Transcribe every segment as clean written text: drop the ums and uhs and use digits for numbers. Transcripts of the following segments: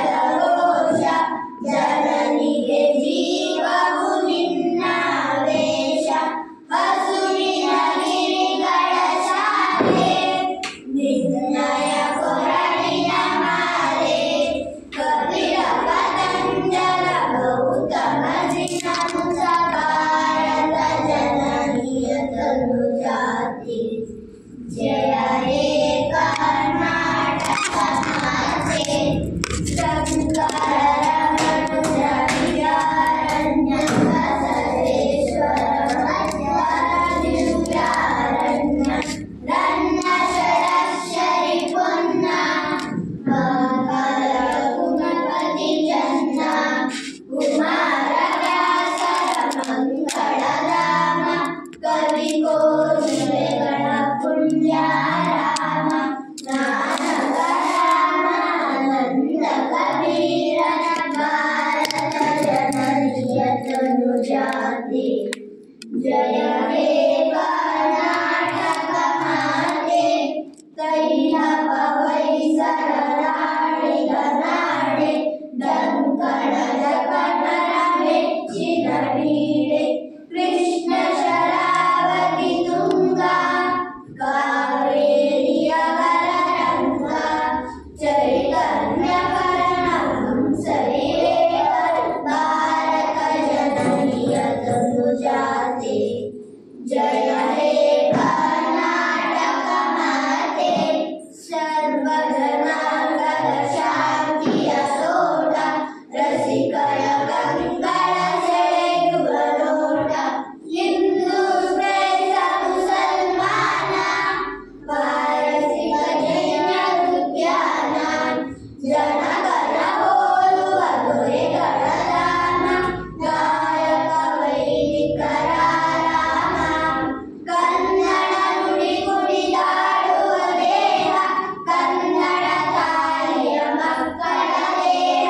ಜಲಘೋಷ ಜನನಿಗೆ ಜೀವವು ನಿನ್ನ ವೇಷ ಹಸುವಿನ ಗಿರಿಗಳ ಶಾಲೆ ನಿರ್ಣಯ ಕೊರಳಿನ ಮಾಲೆ ಕಪಿಲ ಪತಂಜಲ ಗೌತಮ ಜಿನಂಸ ಭಾರತ ಜನನಿಯ ತನು ಜಾತಿ ಜಯ ಹೇ ಕರ್ನಾಟಕ ಮಾತೆ ಶಂಕರ ರಮಣ ವಿದ್ಯಾರಣ್ಯ ಬಸವೇಶ್ವರ ದಿವ್ಯಾರಣ್ಯ ರನ್ನ ಷಡಕ್ಷರಿ ಪೊನ್ನ ಕುಮಪತಿ ಚನ್ನ ಕುಮಾರ ವ್ಯಾಸರ ಮಂಗಳಧಾಮ ಕವಿ ಕೋಗಿಲೆಗಳ ಪುಣ್ಯ ರಾಮ ಜ್ಞಾನಕರಾಮಾನಂದ ಕಬೀರನ ಭಾರತ ಜನನಿಯ ತನು ಜಾತಿ ಜಯ ಹೇ ಕರ್ನಾಟಕ ಮಾತೆ ತೈಲ ಪವೈಸರ ರಾಣಿಗ ನಾಡೆ ಡಂಕಣದ ಕನ್ನಡ ಮೆಚ್ಚಿನ ನೀಡೆ ಕೃಷ್ಣ ಶರಾವತಿ ತುಂಗ ಕಾವೇರಿಯ ವರರಂಗ ಚೈತನ್ಯ ಭಾರತ ಜನನಿಯ ತನು ಜಾತಿ ಜಯ ಹೇ ಕರ್ನಾಟಕ ಮಾತೆ ಸರ್ವಜನಾಂಗದ ಶಾಂತಿಯ ಸೋಟ ರಸಿಕರ ಕಂಗಳ ಸೆಳೆಯುವ ನೋಟ ಹಿಂದೂ ಶ್ರೇಷ್ಠ ಮುಸಲ್ಮಾನ ಪಾರಸಿಕ ಜೈನ ಉದ್ಯಾನ ಜನಗಣ ಹೋಲುವ ದೊರೆಗಳ ದಾನ ಗಾಯಕ ವೈದಿಕರ ರಾಮ ಕನ್ನಡ ನುಡಿ ಕುಡಿದಾಡುವ ದೇಹ ಕನ್ನಡ ತಾಯಿಯ ಮಕ್ಕಳ ದೇಹ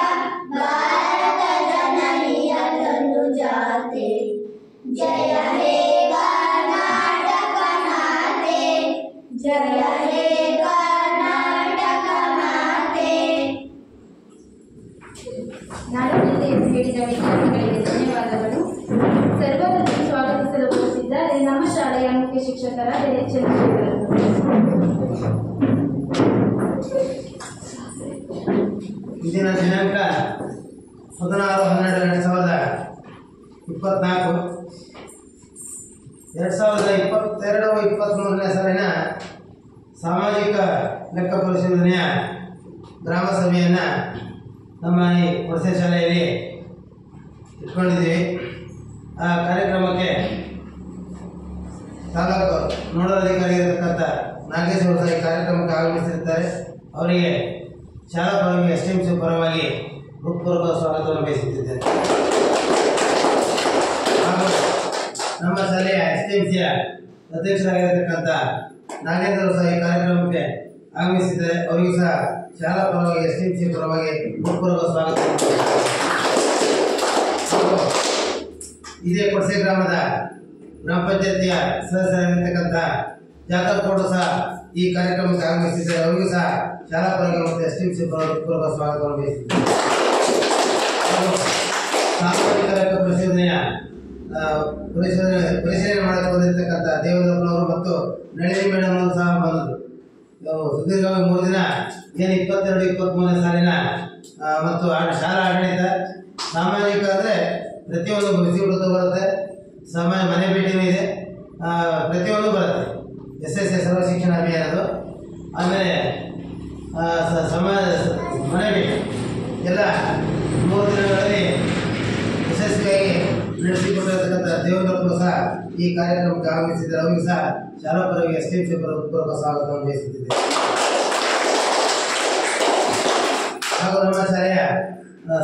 ಭಾರತ ಜನನಿಯ ತನು ಜಾತಿ ಜಯ ಹೇ ಕರ್ನಾಟಕ ಮಾತೆ ಜಯ ಹೇ ಕರ್ನಾಟಕ ಮಾತೆ. ನಾನು ಮುಂದೆ ಹೇಳಿದ ವಿದ್ಯಾರ್ಥಿಗಳಿಗೆ ಧನ್ಯವಾದಗಳು. ಸರ್ವರನ್ನು ಸ್ವಾಗತಿಸಲು ಬರುತ್ತಿದ್ದಾರೆ ನಮ್ಮ ಶಾಲೆಯ ಮುಖ್ಯ ಶಿಕ್ಷಕರಾದ ಚಂದ್ರಶೇಖರ್. ಇಂದಿನ ದಿನಾಂಕ 16/12/2024 2022-23ನೇ ಸಾಲಿನ ಸಾಮಾಜಿಕ ಲೆಕ್ಕ ಪರಿಶೋಧನೆಯ ಗ್ರಾಮ ಸಭೆಯನ್ನು ನಮ್ಮ ಈ ಕೊಡಸೆ ಶಾಲೆಯಲ್ಲಿ ಇಟ್ಕೊಂಡಿದ್ದೀವಿ. ಆ ಕಾರ್ಯಕ್ರಮಕ್ಕೆ ತಾಲೂಕು ನೋಡಲ್ ಅಧಿಕಾರಿ ಇರತಕ್ಕಂಥ ನಾಗೇಶ್ ಅವರು ಈ ಕಾರ್ಯಕ್ರಮಕ್ಕೆ ಆಗಮಿಸಿರುತ್ತಾರೆ. ಅವರಿಗೆ ಶಾಲಾ ಪರವಾಗಿ STMC ಪರವಾಗಿ ಹೃತ್ಪೂರ್ವಕ ಸ್ವಾಗತವನ್ನು ಬಯಸುತ್ತಿದ್ದೇನೆ. ಹಾಗೂ ನಮ್ಮ ಶಾಲೆಯ STMCಯ ಅಧ್ಯಕ್ಷರಾಗಿರತಕ್ಕಂಥ ನಾಗೇಂದ್ರ ಅವರು ಈ ಕಾರ್ಯಕ್ರಮಕ್ಕೆ ಆಗಮಿಸಿದ್ದಾರೆ. ಅವರಿಗೂ ಸಹ ಶಾಲಾ ಪರವಾಗಿ STMC ಪರವಾಗಿ ಹೃತ್ಪೂರ್ವಕ ಸ್ವಾಗತ. ಇದೇ ಕೊಡಸೆ ಗ್ರಾಮದ ಗ್ರಾಮ ಪಂಚಾಯತಿಯ ಸದಸ್ಯರಾಗಿರ್ತಕ್ಕಂಥ ಜಾಕಬ್ ಕೋಡು ಸಹ ಈ ಕಾರ್ಯಕ್ರಮಕ್ಕೆ ಆಗಮಿಸಿದ್ದಾರೆ. ಅವರಿಗೂ ಸಹ ಶಾಲಾ ಪರವಾಗಿ ಮತ್ತು STMC ಪರವಾಗಿ ಹೃತ್ಪೂರ್ವಕ ಸ್ವಾಗತವನ್ನು ಬಯಸುತ್ತೇವೆ. ಸಾಮಾಜಿಕ ಲೆಕ್ಕ ಪರಿಶೀಲನೆ ಮಾಡಕ್ಕೆ ಬಂದಿರತಕ್ಕಂಥ ದೇವೇಂದ್ರಪ್ಪನವರು ಮತ್ತು ನಳಿನಿ ಮೇಡಮ್ ಅವರು ಸಹ ಬಂದರು. ಸುದೀರ್ಘವಾಗಿ 3 ದಿನ ಏನು 22-23ನೇ ಸಾಲಿನ ಮತ್ತು ಶಾಲಾ ಆಡಳಿತ ಸಾಮಾಜಿಕ ಅಂದರೆ ಪ್ರತಿಯೊಂದು ಬಿಸಿಬಿಡುತ್ತ ಬರುತ್ತೆ, ಮನೆ ಭೇಟಿನೂ ಇದೆ, ಪ್ರತಿಯೊಂದು ಬರುತ್ತೆ. SSA ಸರ್ವ ಶಿಕ್ಷಣ ಅಭಿಯಾನದು, ಆಮೇಲೆ ಮನೆ ಭೇಟಿ ಎಲ್ಲ 3 ದಿನಗಳಲ್ಲಿ ಯಶಸ್ವಿಯಾಗಿ ನಡೆಸಿಕೊಂಡಿರತಕ್ಕಂಥ ದೇವೇಂದ್ರಪ್ಪರು ಸಹ ಈ ಕಾರ್ಯಕ್ರಮಕ್ಕೆ ಆಗಮಿಸಿದ್ದಾರೆ. ಅವರಿಗೂ ಸಹ ಶಾಲಾ ಪರವಾಗಿ STMC ಪೂರ್ವಕ ಸ್ವಾಗತವನ್ನು ಬಯಸುತ್ತಿದ್ದೇವೆ. ಹಾಗೂ ನಮ್ಮ ಶಾಲೆಯ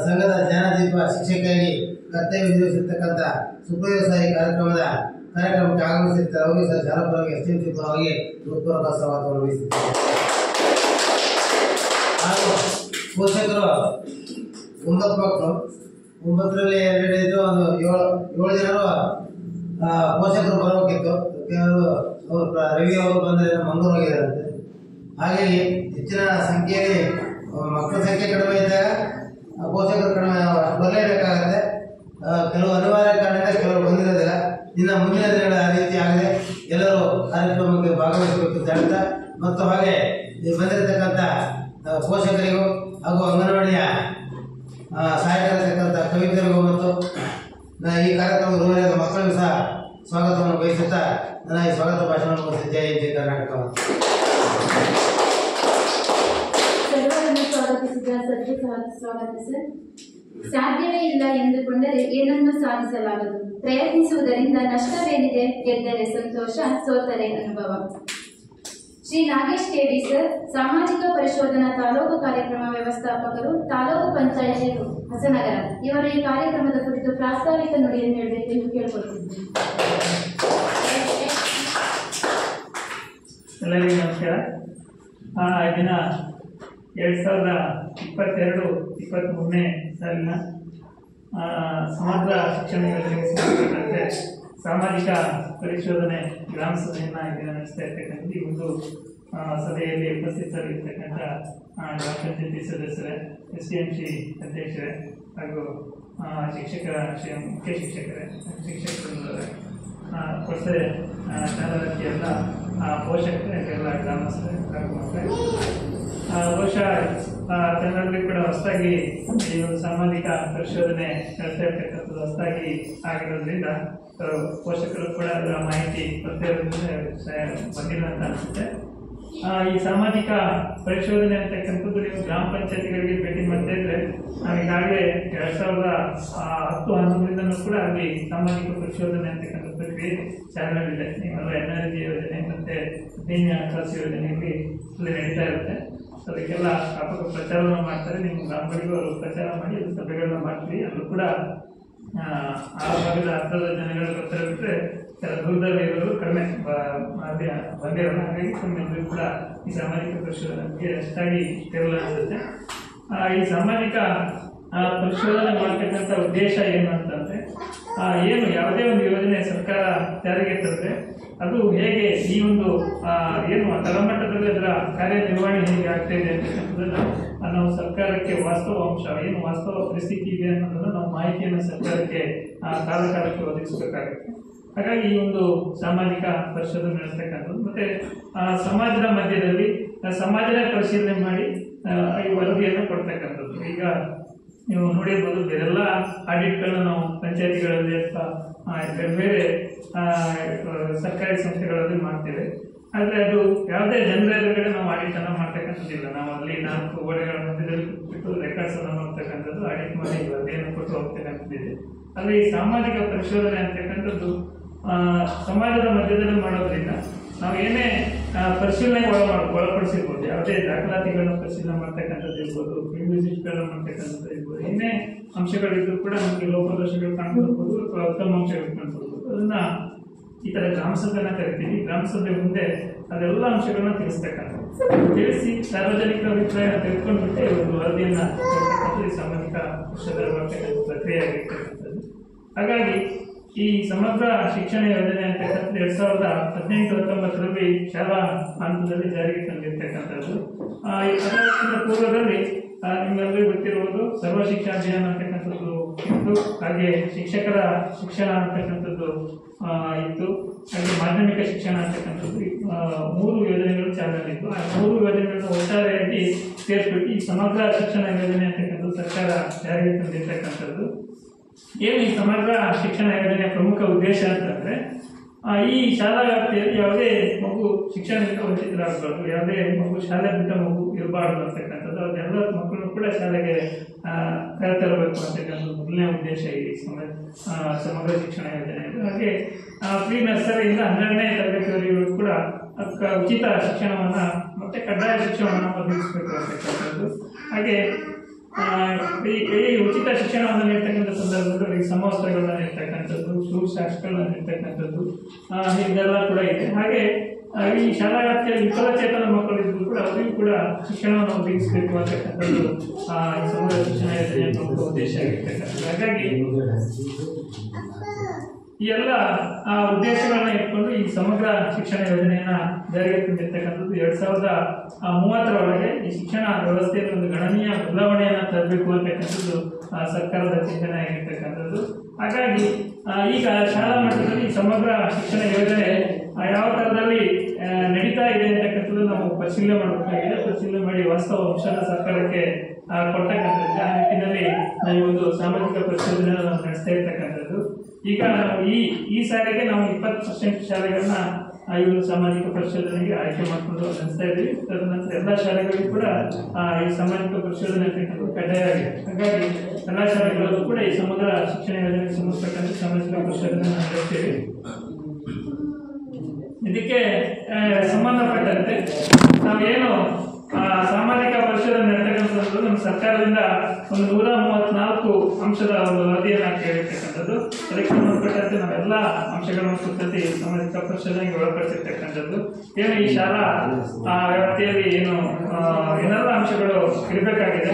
ಸಂಘದ ಜ್ಞಾನದೀಪ ಶಿಕ್ಷಕಿಯಾಗಿ ಕರ್ತವ್ಯ ನಿರ್ವಹಿಸಿರ್ತಕ್ಕಂಥ ಸುಪ್ರಿಯ ಸಹ ಈ ಕಾರ್ಯಕ್ರಮಕ್ಕೆ ಆಗಮಿಸಿರ್ತಾರೆ. ಅವರಿಗೂ ಸಹ ಶಾಲಾ ಪರವಾಗಿ STMC ಪರವಾಗಿ ಹೃತ್ಪೂರ್ವಕ ಸ್ವಾಗತವನ್ನು ಬಯಸುತ್ತಿದ್ದೇವೆ. ಹಾಗೂ ಪೋಷಕರು 9 ಮಕ್ಕಳು, 9ರಲ್ಲಿ 2 ಇದ್ದು ಒಂದು 7 ಜನರು ಪೋಷಕರು ಬರಬೇಕಿತ್ತು. ರವಿ ಅವರು ಬಂದರೆ ಮಂಗಳೂರು ಹೋಗಿದ್ದಾರಂತೆ. ಹಾಗಾಗಿ ಹೆಚ್ಚಿನ ಸಂಖ್ಯೆಯಲ್ಲಿ ಮಕ್ಕಳ ಸಂಖ್ಯೆ ಕಡಿಮೆ ಇದ್ದಾಗ ಪೋಷಕರು ಕಡಿಮೆ ಬರಲೇಬೇಕಾಗತ್ತೆ. ಕೆಲವು ಅನಿವಾರ್ಯ ಕಾರಣದಿಂದ ಕೆಲವರು ಬಂದಿರೋದಿಲ್ಲ. ಇನ್ನು ಮುಂದಿನ ದಿನಗಳ ಆ ರೀತಿ ಆಗದೆ ಎಲ್ಲರೂ ಕಾರ್ಯಕ್ರಮಕ್ಕೆ ಭಾಗವಹಿಸಬೇಕು ಅಂತ ಹೇಳ್ತಾ, ಮತ್ತು ಹಾಗೆ ಬಂದಿರತಕ್ಕಂಥ ಪೋಷಕರಿಗೂ ಹಾಗೂ ಅಂಗನವಾಡಿಯ ಸಹಾಯಕರಿರ್ತಕ್ಕಂಥ ಕವಿತರಿಗೂ ಮತ್ತು ಈ ಕಾರ್ಯಕ್ರಮದ ರೂಢಿಯಾದ ಮಕ್ಕಳಿಗೂ ಸಹ ಸ್ವಾಗತವನ್ನು ಬಯಸುತ್ತಾ ನನ್ನ ಈ ಸ್ವಾಗತ ಭಾಷಣವನ್ನು ಮುಗಿಸಿದ್ದೆ. ಜೈ ಕರ್ನಾಟಕ. ಸರ್ವರನ್ನು ಸ್ವಾಗತಿಸಿದ ಸರ್ಗೆ ಸ್ವಾಗತಿಸ. ಸಾಧ್ಯವೇ ಇಲ್ಲ ಎಂದುಕೊಂಡರೆ ಏನನ್ನೂ ಸಾಧಿಸಲಾಗದು. ಪ್ರಯತ್ನಿಸುವುದರಿಂದ ನಷ್ಟವೇನಿದೆ? ಗೆದ್ದರೆ ಸಂತೋಷ, ಸೋತರೆ ಅನುಭವ. ಶ್ರೀ ನಾಗೇಶ್ ಕೆವಿ ಸರ್, ಸಾಮಾಜಿಕ ಪರಿಶೋಧನಾ ತಾಲೂಕು ಕಾರ್ಯಕ್ರಮ ವ್ಯವಸ್ಥಾಪಕರು, ತಾಲೂಕು ಪಂಚಾಯಿತಿ ಹೊಸನಗರ. ಇವರು ಈ ಕಾರ್ಯಕ್ರಮದ ಕುರಿತು ಪ್ರಾಸ್ತಾವಿಕ ನುಡಿಯನ್ನು ಹೇಳಬೇಕೆಂದು ಕೇಳಿಕೊಳ್ಳುತ್ತಿದ್ದೇನೆ. ಎಲ್ಲರಿಗೂ ನಮಸ್ಕಾರ. ದಿನ 2022-23ನೇ ಸಾಲಿನ ಸಮಗ್ರ ಶಿಕ್ಷಣ ಯೋಜನೆಗೆ ಸಂಬಂಧಪಟ್ಟಂತೆ ಸಾಮಾಜಿಕ ಪರಿಶೋಧನೆ ಗ್ರಾಮ ಸಭೆಯನ್ನು ಇದನ್ನು ನಡೆಸ್ತಾ ಇರ್ತಕ್ಕಂಥ ಈ ಒಂದು ಸಭೆಯಲ್ಲಿ ಉಪಸ್ಥಿತರಿರ್ತಕ್ಕಂಥ ಗ್ರಾಮ ಪಂಚಾಯತಿ ಸದಸ್ಯರೇ, SDMC ಅಧ್ಯಕ್ಷರೇ ಹಾಗೂ ಶಿಕ್ಷಕರ ಮುಖ್ಯ ಶಿಕ್ಷಕರೇ, ಶಿಕ್ಷಕರೇ, ಹೊಸ ಶಾಲಾರ್ಥಿ ಎಲ್ಲ ಪೋಷಕರೆಲ್ಲ ಗ್ರಾಮಸ್ಥರೇ ಹಾಗೂ ಮಕ್ಕಳೇ, ಬಹುಶಃ ತನ್ನಲ್ಲಿ ಕೂಡ ಹೊಸದಾಗಿ ಈ ಒಂದು ಸಾಮಾಜಿಕ ಪರಿಶೋಧನೆ ನಡೆಸ್ತಾ ಇರ್ತಕ್ಕಂಥದ್ದು ಹೊಸದಾಗಿ ಆಗಿರೋದ್ರಿಂದ ಪೋಷಕರು ಕೂಡ ಅದರ ಮಾಹಿತಿ ಬಂದಿಲ್ಲ ಅಂತ ಅನಿಸುತ್ತೆ. ಈ ಸಾಮಾಜಿಕ ಪರಿಶೋಧನೆ ಅಂತಕ್ಕಂಥದ್ದು ನೀವು ಗ್ರಾಮ ಪಂಚಾಯತಿಗಳಿಗೆ ಭೇಟಿ ಮಾಡ್ತಾ ಇದ್ರೆ ನಾವು ಈಗಾಗಲೇ 2010-11ರಿಂದನೂ ಕೂಡ ಅಲ್ಲಿ ಸಾಮಾಜಿಕ ಪರಿಶೋಧನೆ ಅಂತಕ್ಕಂಥ ಪ್ರಕ್ರಿಯೆ ಚಾಲನೆಯಲ್ಲಿದೆ. ನೀವೆಲ್ಲ NRG ಯೋಜನೆ ಮತ್ತೆ ದೀನ ಹಣಕಾಸು ಯೋಜನೆಯಲ್ಲಿ ಅಲ್ಲಿ ನಡೀತಾ ಇರುತ್ತೆ. ಅದಕ್ಕೆಲ್ಲ ವ್ಯಾಪಕ ಪ್ರಚಾರವನ್ನು ಮಾಡ್ತಾರೆ. ನಿಮ್ಮ ಗ್ರಾಮಗಳಿಗೂ ಅವರು ಪ್ರಚಾರ ಮಾಡಿ ಸಭೆಗಳನ್ನ ಮಾಡ್ತೀವಿ. ಅಲ್ಲೂ ಕೂಡ ಆ ಭಾಗದ ಅರ್ಥದ ಜನಗಳು ಬರ್ತಾರೆ ಬಿಟ್ಟರೆ ಕೆಲ ದೂರದಲ್ಲಿ ಇರೋರು ಕಡಿಮೆ ಬಂದಿರೋಲ್ಲ. ಹಾಗಾಗಿ ಎಲ್ಲರೂ ಕೂಡ ಈ ಸಾಮಾಜಿಕ ಪರಿಶೋಧನೆ ಬಗ್ಗೆ ಅಷ್ಟಾಗಿ ಕೇವಲ ಅನಿಸುತ್ತೆ. ಈ ಸಾಮಾಜಿಕ ಪರಿಶೋಧನೆ ಮಾಡ್ತಕ್ಕಂಥ ಉದ್ದೇಶ ಏನು ಅಂತಂದ್ರೆ, ಏನು ಯಾವುದೇ ಒಂದು ಯೋಜನೆ ಸರ್ಕಾರ ಜಾರಿಗೆ ತಂದ್ರೆ ಅದು ಹೇಗೆ ಈ ಒಂದು ಏನು ತಳಮಟ್ಟದಲ್ಲಿ ಅದರ ಕಾರ್ಯನಿರ್ವಹಣೆ ಹೇಗೆ ಆಗ್ತಾ ಇದೆ ಅಂತಕ್ಕಂಥದ್ದನ್ನು ನಾವು ಸರ್ಕಾರಕ್ಕೆ ವಾಸ್ತವ ಅಂಶ ಏನು ವಾಸ್ತವ ಪರಿಸ್ಥಿತಿ ಇದೆ ಅನ್ನೋದನ್ನು ನಾವು ಮಾಹಿತಿಯನ್ನು ಸರ್ಕಾರಕ್ಕೆ ಕಾಲಕಾಲಕ್ಕೆ ಒದಗಿಸಬೇಕಾಗುತ್ತೆ. ಹಾಗಾಗಿ ಈ ಒಂದು ಸಾಮಾಜಿಕ ಪರಿಶೋಧನೆ ನಡೆಸ್ತಕ್ಕಂಥದ್ದು ಮತ್ತೆ ಸಮಾಜದ ಮಧ್ಯದಲ್ಲಿ ಸಮಾಜದ ಪರಿಶೀಲನೆ ಮಾಡಿ ಈ ವರದಿಯನ್ನು ಕೊಡ್ತಕ್ಕಂಥದ್ದು. ಈಗ ನೀವು ನೋಡಿರ್ಬೋದು, ಬೇರೆಲ್ಲ ಆಡಿಟ್ಗಳನ್ನ ನಾವು ಪಂಚಾಯತಿಗಳಲ್ಲಿ ಅಥವಾ ಬೇರೆ ಸರ್ಕಾರಿ ಸಂಸ್ಥೆಗಳಲ್ಲಿ ಮಾಡ್ತೇವೆ. ಆದರೆ ಅದು ಯಾವುದೇ ಜನರ ಎದುರುಗಡೆ ನಾವು ಆಡಿಟ್ ಅನ್ನು ಮಾಡ್ತಕ್ಕಂಥದ್ದಿಲ್ಲ. ನಾವು ಅಲ್ಲಿ 4 ಗೋಡೆಗಳ ಮಧ್ಯದಲ್ಲಿ ಬಿಟ್ಟು ರೆಕಾರ್ಡ್ಸ್ ಅನ್ನು ನೋಡ್ತಕ್ಕಂಥದ್ದು, ಆಡಿಟ್ ಮಾಡಿ ವರದಿಯನ್ನು ಕೊಟ್ಟು ಹೋಗ್ತಕ್ಕಂಥದ್ದಿದೆ. ಆದರೆ ಈ ಸಾಮಾಜಿಕ ಪರಿಶೋಧನೆ ಅಂತಕ್ಕಂಥದ್ದು ಸಮಾಜದ ಮಧ್ಯದಲ್ಲಿ ಮಾಡೋದ್ರಿಂದ ನಾವು ಏನೇ ಪರಿಶೀಲನೆಗೆ ಒಳಪಡಿಸಿರ್ಬೋದು, ಯಾವುದೇ ದಾಖಲಾತಿಗಳನ್ನ ಪರಿಶೀಲನೆ ಮಾಡ್ತಕ್ಕಂಥದ್ದು ಇರ್ಬೋದು, ಫೀಲ್ಡ್ ವಿಸಿಟ್ಗಳನ್ನ ಮಾಡ್ತಕ್ಕಂಥದ್ದು ಇರ್ಬೋದು, ಏನೇ ಅಂಶಗಳಿದ್ರು ಕೂಡ ನಮಗೆ ಲೋಪದೋಷಗಳು ಕಾಣ್ಕೊಳ್ಬೋದು ಅಥವಾ ಉತ್ತಮ ಅಂಶಗಳು ಕಾಣ್ಕೊಳ್ಬೋದು. ಅದನ್ನ ಈ ಥರ ಗ್ರಾಮಸಭೆನ ಕರಿತೀವಿ. ಗ್ರಾಮಸಭೆ ಮುಂದೆ ಅದೆಲ್ಲ ಅಂಶಗಳನ್ನ ತಿಳಿಸ್ತಕ್ಕಂಥದ್ದು, ತಿಳಿಸಿ ಸಾರ್ವಜನಿಕ ಅಭಿಪ್ರಾಯ ತೆಗೆದುಕೊಂಡ್ಬಿಟ್ಟೆ ಒಂದು ವರದಿಯನ್ನ ಈ ಸಾಮಾಜಿಕ ಪರಿಶೋಧನೆ ಮಾಡ್ತಕ್ಕಂಥ ಪ್ರಕ್ರಿಯೆ ಆಗಿರ್ತಕ್ಕಂಥದ್ದು. ಹಾಗಾಗಿ ಈ ಸಮಗ್ರ ಶಿಕ್ಷಣ ಯೋಜನೆ ಅಂತಕ್ಕಂಥದ್ದು 2018-19ರಲ್ಲಿ ಶಾಲಾ ಹಂತದಲ್ಲಿ ಜಾರಿಗೆ ತಂದಿರ್ತಕ್ಕಂಥದ್ದು. ಅದಕ್ಕಿಂತ ಪೂರ್ವದಲ್ಲಿ ನಿಮ್ಮೆಲ್ಲರಿಗೂ ಗೊತ್ತಿರುವುದು ಸರ್ವ ಶಿಕ್ಷಾ ಅಭಿಯಾನ ಅಂತಕ್ಕಂಥದ್ದು ಇತ್ತು, ಹಾಗೆ ಶಿಕ್ಷಕರ ಶಿಕ್ಷಣ ಅಂತಕ್ಕಂಥದ್ದು ಇತ್ತು, ಹಾಗೆ ಮಾಧ್ಯಮಿಕ ಶಿಕ್ಷಣ ಅಂತಕ್ಕಂಥದ್ದು 3 ಯೋಜನೆಗಳು ಚಾಲನೆಯಿತ್ತು. ಆ 3 ಯೋಜನೆಗಳನ್ನು ಒಟ್ಟಾರೆಯಾಗಿ ಸೇರಿಸ್ಬಿಟ್ಟು ಈ ಸಮಗ್ರ ಶಿಕ್ಷಣ ಯೋಜನೆ ಅಂತಕ್ಕಂಥದ್ದು ಸರ್ಕಾರ ಜಾರಿಗೆ ತಂದಿರ್ತಕ್ಕಂಥದ್ದು. ಏನು ಈ ಸಮಗ್ರ ಶಿಕ್ಷಣ ಯೋಜನೆಯ ಪ್ರಮುಖ ಉದ್ದೇಶ ಅಂತಂದ್ರೆ, ಈ ಶಾಲಾ ವ್ಯಾಪ್ತಿಯಲ್ಲಿ ಯಾವುದೇ ಮಗು ಶಿಕ್ಷಣದಿಂದ ವಂಚಿತರಾಗಬಾರ್ದು, ಯಾವುದೇ ಮಗು ಶಾಲೆ ಬಿಟ್ಟ ಮಗು ಇರಬಾರ್ದು ಅಂತಕ್ಕಂಥದ್ದು. ಅದೆಲ್ಲ ಮಕ್ಕಳನ್ನು ಕೂಡ ಶಾಲೆಗೆ ಕರೆತರಬೇಕು ಅಂತಕ್ಕಂಥದ್ದು ಮೊದಲನೇ ಉದ್ದೇಶ ಈ ಸಮಗ್ರ ಶಿಕ್ಷಣ ಯೋಜನೆ. ಹಾಗೆ ಪ್ರೀ ನರ್ಸರಿಯಿಂದ 12ನೇ ತರಗತಿಯವರೆಗೂ ಕೂಡ ಉಚಿತ ಶಿಕ್ಷಣವನ್ನ ಮತ್ತೆ ಕಡ್ಡಾಯ ಶಿಕ್ಷಣವನ್ನು ಒದಗಿಸಬೇಕು ಅಂತಕ್ಕಂಥದ್ದು. ಹಾಗೆ ಈ ಉಚಿತ ಶಿಕ್ಷಣವನ್ನು ನೀಡ್ತಕ್ಕಂಥ ಸಂದರ್ಭದಲ್ಲಿ ಸಮವಸ್ತ್ರಗಳನ್ನ ನೀಡ್ತಕ್ಕಂಥದ್ದು, ಶೂ ಶಾಕ್ಸ್ಗಳನ್ನ ನೀಡ್ತಕ್ಕಂಥದ್ದು ಇದೆಲ್ಲ ಕೂಡ ಇದೆ. ಹಾಗೆ ಈ ಶಾಲಾ ವ್ಯಾಪ್ತಿಯಲ್ಲಿ ವಿಕಲಚೇತನ ಮಕ್ಕಳಿದ್ದು ಕೂಡ ಅವರಿಗೂ ಕೂಡ ಶಿಕ್ಷಣವನ್ನು ಒದಗಿಸಬೇಕು ಅಂತಕ್ಕಂಥದ್ದು ಈ ಸಮಗ್ರ ಶಿಕ್ಷಣ ಯೋಜನೆಯ ಪ್ರಮುಖ ಉದ್ದೇಶ ಆಗಿರ್ತಕ್ಕಂಥದ್ದು. ಹಾಗಾಗಿ ಈ ಎಲ್ಲ ಉದ್ದೇಶಗಳನ್ನ ಇಟ್ಕೊಂಡು ಈ ಸಮಗ್ರ ಶಿಕ್ಷಣ ಯೋಜನೆಯನ್ನ ಜಾರಿಗೆ ತಂದಿರ್ತಕ್ಕಂಥದ್ದು. 2030 ಈ ಶಿಕ್ಷಣ ವ್ಯವಸ್ಥೆಯಲ್ಲಿ ಒಂದು ಗಣನೀಯ ಬದಲಾವಣೆಯನ್ನ ತರಬೇಕು ಅಂತಕ್ಕಂಥದ್ದು ಸರ್ಕಾರದ ಚಿಂತನೆ ಆಗಿರ್ತಕ್ಕಂಥದ್ದು. ಹಾಗಾಗಿ ಈಗ ಶಾಲಾ ಮಟ್ಟದಲ್ಲಿ ಸಮಗ್ರ ಶಿಕ್ಷಣ ಯೋಜನೆ ಯಾವ ತರದಲ್ಲಿ ನಡೀತಾ ಇದೆ ಅಂತಕ್ಕಂಥದ್ದು ನಾವು ಪರಿಶೀಲನೆ ಮಾಡಬೇಕಾಗಿದೆ. ಪರಿಶೀಲನೆ ಮಾಡಿ ವಾಸ್ತವ ಅಂಶನ ಸರ್ಕಾರಕ್ಕೆ ಕೊಡ್ತಕ್ಕಂಥದ್ದು. ಆ ನಿಟ್ಟಿನಲ್ಲಿ ನಾವು ಒಂದು ಸಾಮಾಜಿಕ ಪರಿಶೋಧನೆ ನಡೆಸ್ತಾ ಇರ್ತಕ್ಕಂಥದ್ದು. ಈಗ ನಾವು ಈ ಸಾರಿಗೆ ನಾವು 20% ಶಾಲೆಗಳನ್ನ ಈ ಒಂದು ಸಾಮಾಜಿಕ ಪರಿಶೋಧನೆಗೆ ಆಯ್ಕೆ ಮಾಡಿಕೊಂಡು ನಡೆಸ್ತಾ ಇದ್ದೀವಿ. ತದನಂತರ ಎಲ್ಲ ಶಾಲೆಗಳಿಗೂ ಕೂಡ ಈ ಸಾಮಾಜಿಕ ಪರಿಶೋಧನೆ ಕಡ್ಡಾಯ ಆಗಿದೆ. ಹಾಗಾಗಿ ಎಲ್ಲ ಶಾಲೆಗಳಲ್ಲೂ ಕೂಡ ಈ ಸಮಗ್ರ ಶಿಕ್ಷಣ ಯೋಜನೆಗೆ ಸಂಬಂಧಪಟ್ಟಂತೆ ಸಾಮಾಜಿಕ ಪರಿಶೋಧನೆ ನಡೆಸ್ತೀವಿ. ಇದಕ್ಕೆ ಸಂಬಂಧಪಟ್ಟಂತೆ ನಾವೇನು ಸಾಮಾಜಿಕ ಪರಿಶೋಧನೆ ನಡೆತಕ್ಕಂಥದ್ದು ನಮ್ಮ ಸರ್ಕಾರದಿಂದ ಒಂದು 134 ಅಂಶದ ಒಂದು ವರದಿಯನ್ನು ಕೇಳಿರ್ತಕ್ಕಂಥದ್ದು. ಅದಕ್ಕೆ ಸಂಬಂಧಪಟ್ಟಂತೆ ನಾವೆಲ್ಲ ಅಂಶಗಳನ್ನು ಕುರಿತಂತೆ ಸಾಮಾಜಿಕ ಪರಿಶೋಧನೆಗೆ ಒಳಪಡಿಸಿರ್ತಕ್ಕಂಥದ್ದು. ಏನು ಈ ಶಾಲಾ ವ್ಯವಸ್ಥೆಯಲ್ಲಿ ಏನೆಲ್ಲ ಅಂಶಗಳು ಇರಬೇಕಾಗಿದೆ,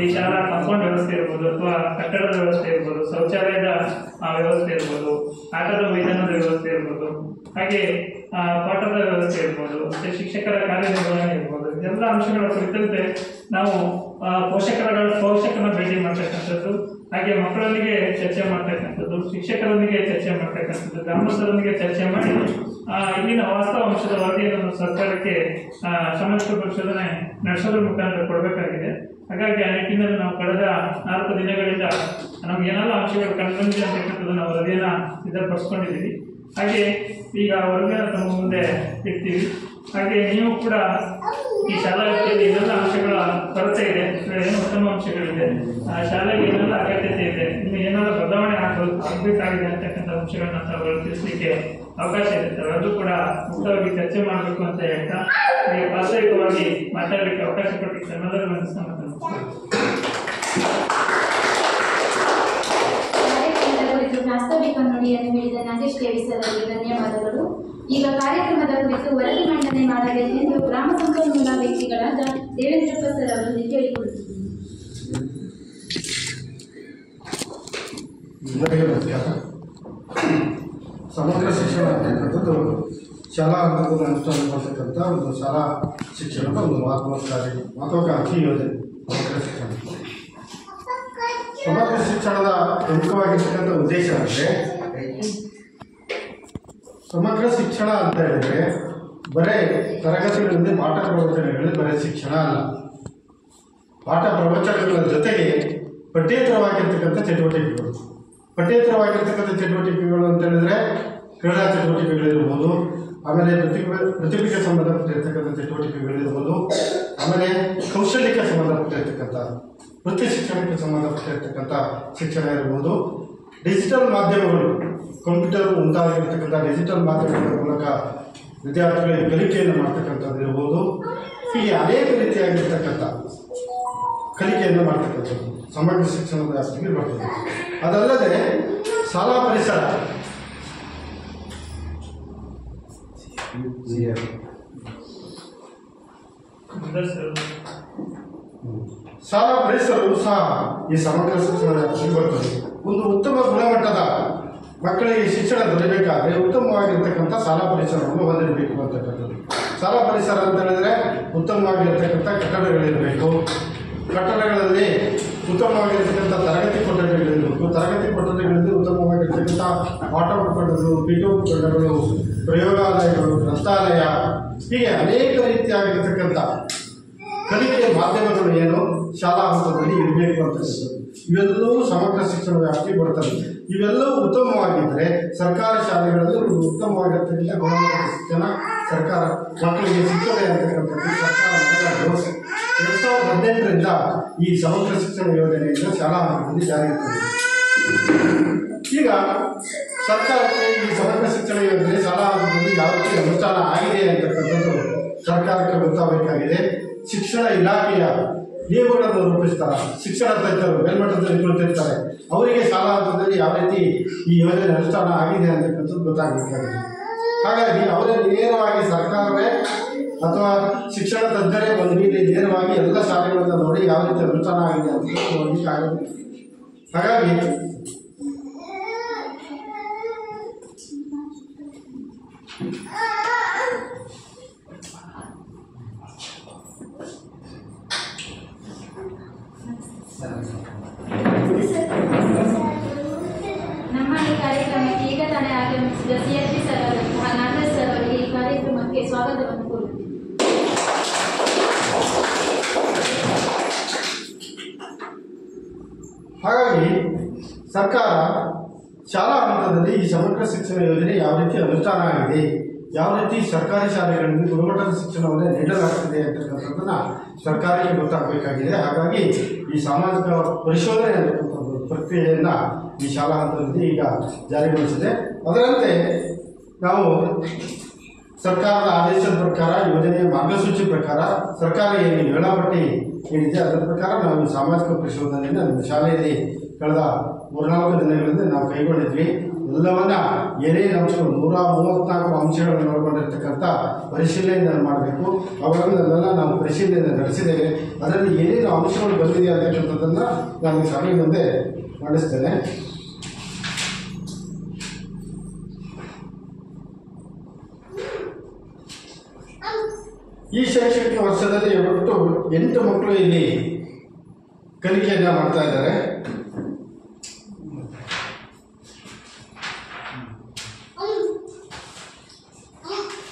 ಈ ಶಾಲಾ ಕಾಂಪೌಂಡ್ ವ್ಯವಸ್ಥೆ ಇರ್ಬೋದು, ಅಥವಾ ಕಟ್ಟಡದ ವ್ಯವಸ್ಥೆ ಇರ್ಬೋದು, ಶೌಚಾಲಯದ ವ್ಯವಸ್ಥೆ ಇರ್ಬೋದು, ಆಟದ ಮೈದಾನದ ವ್ಯವಸ್ಥೆ ಇರ್ಬೋದು, ಹಾಗೆ ಪಾಠದ ವ್ಯವಸ್ಥೆ ಇರ್ಬೋದು, ಮತ್ತೆ ಶಿಕ್ಷಕರ ಕಾರ್ಯನಿರ್ವಹಣೆ ಇರ್ಬೋದು, ಇದೆಲ್ಲ ಅಂಶಗಳ ಕುರಿತಂತೆ ನಾವು ಪೋಷಕರನ್ನ ಭೇಟಿ ಮಾಡ್ತಕ್ಕಂಥದ್ದು, ಹಾಗೆ ಮಕ್ಕಳೊಂದಿಗೆ ಚರ್ಚೆ ಮಾಡ್ತಕ್ಕಂಥದ್ದು, ಶಿಕ್ಷಕರೊಂದಿಗೆ ಚರ್ಚೆ ಮಾಡ್ತಕ್ಕಂಥದ್ದು, ಗ್ರಾಮಸ್ಥರೊಂದಿಗೆ ಚರ್ಚೆ ಮಾಡಿ ಇಲ್ಲಿನ ವಾಸ್ತವ ಅಂಶದ ವರದಿಯನ್ನು ಸರ್ಕಾರಕ್ಕೆ ಸಾಮಾಜಿಕ ಪರಿಶೋಧನೆ ನಡೆಸೋದ್ರ ಮುಖಾಂತರ ಕೊಡಬೇಕಾಗಿದೆ. ಹಾಗಾಗಿ ಆ ನಿಟ್ಟಿನಲ್ಲಿ ನಾವು ಕಳೆದ 4 ದಿನಗಳಿಂದ ನಮ್ಗೆ ಏನೆಲ್ಲ ಅಂಶಗಳು ಕಂಡುಬಂದಿದೆ ಅಂತಕ್ಕಂಥದ್ದು ನಾವು ವರದಿಯನ್ನ ಸಿದ್ಧಪಡಿಸ್ಕೊಂಡಿದ್ದೀವಿ. ಹಾಗೆ ಈಗ ವರದಿಯನ್ನು ತಮ್ಮ ಮುಂದೆ ಇಡ್ತೀವಿ. ಹಾಗೆ ನೀವು ಕೂಡ ಈ ಶಾಲಾ ವ್ಯವಸ್ಥೆಯಲ್ಲಿ ಏನೆಲ್ಲ ಅಂಶಗಳ ಕೊರತೆ ಇದೆ, ಏನು ಉತ್ತಮ ಅಂಶಗಳಿದೆ, ಶಾಲೆಗೆ ಏನೆಲ್ಲ ಅಗತ್ಯತೆ ಇದೆ, ಇನ್ನು ಏನೆಲ್ಲ ಬದಲಾವಣೆ ಆಗಬೇಕಾಗಿದೆ ಅಂತಕ್ಕಂಥ ಅಂಶಗಳನ್ನ ತಾವು ತಿಳಿಸಲಿಕ್ಕೆ ಅವಕಾಶ ಇರುತ್ತೆ. ಅದು ಕೂಡ ಮುಕ್ತವಾಗಿ ಚರ್ಚೆ ಮಾಡಬೇಕು ಅಂತ ಹೇಳ್ತಾ ಪ್ರಾಸ್ತಾವಿಕವಾಗಿ ಮಾತಾಡಲಿಕ್ಕೆ ಅವಕಾಶ ಕೊಟ್ಟಿದ್ದೆ. ಎಲ್ಲರಿಗೂ ಪ್ರಾಸ್ತಾವಿಕ ನುಡಿಯನ್ನು ಹೇಳಿದ ನಾಗೇಶ್ ಕೇಳಿಸಲು ಧನ್ಯವಾದಗಳು. ಈಗ ಕಾರ್ಯಕ್ರಮದ ಕುರಿತು ವರದಿ ಮಂಡನೆ ಮಾಡಬೇಕೆಂದು ಗ್ರಾಮ ಸಂಪನ್ಮೂಲ ವ್ಯಕ್ತಿಗಳಾದ ದೇವೇಂದ್ರಪ್ಪ ಸರ್ ಅವರಲ್ಲಿ ಕೇಳಿಕೊಳ್ಳುತ್ತಿದ್ದೇನೆ. ಸಮಗ್ರ ಶಿಕ್ಷಣ ಅಂತಕ್ಕಂಥದ್ದು ಶಾಲಾ ಹಂತದಲ್ಲಿ ಅನುಷ್ಠಾನ ಮಾಡತಕ್ಕಂಥ ಒಂದು ಶಾಲಾ ಶಿಕ್ಷಣದ ಒಂದು ಮಹತ್ವಾಕಾಂಕ್ಷಿ ಯೋಜನೆ ಸಮಗ್ರ ಶಿಕ್ಷಣ. ಸಮಗ್ರ ಶಿಕ್ಷಣದ ಪ್ರಮುಖವಾಗಿರ್ತಕ್ಕಂಥ ಉದ್ದೇಶ ಅಂದರೆ, ಸಮಗ್ರ ಶಿಕ್ಷಣ ಅಂತ ಹೇಳಿದ್ರೆ ಬರೇ ತರಗತಿಗಳಲ್ಲಿ ಪಾಠ ಪ್ರವಚನಗಳಲ್ಲಿ ಬರೇ ಶಿಕ್ಷಣ ಅಲ್ಲ. ಪಾಠ ಪ್ರವಚನಗಳ ಜೊತೆಗೆ ಪಠ್ಯೇತರವಾಗಿರ್ತಕ್ಕಂಥ ಚಟುವಟಿಕೆಗಳು. ಪಠ್ಯೇತರವಾಗಿರ್ತಕ್ಕಂಥ ಚಟುವಟಿಕೆಗಳು ಅಂತ ಹೇಳಿದ್ರೆ ಕ್ರೀಡಾ ಚಟುವಟಿಕೆಗಳಿರ್ಬೋದು, ಆಮೇಲೆ ಪ್ರತಿಭೆಗೆ ಸಂಬಂಧಪಟ್ಟಿರ್ತಕ್ಕಂಥ ಚಟುವಟಿಕೆಗಳಿರ್ಬೋದು, ಆಮೇಲೆ ಕೌಶಲ್ಯಕ್ಕೆ ಸಂಬಂಧಪಟ್ಟಿರ್ತಕ್ಕಂಥ ವೃತ್ತಿ ಶಿಕ್ಷಣಕ್ಕೆ ಸಂಬಂಧಪಟ್ಟಿರ್ತಕ್ಕಂಥ ಶಿಕ್ಷಣ ಇರ್ಬೋದು, ಡಿಜಿಟಲ್ ಮಾಧ್ಯಮಗಳು, ಕಂಪ್ಯೂಟರ್ ಮುಂತಾಗಿರ್ತಕ್ಕಂಥ ಡಿಜಿಟಲ್ ಮಾಧ್ಯಮಗಳ ಮೂಲಕ ವಿದ್ಯಾರ್ಥಿಗಳಿಗೆ ಕಲಿಕೆಯನ್ನು ಮಾಡ್ತಕ್ಕಂಥದ್ದು ಇರ್ಬೋದು. ಹೀಗೆ ಅನೇಕ ರೀತಿಯಾಗಿರ್ತಕ್ಕಂಥ ಕಲಿಕೆಯನ್ನು ಮಾಡ್ತಕ್ಕಂಥದ್ದು ಸಮಗ್ರ ಶಿಕ್ಷಣದ ವ್ಯಾಪ್ತಿಗೆ ಬರ್ತದೆ. ಅದಲ್ಲದೆ ಶಾಲಾ ಪರಿಸರ, ಶಾಲಾ ಪರಿಸರವು ಸಹ ಈ ಸಮಗ್ರ ಶಿಕ್ಷಣದ ವ್ಯಾಪ್ತಿಗೆ ಬರ್ತದೆ. ಒಂದು ಉತ್ತಮ ಗುಣಮಟ್ಟದ ಮಕ್ಕಳಿಗೆ ಶಿಕ್ಷಣ ದೊರೆಯಬೇಕಾದ್ರೆ ಉತ್ತಮವಾಗಿರ್ತಕ್ಕಂಥ ಶಾಲಾ ಪರಿಸರವನ್ನು ಹೊಂದಿರಬೇಕು ಅಂತಕ್ಕಂಥದ್ದು. ಶಾಲಾ ಪರಿಸರ ಅಂತ ಹೇಳಿದ್ರೆ ಉತ್ತಮವಾಗಿರ್ತಕ್ಕಂಥ ಕಟ್ಟಡಗಳಿರಬೇಕು, ಕಟ್ಟಡಗಳಲ್ಲಿ ಉತ್ತಮವಾಗಿರ್ತಕ್ಕಂಥ ತರಗತಿ ಕೊಠಡಿಗಳಿರಬೇಕು, ತರಗತಿ ಕೊಠಡಿಗಳಲ್ಲಿ ಉತ್ತಮವಾಗಿರ್ತಕ್ಕಂಥ ಪಾಠ ಉಪಕರಣಗಳು, ಪೀಠೋಪಕರಣಗಳು, ಪ್ರಯೋಗಾಲಯಗಳು, ಗ್ರಂಥಾಲಯ, ಹೀಗೆ ಅನೇಕ ರೀತಿಯಾಗಿರ್ತಕ್ಕಂಥ ಕಲಿಕೆಯ ಮಾಧ್ಯಮಗಳು ಏನು ಶಾಲಾ ಹಂತದಲ್ಲಿ ಇರಬೇಕು ಅಂತಕ್ಕಂಥದ್ದು. ಇವೆಲ್ಲವೂ ಸಮಗ್ರ ಶಿಕ್ಷಣ ವ್ಯಾಪ್ತಿಗೆ ಬರ್ತದೆ. ಇವೆಲ್ಲವೂ ಉತ್ತಮವಾಗಿದ್ದರೆ ಸರ್ಕಾರಿ ಶಾಲೆಗಳಲ್ಲಿ ಒಂದು ಉತ್ತಮವಾಗಿರ್ತಕ್ಕಂಥ ಗುಣಮಟ್ಟದ ಶಿಕ್ಷಣ ಸರ್ಕಾರ ಮಕ್ಕಳಿಗೆ ಸಿಗ್ತದೆ ಅಂತಕ್ಕಂಥದ್ದು ಸರ್ಕಾರ 2018ರಿಂದ ಈ ಸಮಗ್ರ ಶಿಕ್ಷಣ ಯೋಜನೆಯಿಂದ ಶಾಲಾ ಹಂತದಲ್ಲಿ ಜಾರಿಗೆ ತಂದಿದೆ. ಈಗ ಸರ್ಕಾರಕ್ಕೆ ಈ ಸಮಗ್ರ ಶಿಕ್ಷಣ ಯೋಜನೆ ಶಾಲಾ ಹಂತದಲ್ಲಿ ಯಾವ ರೀತಿ ಅನುಷ್ಠಾನ ಆಗಿದೆ ಅಂತಕ್ಕಂಥದ್ದು ಸರ್ಕಾರಕ್ಕೆ ಗೊತ್ತಾಗಬೇಕಾಗಿದೆ. ಶಿಕ್ಷಣ ಇಲಾಖೆಯ ನಿಯಮಗಳನ್ನು ರೂಪಿಸ್ತಾರೆ, ಶಿಕ್ಷಣ ತಜ್ಞರು ಮೇಲ್ಮಟ್ಟದಲ್ಲಿ ಕುಳಿತಿರ್ತಾರೆ, ಅವರಿಗೆ ಶಾಲಾ ಹಂತದಲ್ಲಿ ಯಾವ ರೀತಿ ಈ ಯೋಜನೆ ಅನುಷ್ಠಾನ ಆಗಿದೆ ಅಂತಕ್ಕಂಥದ್ದು ಗೊತ್ತಾಗಬೇಕಾಗಿದೆ. ಹಾಗಾಗಿ ಅವರೇ ನೇರವಾಗಿ ಸರ್ಕಾರವೇ ಅಥವಾ ಶಿಕ್ಷಣ ತಜ್ಞರೇ ಒಂದು ರೀತಿ ನೇರವಾಗಿ ಎಲ್ಲ ಶಾಲೆಗಳನ್ನು ನೋಡಿ ಯಾವ ರೀತಿ ಅನುಷ್ಠಾನ ಆಗಿದೆ ಅಂತ ನೋಡಲಿಕ್ಕಾಗುತ್ತೆ. ಹಾಗಾಗಿ ನಮ್ಮ ಈ ಕಾರ್ಯಕ್ರಮಕ್ಕೆ ಈಗ ತಾನೇ ಆಗಮಿಸಿದ CSP ಸರ್ ಅವರಂತಹ ನಾಗರಾಜ್ ಸರ್ ಅವರಿಗೆ ಈ ಕಾರ್ಯಕ್ರಮಕ್ಕೆ ಸ್ವಾಗತವನ್ನು ಕೋರುತ್ತೇನೆ. ಹಾಗಾಗಿ ಸರ್ಕಾರ ಶಾಲಾ ಹಂತದಲ್ಲಿ ಈ ಸಮಗ್ರ ಶಿಕ್ಷಣ ಯೋಜನೆ ಯಾವ ರೀತಿ ಅನುಷ್ಠಾನ ಆಗಿದೆ, ಯಾವ ರೀತಿ ಸರ್ಕಾರಿ ಶಾಲೆಗಳಲ್ಲಿ ಗುಣಮಟ್ಟದ ಶಿಕ್ಷಣವನ್ನೇ ನೀಡಲಾಗ್ತದೆ ಅಂತಕ್ಕಂಥದ್ದನ್ನು ಸರ್ಕಾರಕ್ಕೆ ಗೊತ್ತಾಗಬೇಕಾಗಿದೆ. ಹಾಗಾಗಿ ಈ ಸಾಮಾಜಿಕ ಪರಿಶೋಧನೆ ಅಂತಕ್ಕಂಥ ಪ್ರಕ್ರಿಯೆಯನ್ನು ಈ ಶಾಲಾ ಹಂತದಲ್ಲಿ ಈಗ ಜಾರಿಗೊಳಿಸಿದೆ. ಅದರಂತೆ ನಾವು ಸರ್ಕಾರದ ಆದೇಶದ ಪ್ರಕಾರ, ಯೋಜನೆಯ ಮಾರ್ಗಸೂಚಿ ಪ್ರಕಾರ ಸರ್ಕಾರ ಏನು ವೇಳಾಪಟ್ಟಿ ಏನಿದೆ ಅದರ ಪ್ರಕಾರ ನಾವು ಸಾಮಾಜಿಕ ಪರಿಶೋಧನೆಯನ್ನು ನಮ್ಮ ಶಾಲೆಯಲ್ಲಿ ಕಳೆದ 3-4 ದಿನಗಳಿಂದ ನಾವು ಕೈಗೊಂಡಿದ್ವಿ. ಎಲ್ಲವನ್ನ ಏನೇನು ಅಂಶಗಳು 134 ಅಂಶಗಳನ್ನು ಒಳಗೊಂಡಿರ್ತಕ್ಕಂಥ ಪರಿಶೀಲನೆಯನ್ನು ಮಾಡಬೇಕು. ಅವುಗಳನ್ನೆಲ್ಲ ನಾವು ಪರಿಶೀಲನೆ ನಡೆಸಿದ್ದೇವೆ. ಅದರಲ್ಲಿ ಏನೇನು ಅಂಶಗಳು ಬಂದಿದೆ ಅಂತಕ್ಕಂಥದ್ದನ್ನು ನಾನು ಶಾಲೆ ಮುಂದೆ ಮಂಡಿಸ್ತೇನೆ. ಈ ಶೈಕ್ಷಣಿಕ ವರ್ಷದಲ್ಲಿ ಒಟ್ಟು 8 ಮಕ್ಕಳು ಇಲ್ಲಿ ಕಲಿಕೆಯನ್ನು ಮಾಡ್ತಾ ಇದ್ದಾರೆ.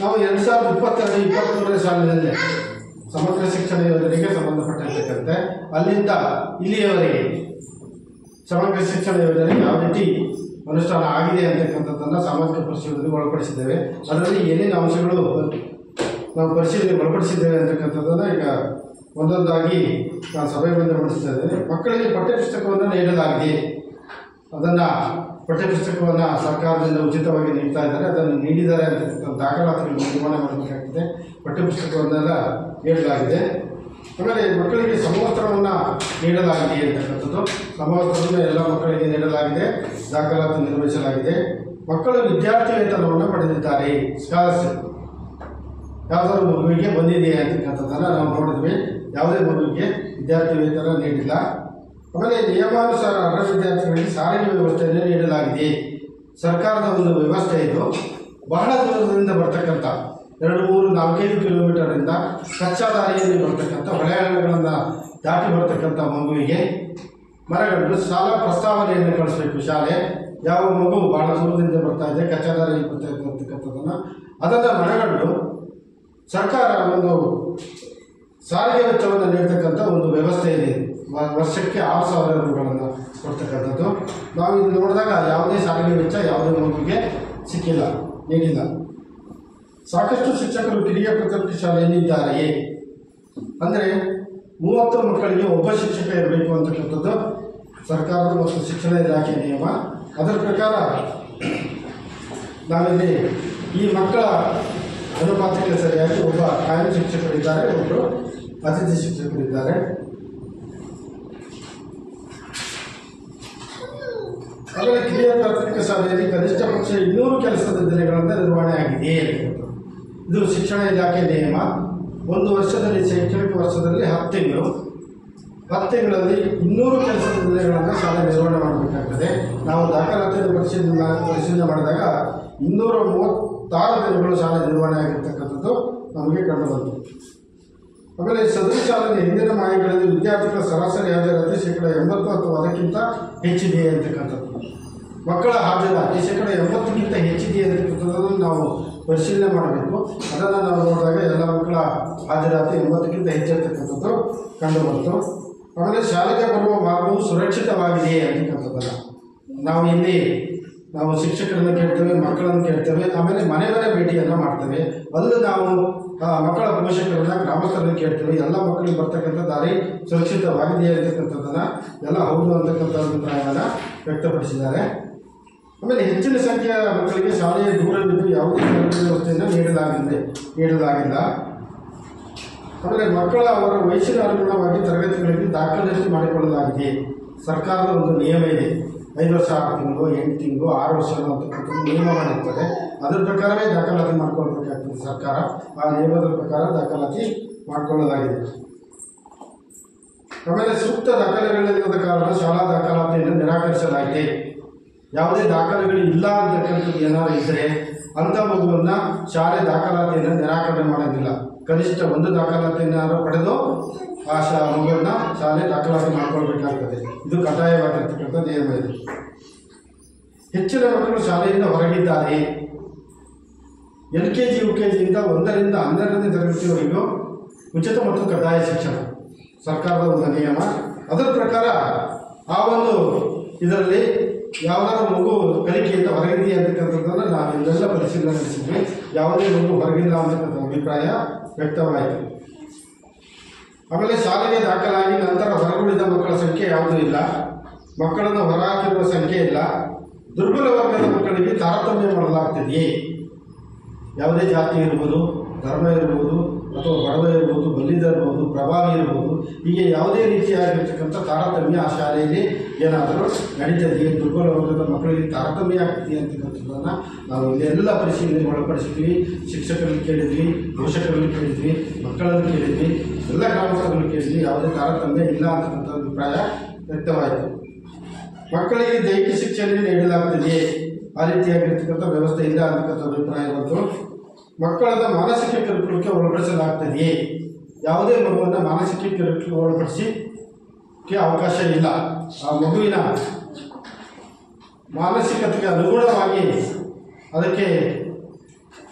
ನಾವು 2022-23 ಸಾಲಿನಲ್ಲಿ ಸಮಗ್ರ ಶಿಕ್ಷಣ ಯೋಜನೆಗೆ ಸಂಬಂಧಪಟ್ಟಿರ್ತಕ್ಕಂತೆ ಅಲ್ಲಿಂದ ಇಲ್ಲಿಯವರೆಗೆ ಸಮಗ್ರ ಶಿಕ್ಷಣ ಯೋಜನೆ ಯಾವ ರೀತಿ ಅನುಷ್ಠಾನ ಆಗಿದೆ ಅಂತಕ್ಕಂಥದ್ದನ್ನು ಸಾಮಾಜಿಕ ಪರಿಶೀಲನೆಗೆ ಒಳಪಡಿಸಿದ್ದೇವೆ. ಅದರಲ್ಲಿ ಏನೇನು ಅಂಶಗಳು ನಾವು ಪರಿಶೀಲನೆಗೆ ಒಳಪಡಿಸಿದ್ದೇವೆ ಅಂತಕ್ಕಂಥದ್ದನ್ನು ಈಗ ಒಂದೊಂದಾಗಿ ನಾನು ಸಭೆ ಮುಂದೆ ಮಂಡಿಸ್ತಾ ಇದ್ದೇನೆ. ಮಕ್ಕಳಿಗೆ ಪಠ್ಯಪುಸ್ತಕವನ್ನು ನೀಡಲಾಗಿದೆ. ಅದನ್ನು ಪಠ್ಯಪುಸ್ತಕವನ್ನು ಸರ್ಕಾರದಿಂದ ಉಚಿತವಾಗಿ ನೀಡ್ತಾ ಇದ್ದಾರೆ. ಅದನ್ನು ನೀಡಿದ್ದಾರೆ ಅಂತಕ್ಕಂಥ ದಾಖಲಾತಿಗಳನ್ನು ನಿರ್ಮಾಣ ಮಾಡಬೇಕಾಗಿದೆ. ಪಠ್ಯಪುಸ್ತಕವನ್ನೆಲ್ಲ ನೀಡಲಾಗಿದೆ. ಆಮೇಲೆ ಮಕ್ಕಳಿಗೆ ಸಮವಸ್ತ್ರವನ್ನು ನೀಡಲಾಗಿದೆ ಅಂತಕ್ಕಂಥದ್ದು. ಸಮವಸ್ತ್ರವನ್ನು ಎಲ್ಲ ಮಕ್ಕಳಿಗೆ ನೀಡಲಾಗಿದೆ, ದಾಖಲಾತಿ ನಿರ್ವಹಿಸಲಾಗಿದೆ. ಮಕ್ಕಳು ವಿದ್ಯಾರ್ಥಿ ವೇತನವನ್ನು ಪಡೆದಿದ್ದಾರೆ. ಸ್ಕಾಲರ್ಶಿಪ್ ಯಾವುದಾದ್ರು ಮಗುವಿಗೆ ಬಂದಿದೆ ಅಂತಕ್ಕಂಥದ್ದನ್ನು ನಾವು ನೋಡಿದ್ವಿ. ಯಾವುದೇ ಮಗುವಿಗೆ ವಿದ್ಯಾರ್ಥಿ ವೇತನ ನೀಡಿಲ್ಲ. ಆಮೇಲೆ ನಿಯಮಾನುಸಾರ ಅರ್ಹ ವಿದ್ಯಾರ್ಥಿಗಳಿಗೆ ಸಾರಿಗೆ ವ್ಯವಸ್ಥೆಯನ್ನು ನೀಡಲಾಗಿದೆ. ಸರ್ಕಾರದ ಒಂದು ವ್ಯವಸ್ಥೆ ಇದು. ಬಹಳ ದೂರದಿಂದ ಬರ್ತಕ್ಕಂಥ 2-3-4-5 ಕಿಲೋಮೀಟರಿಂದ ಕಚ್ಚಾ ದಾರಿಯಲ್ಲಿ ಬರ್ತಕ್ಕಂಥ ಹೊಳೆಹಳ್ಳಗಳನ್ನು ದಾಟಿ ಬರ್ತಕ್ಕಂಥ ಮಗುವಿಗೆ ಮರಗಳು ಶಾಲಾ ಪ್ರಸ್ತಾವನೆಯನ್ನು ಕಳಿಸಬೇಕು. ಶಾಲೆ ಯಾವ ಮಗು ಬಹಳ ದೂರದಿಂದ ಬರ್ತಾ ಇದೆ, ಕಚ್ಚಾ ದಾರಿಯಲ್ಲಿ ಬರ್ತಾ ಇರ್ತಕ್ಕಂಥದ್ದನ್ನು ಅದನ್ನು ಮರಗಳು ಸರ್ಕಾರ ಒಂದು ಸಾರಿಗೆ ವೆಚ್ಚವನ್ನು ನೀಡ್ತಕ್ಕಂಥ ಒಂದು ವ್ಯವಸ್ಥೆ ಇದೆ. ವರ್ಷಕ್ಕೆ 6,000 ರೂಪಾಯಿಗಳನ್ನು ಕೊಡ್ತಕ್ಕಂಥದ್ದು. ನಾವು ಇದು ನೋಡಿದಾಗ ಯಾವುದೇ ಸಾರಿಗೆ ವೆಚ್ಚ ಯಾವುದೇ ಮಗುವಿಗೆ ಸಿಕ್ಕಿಲ್ಲ, ನೀಡಿಲ್ಲ. ಸಾಕಷ್ಟು ಶಿಕ್ಷಕರು ಕಿರಿಯ ಪ್ರಾಥಮಿಕ ಶಾಲೆಯಲ್ಲಿ ಇದ್ದಾರೆಯೇ ಅಂದರೆ 30 ಮಕ್ಕಳಿಗೆ ಒಬ್ಬ ಶಿಕ್ಷಕ ಇರಬೇಕು ಅಂತಕ್ಕಂಥದ್ದು ಸರ್ಕಾರದ ಮತ್ತು ಶಿಕ್ಷಣ ಇಲಾಖೆ ನಿಯಮ. ಅದರ ಪ್ರಕಾರ ನಾವಿಲ್ಲಿ ಈ ಮಕ್ಕಳ ಅನುಪಾತಕ್ಕೆ ಸರಿಯಾಗಿ ಒಬ್ಬ ಕಾಯಂ ಶಿಕ್ಷಕರಿದ್ದಾರೆ, ಒಬ್ಬರು ಅತಿಥಿ ಶಿಕ್ಷಕರಿದ್ದಾರೆ. ಆಮೇಲೆ ಕಿರಿಯ ಪ್ರಾಥಮಿಕ ಶಾಲೆಯಲ್ಲಿ ಕನಿಷ್ಠ ಪಕ್ಷ 200 ಕೆಲಸದ ದಿನಗಳಿಂದ ನಿರ್ವಹಣೆ ಆಗಿದೆ. ಇದು ಶಿಕ್ಷಣ ಇಲಾಖೆ ನಿಯಮ. ಒಂದು ವರ್ಷದಲ್ಲಿ ಶೈಕ್ಷಣಿಕ ವರ್ಷದಲ್ಲಿ 10 ತಿಂಗಳು, 10 ತಿಂಗಳಲ್ಲಿ 200 ಕೆಲಸದ ದಿನಗಳನ್ನು ಶಾಲೆ ನಿರ್ವಹಣೆ ಮಾಡಬೇಕಾಗ್ತದೆ. ನಾವು ದಾಖಲಾತಿಯನ್ನು ಪರಿಶೀಲನೆ ಮಾಡಿದಾಗ 236 ದಿನಗಳು ಶಾಲೆ ನಿರ್ವಹಣೆ ಆಗಿರ್ತಕ್ಕಂಥದ್ದು ನಮಗೆ ಕಂಡುಬಂತು. ಆಮೇಲೆ ಸದರಿ ಶಾಲೆಯ ಹಿಂದಿನ ಮಾಹಿತಿಗಳಲ್ಲಿ ವಿದ್ಯಾರ್ಥಿಗಳ ಸರಾಸರಿ ಹಾಜರಾತಿ 80% ಅಥವಾ ಅದಕ್ಕಿಂತ ಹೆಚ್ಚಿದೆ ಅಂತಕ್ಕಂಥದ್ದು. ಮಕ್ಕಳ ಹಾಜರಾತಿ 80%ಕ್ಕಿಂತ ಹೆಚ್ಚಿದೆ ಅಂತಕ್ಕಂಥದ್ದನ್ನು ನಾವು ಪರಿಶೀಲನೆ ಮಾಡಬೇಕು. ಅದನ್ನು ನಾವು ನೋಡಿದಾಗ ಎಲ್ಲ ಮಕ್ಕಳ ಹಾಜರಾತಿ 80ಕ್ಕಿಂತ ಹೆಚ್ಚಿರ್ತಕ್ಕಂಥದ್ದು ಕಂಡುಬಂತು. ಆಮೇಲೆ ಶಾಲೆಗೆ ಬರುವ ಮಾರ್ಗವು ಸುರಕ್ಷಿತವಾಗಿದೆ ಅಂತಕ್ಕಂಥದ್ದನ್ನು ನಾವು ಇಲ್ಲಿ ನಾವು ಶಿಕ್ಷಕರನ್ನು ಕೇಳ್ತೇವೆ, ಮಕ್ಕಳನ್ನು ಕೇಳ್ತೇವೆ. ಆಮೇಲೆ ಮನೆ ಭೇಟಿಯನ್ನು ಮಾಡ್ತೇವೆ. ಅಲ್ಲೂ ನಾವು ಮಕ್ಕಳ ಪೋಷಕರನ್ನ, ಗ್ರಾಮಸ್ಥರನ್ನು ಕೇಳ್ತೇವೆ. ಎಲ್ಲ ಮಕ್ಕಳಿಗೆ ಬರ್ತಕ್ಕಂಥ ದಾರಿ ಸುರಕ್ಷಿತವಾಗಿದೆ ಅಂತಕ್ಕಂಥದ್ದನ್ನು ಎಲ್ಲ ಹೌದು ಅಂತಕ್ಕಂಥ ಅಭಿಪ್ರಾಯವನ್ನು ವ್ಯಕ್ತಪಡಿಸಿದ್ದಾರೆ. ಆಮೇಲೆ ಹೆಚ್ಚಿನ ಸಂಖ್ಯೆಯ ಮಕ್ಕಳಿಗೆ ಶಾಲೆಯ ದೂರವಿದ್ದು ಯಾವುದೇ ವ್ಯವಸ್ಥೆಯನ್ನು ನೀಡಲಾಗಿಲ್ಲ. ಆಮೇಲೆ ಮಕ್ಕಳ ಅವರ ವಯಸ್ಸಿನ ಅನುಗುಣವಾಗಿ ತರಗತಿಗಳಿಗೆ ದಾಖಲಾತಿ ಮಾಡಿಕೊಳ್ಳಲಾಗಿದೆ. ಸರ್ಕಾರದ ಒಂದು ನಿಯಮ ಇದೆ. 5 ವರ್ಷ 6 ತಿಂಗಳು, 8 ತಿಂಗಳು, 6 ವರ್ಷ ಅಂತಕ್ಕಂಥದ್ದು ನಿಯಮ ಮಾಡಿರ್ತದೆ. ಅದರ ಪ್ರಕಾರವೇ ದಾಖಲಾತಿ ಮಾಡಿಕೊಳ್ಬೇಕಾಗ್ತದೆ ಸರ್ಕಾರ. ಆ ನಿಯಮದ ಪ್ರಕಾರ ದಾಖಲಾತಿ ಮಾಡಿಕೊಳ್ಳಲಾಗಿದೆ. ಆಮೇಲೆ ಸೂಕ್ತ ದಾಖಲೆಗಳಿಲ್ಲದ ಕಾರಣ ಶಾಲಾ ದಾಖಲಾತಿಯನ್ನು ನಿರಾಕರಿಸಲಾಗಿದೆ. ಯಾವುದೇ ದಾಖಲೆಗಳು ಇಲ್ಲ ಅಂತಕ್ಕಂಥದ್ದು ಏನಾದರೂ ಇದ್ದರೆ ಅಂಥ ಮಗುವನ್ನು ಶಾಲೆ ದಾಖಲಾತಿಯನ್ನು ನಿರಾಕರಣೆ ಮಾಡೋದಿಲ್ಲ. ಕನಿಷ್ಠ ಒಂದು ದಾಖಲಾತಿಯನ್ನು ಪಡೆದು ಆ ಮಗುವನ್ನ ಶಾಲೆ ದಾಖಲಾತಿ ಮಾಡಿಕೊಳ್ಬೇಕಾಗ್ತದೆ. ಇದು ಕಡ್ಡಾಯವಾಗಿರ್ತಕ್ಕಂಥ ನಿಯಮ ಇದೆ. ಹೆಚ್ಚಿನ ಮಕ್ಕಳು ಶಾಲೆಯಿಂದ ಹೊರಗಿದ್ದಾರೆ. LKG UKGಯಿಂದ 1ರಿಂದ 12ನೇ ತರಗತಿಯವರೆಗೂ ಉಚಿತ ಮತ್ತು ಕಡ್ಡಾಯ ಶಿಕ್ಷಣ ಸರ್ಕಾರದ ಒಂದು ನಿಯಮ. ಅದರ ಪ್ರಕಾರ ಆ ಒಂದು ಇದರಲ್ಲಿ ಯಾವುದಾದ್ರು ಮಗು ಕಲಿಕೆಯಿಂದ ಹೊರಗಿದೆಯೇ ಅಂತಕ್ಕಂಥದ್ದನ್ನು ನಾವು ಇದೆಲ್ಲ ಪರಿಶೀಲನೆ ನಡೆಸಿದ್ವಿ. ಯಾವುದೇ ಮಗು ಹೊರಗಿಲ್ಲ ಅಂತಕ್ಕಂಥ ಅಭಿಪ್ರಾಯ ವ್ಯಕ್ತವಾಯಿತು. ಆಮೇಲೆ ಶಾಲೆಗೆ ದಾಖಲಾಗಿ ನಂತರ ಹೊರಗುಳಿದ ಮಕ್ಕಳ ಸಂಖ್ಯೆ ಯಾವುದೂ ಇಲ್ಲ. ಮಕ್ಕಳನ್ನು ಹೊರಹಾಕಿರುವ ಸಂಖ್ಯೆ ಇಲ್ಲ. ದುರ್ಬಲ ವರ್ಗದ ಮಕ್ಕಳಿಗೆ ತಾರತಮ್ಯ ಮಾಡಲಾಗ್ತಿದೆಯೇ? ಯಾವುದೇ ಜಾತಿ ಇರ್ಬೋದು, ಧರ್ಮ ಇರ್ಬೋದು, ಅಥವಾ ಬಡವ ಇರ್ಬೋದು, ಬಲ್ಲಿದ ಇರ್ಬೋದು, ಪ್ರಭಾವಿ ಇರ್ಬೋದು, ಹೀಗೆ ಯಾವುದೇ ರೀತಿಯಾಗಿರ್ತಕ್ಕಂಥ ತಾರತಮ್ಯ ಆ ಶಾಲೆಯಲ್ಲಿ ಏನಾದರೂ ನಡೀತದೆಯೇ? ದುರ್ಬಲ ವರ್ಗದ ಮಕ್ಕಳಿಗೆ ತಾರತಮ್ಯ ಆಗ್ತಿದೆಯೇ ಅಂತಕ್ಕಂಥದ್ದನ್ನು ನಾವು ಇಲ್ಲೆಲ್ಲ ಪರಿಶೀಲನೆ ಒಳಪಡಿಸಿದ್ವಿ. ಶಿಕ್ಷಕರಲ್ಲಿ ಕೇಳಿದ್ವಿ, ಪೋಷಕರಲ್ಲಿ ಕೇಳಿದ್ವಿ, ಮಕ್ಕಳನ್ನು ಕೇಳಿದ್ವಿ, ಎಲ್ಲ ಗ್ರಾಮಸ್ಥರಲ್ಲಿ ಕೇಳಿದ್ವಿ. ಯಾವುದೇ ತಾರತಮ್ಯ ಇಲ್ಲ ಅಂತಕ್ಕಂಥ ಅಭಿಪ್ರಾಯ ವ್ಯಕ್ತವಾಯಿತು. ಮಕ್ಕಳಿಗೆ ದೈಹಿಕ ಶಿಕ್ಷಣ ನೀಡಲಾಗ್ತದೆಯೇ? ಆ ರೀತಿಯಾಗಿರ್ತಕ್ಕಂಥ ವ್ಯವಸ್ಥೆ ಇಲ್ಲ ಅಂತಕ್ಕಂಥ ಅಭಿಪ್ರಾಯ ಬಂತು. ಮಕ್ಕಳನ್ನ ಮಾನಸಿಕ ಕಿರುಕುಳಕ್ಕೆ ಒಳಪಡಿಸಲಾಗ್ತದೆಯೇ? ಯಾವುದೇ ಮಗುವನ್ನು ಮಾನಸಿಕ ಕಿರುಕುಳಕ್ಕೆ ಒಳಪಡಿಸಿಕ್ಕೆ ಅವಕಾಶ ಇಲ್ಲ. ಆ ಮಗುವಿನ ಮಾನಸಿಕತೆಗೆ ಅನುಗುಣವಾಗಿ ಅದಕ್ಕೆ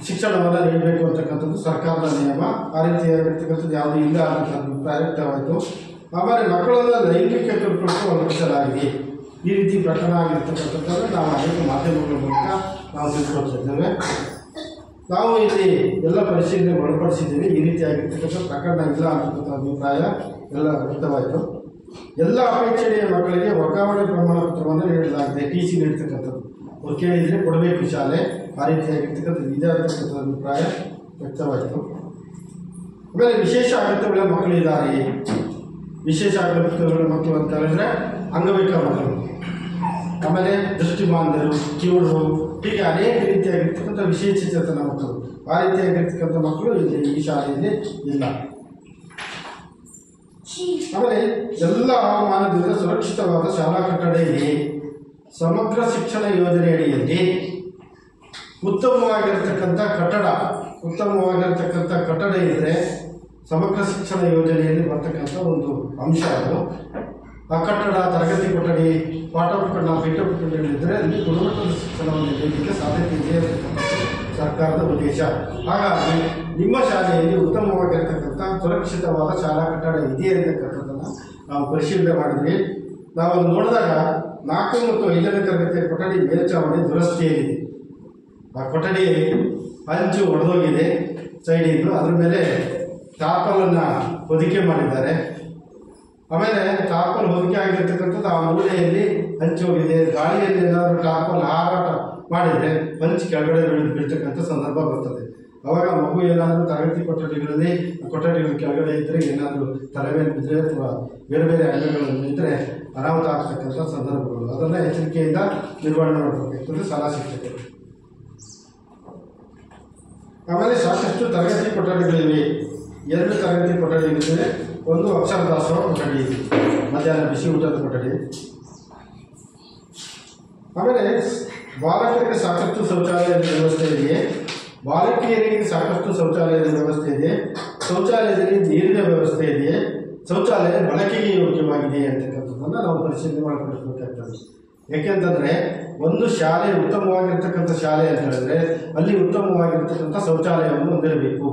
ಶಿಕ್ಷಣವನ್ನು ನೀಡಬೇಕು ಅಂತಕ್ಕಂಥದ್ದು ಸರ್ಕಾರದ ನಿಯಮ. ಆ ರೀತಿಯಾಗಿರ್ತಕ್ಕಂಥದ್ದು ಯಾವುದೂ ಇಲ್ಲ ಅಂತಕ್ಕಂಥ ಅಭಿಪ್ರಾಯ ವ್ಯಕ್ತವಾಯಿತು. ಆಮೇಲೆ ಮಕ್ಕಳನ್ನು ಲೈಂಗಿಕ ಕಿರುಕುಳಕ್ಕೆ ಒಳಪಡಿಸಲಾಗಿದೆ. ಈ ರೀತಿ ಪ್ರಕರಣ ಆಗಿರ್ತಕ್ಕಂಥದ್ದನ್ನು ನಾವು ಅನೇಕ ಮಾಧ್ಯಮಗಳ ಮೂಲಕ ನಾವು ತಿಳ್ಕೊಳ್ತಿದ್ದೇವೆ. ನಾವು ಇಲ್ಲಿ ಎಲ್ಲ ಪರಿಶೀಲನೆ ಒಳಪಡಿಸಿದ್ದೀವಿ. ಈ ರೀತಿಯಾಗಿರ್ತಕ್ಕಂಥ ಪ್ರಕರಣ ಇಲ್ಲ ಅಂತಕ್ಕಂಥ ಅಭಿಪ್ರಾಯ ಎಲ್ಲ ವ್ಯಕ್ತವಾಯಿತು. ಎಲ್ಲ ಅಪೇಕ್ಷಣೀಯ ಮಕ್ಕಳಿಗೆ ವರ್ಗಾವಣೆ ಪ್ರಮಾಣ ಪತ್ರವನ್ನು ನೀಡಲಾಗಿದೆ. TC ನೀಡ್ತಕ್ಕಂಥದ್ದು ಅವ್ರು ಕೇಳಿದರೆ ಕೊಡಬೇಕು ಶಾಲೆ. ಆ ರೀತಿಯಾಗಿರ್ತಕ್ಕಂಥ ಇದೆ ಅಂತಕ್ಕಂಥ ಅಭಿಪ್ರಾಯ ವ್ಯಕ್ತವಾಯಿತು. ಆಮೇಲೆ ವಿಶೇಷ ಅಗತ್ಯಗಳ ಮಕ್ಕಳಿದ್ದಾರೆ. ವಿಶೇಷ ಅಗತ್ಯಗಳ ಮಕ್ಕಳು ಅಂತ ಹೇಳಿದ್ರೆ ಅಂಗವಿಕಲ ಮಕ್ಕಳು, ಆಮೇಲೆ ದೃಷ್ಟಿಮಾಂದ್ಯರು, ಕಿವುಡರು, ಹೀಗೆ ಅನೇಕ ರೀತಿಯಾಗಿರ್ತಕ್ಕಂಥ ವಿಶೇಷಚೇತನ ಮಕ್ಕಳು. ಆ ರೀತಿಯಾಗಿರ್ತಕ್ಕಂಥ ಮಕ್ಕಳು ಇಲ್ಲಿ ಈ ಶಾಲೆಯಲ್ಲಿ ಇಲ್ಲ. ಆಮೇಲೆ ಎಲ್ಲ ಹವಾಮಾನದಿಂದ ಸುರಕ್ಷಿತವಾದ ಶಾಲಾ ಕಟ್ಟಡ ಇದೆ. ಸಮಗ್ರ ಶಿಕ್ಷಣ ಯೋಜನೆ ಅಡಿಯಲ್ಲಿ ಉತ್ತಮವಾಗಿರ್ತಕ್ಕಂಥ ಕಟ್ಟಡ ಇದ್ದರೆ ಸಮಗ್ರ ಶಿಕ್ಷಣ ಯೋಜನೆಯಲ್ಲಿ ಬರ್ತಕ್ಕಂಥ ಒಂದು ಅಂಶ ಅದು. ಆ ಕಟ್ಟಡ, ತರಗತಿ ಕೊಠಡಿ, ಪಾಠೋಪಕರಣ, ಪೀಠೋಪಕರಣಗಳಿದ್ದರೆ ಅಲ್ಲಿ ಗುಣಮಟ್ಟದ ಶಿಕ್ಷಣವನ್ನು ನೀಡಲಿಕ್ಕೆ ಸಾಧ್ಯತೆ ಇದೆ ಅಂತಕ್ಕಂಥ ಸರ್ಕಾರದ ಉದ್ದೇಶ. ಹಾಗಾಗಿ ನಿಮ್ಮ ಶಾಲೆಯಲ್ಲಿ ಉತ್ತಮವಾಗಿರ್ತಕ್ಕಂಥ ಸುರಕ್ಷಿತವಾದ ಶಾಲಾ ಕಟ್ಟಡ ಇದೆ ಅಂತಕ್ಕಂಥದ್ದನ್ನು ನಾವು ಪರಿಶೀಲನೆ ಮಾಡಿದ್ವಿ. ನಾವು ಅದು ನೋಡಿದಾಗ 4 ಮತ್ತು 5ನೇ ತರಗತಿಯ ಕೊಠಡಿ ಮೇಲ್ಚಾವಣಿ ದುರಸ್ತಿಯಲ್ಲಿದೆ. ಆ ಕೊಠಡಿ ಹಂಚು ಒಡೆದೋಗಿದೆ ಸೈಡಿಂದು. ಅದ್ರ ಮೇಲೆ ಟಾರ್ಪಲನ್ನು ಹೊದಿಕೆ ಮಾಡಿದ್ದಾರೆ. ಆಮೇಲೆ ಟಾರ್ಪಲ್ ಹೊದಿಕೆ ಆಗಿರ್ತಕ್ಕಂಥದ್ದು ಆ ಮೂಲೆಯಲ್ಲಿ ಹಂಚು ಹೋಗಿದೆ. ಗಾಳಿಯಲ್ಲಿ ಏನಾದರೂ ಟಾರ್ಪಲ್ ಹಾರಾಟ ಮಾಡಿದರೆ ಹಂಚು ಕೆಳಗಡೆ ಬೀಳ್ತಕ್ಕಂಥ ಸಂದರ್ಭ ಬರ್ತದೆ. ಅವಾಗ ಮಗು ಏನಾದರೂ ತರಗತಿ ಕೊಠಡಿಗಳ ಕೆಳಗಡೆ ಇದ್ದರೆ ಏನಾದರೂ ತಲೆ ಮೇಲೆ ಬಿದ್ದರೆ ಅಥವಾ ಬೇರೆ ಬೇರೆ ಅಂಗಗಳನ್ನು ಇದ್ದರೆ ಅನಾಹುತ ಆಗ್ತಕ್ಕಂಥ ಸಂದರ್ಭಗಳು. ಅದನ್ನು ಎಚ್ಚರಿಕೆಯಿಂದ ನಿರ್ವಹಣೆ ಮಾಡಬೇಕಾಗ್ತದೆ ಶಾಲಾ ಶಿಕ್ಷಕರು. ಆಮೇಲೆ ಸಾಕಷ್ಟು ತರಗತಿ ಕೊಠಡಿಗಳಿವೆ. 2 ತರಗತಿ ಕೊಠಡಿಗಳಿವೆ. ಒಂದು ಅಕ್ಷರ ದಾಸೋಹ ಕೊಠಡಿ ಇದೆ, ಮಧ್ಯಾಹ್ನ ಬಿಸಿ ಊಟದ ಕೊಠಡಿ. ಆಮೇಲೆ ಬಾಲಕರಿಗೆ ಸಾಕಷ್ಟು ಶೌಚಾಲಯದ ವ್ಯವಸ್ಥೆ ಇದೆ. ಬಾಲಕಿಯರಿಗೆ ಸಾಕಷ್ಟು ಶೌಚಾಲಯದ ವ್ಯವಸ್ಥೆ ಇದೆ. ಶೌಚಾಲಯದಲ್ಲಿ ನೀರಿನ ವ್ಯವಸ್ಥೆ ಇದೆ. ಶೌಚಾಲಯ ಬಳಕೆಗೆ ಯೋಗ್ಯವಾಗಿದೆ ಅಂತಕ್ಕಂಥದ್ದನ್ನು ನಾವು ಪರಿಶೀಲನೆ ಮಾಡಿಕೊಳ್ಬೇಕಾಗ್ತದೆ. ಏಕೆಂತಂದರೆ ಒಂದು ಶಾಲೆ ಉತ್ತಮವಾಗಿರ್ತಕ್ಕಂಥ ಶಾಲೆ ಅಂತ ಹೇಳಿದ್ರೆ ಅಲ್ಲಿ ಉತ್ತಮವಾಗಿರ್ತಕ್ಕಂಥ ಶೌಚಾಲಯವನ್ನು ಹೊಂದಿರಬೇಕು.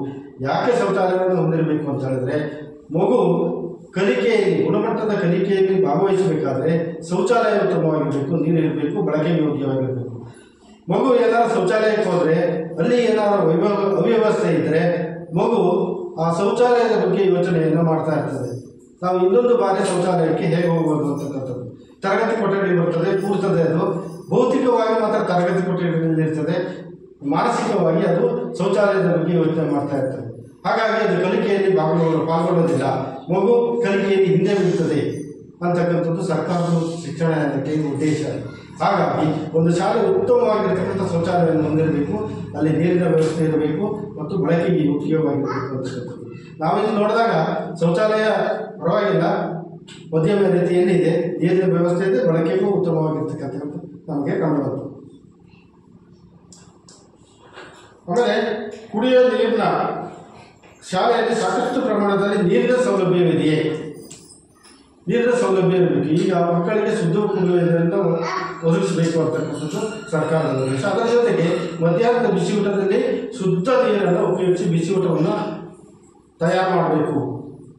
ಯಾಕೆ ಶೌಚಾಲಯವನ್ನು ಹೊಂದಿರಬೇಕು ಅಂತ ಹೇಳಿದ್ರೆ ಮಗು ಕಲಿಕೆಯಲ್ಲಿ, ಗುಣಮಟ್ಟದ ಕಲಿಕೆಯಲ್ಲಿ ಭಾಗವಹಿಸಬೇಕಾದ್ರೆ ಶೌಚಾಲಯ ಉತ್ತಮವಾಗಿರಬೇಕು, ನೀರಿರಬೇಕು, ಬಳಕೆಗೆ ಯೋಗ್ಯವಾಗಿರಬೇಕು. ಮಗು ಏನಾದ್ರು ಶೌಚಾಲಯಕ್ಕೆ ಹೋದರೆ ಅಲ್ಲಿ ಏನಾದರೂ ಅವ್ಯವಸ್ಥೆ ಇದ್ದರೆ ಮಗು ಆ ಶೌಚಾಲಯದ ಬಗ್ಗೆ ಯೋಚನೆಯನ್ನು ಮಾಡ್ತಾ ಇರ್ತದೆ. ನಾವು ಇನ್ನೊಂದು ಬಾರಿ ಶೌಚಾಲಯಕ್ಕೆ ಹೇಗೆ ಹೋಗ್ಬೋದು ಅಂತಕ್ಕಂಥದ್ದು. ತರಗತಿ ಕೊಠಡಿ ಬರ್ತದೆ, ಕೂರ್ತದೆ. ಅದು ಭೌತಿಕವಾಗಿ ಮಾತ್ರ ತರಗತಿ ಕೊಠಡಿಗಳಿರ್ತದೆ, ಮಾನಸಿಕವಾಗಿ ಅದು ಶೌಚಾಲಯದ ಬಗ್ಗೆ ಯೋಚನೆ ಮಾಡ್ತಾ ಇರ್ತದೆ. ಹಾಗಾಗಿ ಅದು ಕಲಿಕೆಯಲ್ಲಿ ಪಾಲ್ಗೊಳ್ಳೋದಿಲ್ಲ. ಮಗು ಕಲಿಕೆಯಲ್ಲಿ ಹಿಂದೆ ಬೀಳ್ತದೆ ಅಂತಕ್ಕಂಥದ್ದು ಸರ್ಕಾರದ ಶಿಕ್ಷಣ ಇಲಾಖೆಯ ಉದ್ದೇಶ. ಹಾಗಾಗಿ ಒಂದು ಶಾಲೆ ಉತ್ತಮವಾಗಿರ್ತಕ್ಕಂಥ ಶೌಚಾಲಯವನ್ನು ಹೊಂದಿರಬೇಕು, ಅಲ್ಲಿ ನೀರಿನ ವ್ಯವಸ್ಥೆ ಇರಬೇಕು ಮತ್ತು ಬಳಕೆಗೆ ಯೋಗ್ಯವಾಗಿರಬೇಕು ಅಂತಕ್ಕಂಥದ್ದು. ನಾವಿಲ್ಲಿ ನೋಡಿದಾಗ ಶೌಚಾಲಯ ಪರವಾಗಿಲ್ಲ, ಮಧ್ಯಮ ರೀತಿಯಲ್ಲಿ ಇದೆ, ನೀರಿನ ವ್ಯವಸ್ಥೆ ಇದೆ, ಬಳಕೆಗೂ ಉತ್ತಮವಾಗಿರ್ತಕ್ಕಂಥದ್ದು ನಮಗೆ ಕಂಡುಬಂತು. ಆಮೇಲೆ ಕುಡಿಯೋ ನೀರಿನ ಶಾಲೆಯಲ್ಲಿ ಸಾಕಷ್ಟು ಪ್ರಮಾಣದಲ್ಲಿ ನೀರಿನ ಸೌಲಭ್ಯವಿದೆಯೇ? ನೀರಿನ ಸೌಲಭ್ಯ ಇರಬೇಕು. ಈಗ ಮಕ್ಕಳಿಗೆ ಶುದ್ಧ ಕುಡಿಯುವ ನೀರನ್ನು ಒದಗಿಸಬೇಕು ಅಂತಕ್ಕಂಥದ್ದು ಸರ್ಕಾರದ ಉದ್ದೇಶ. ಅದರ ಜೊತೆಗೆ ಮಧ್ಯಾಹ್ನದ ಬಿಸಿ ಊಟದಲ್ಲಿ ಶುದ್ಧ ನೀರನ್ನು ಉಪಯೋಗಿಸಿ ಬಿಸಿ ಊಟವನ್ನು ತಯಾರು ಮಾಡಬೇಕು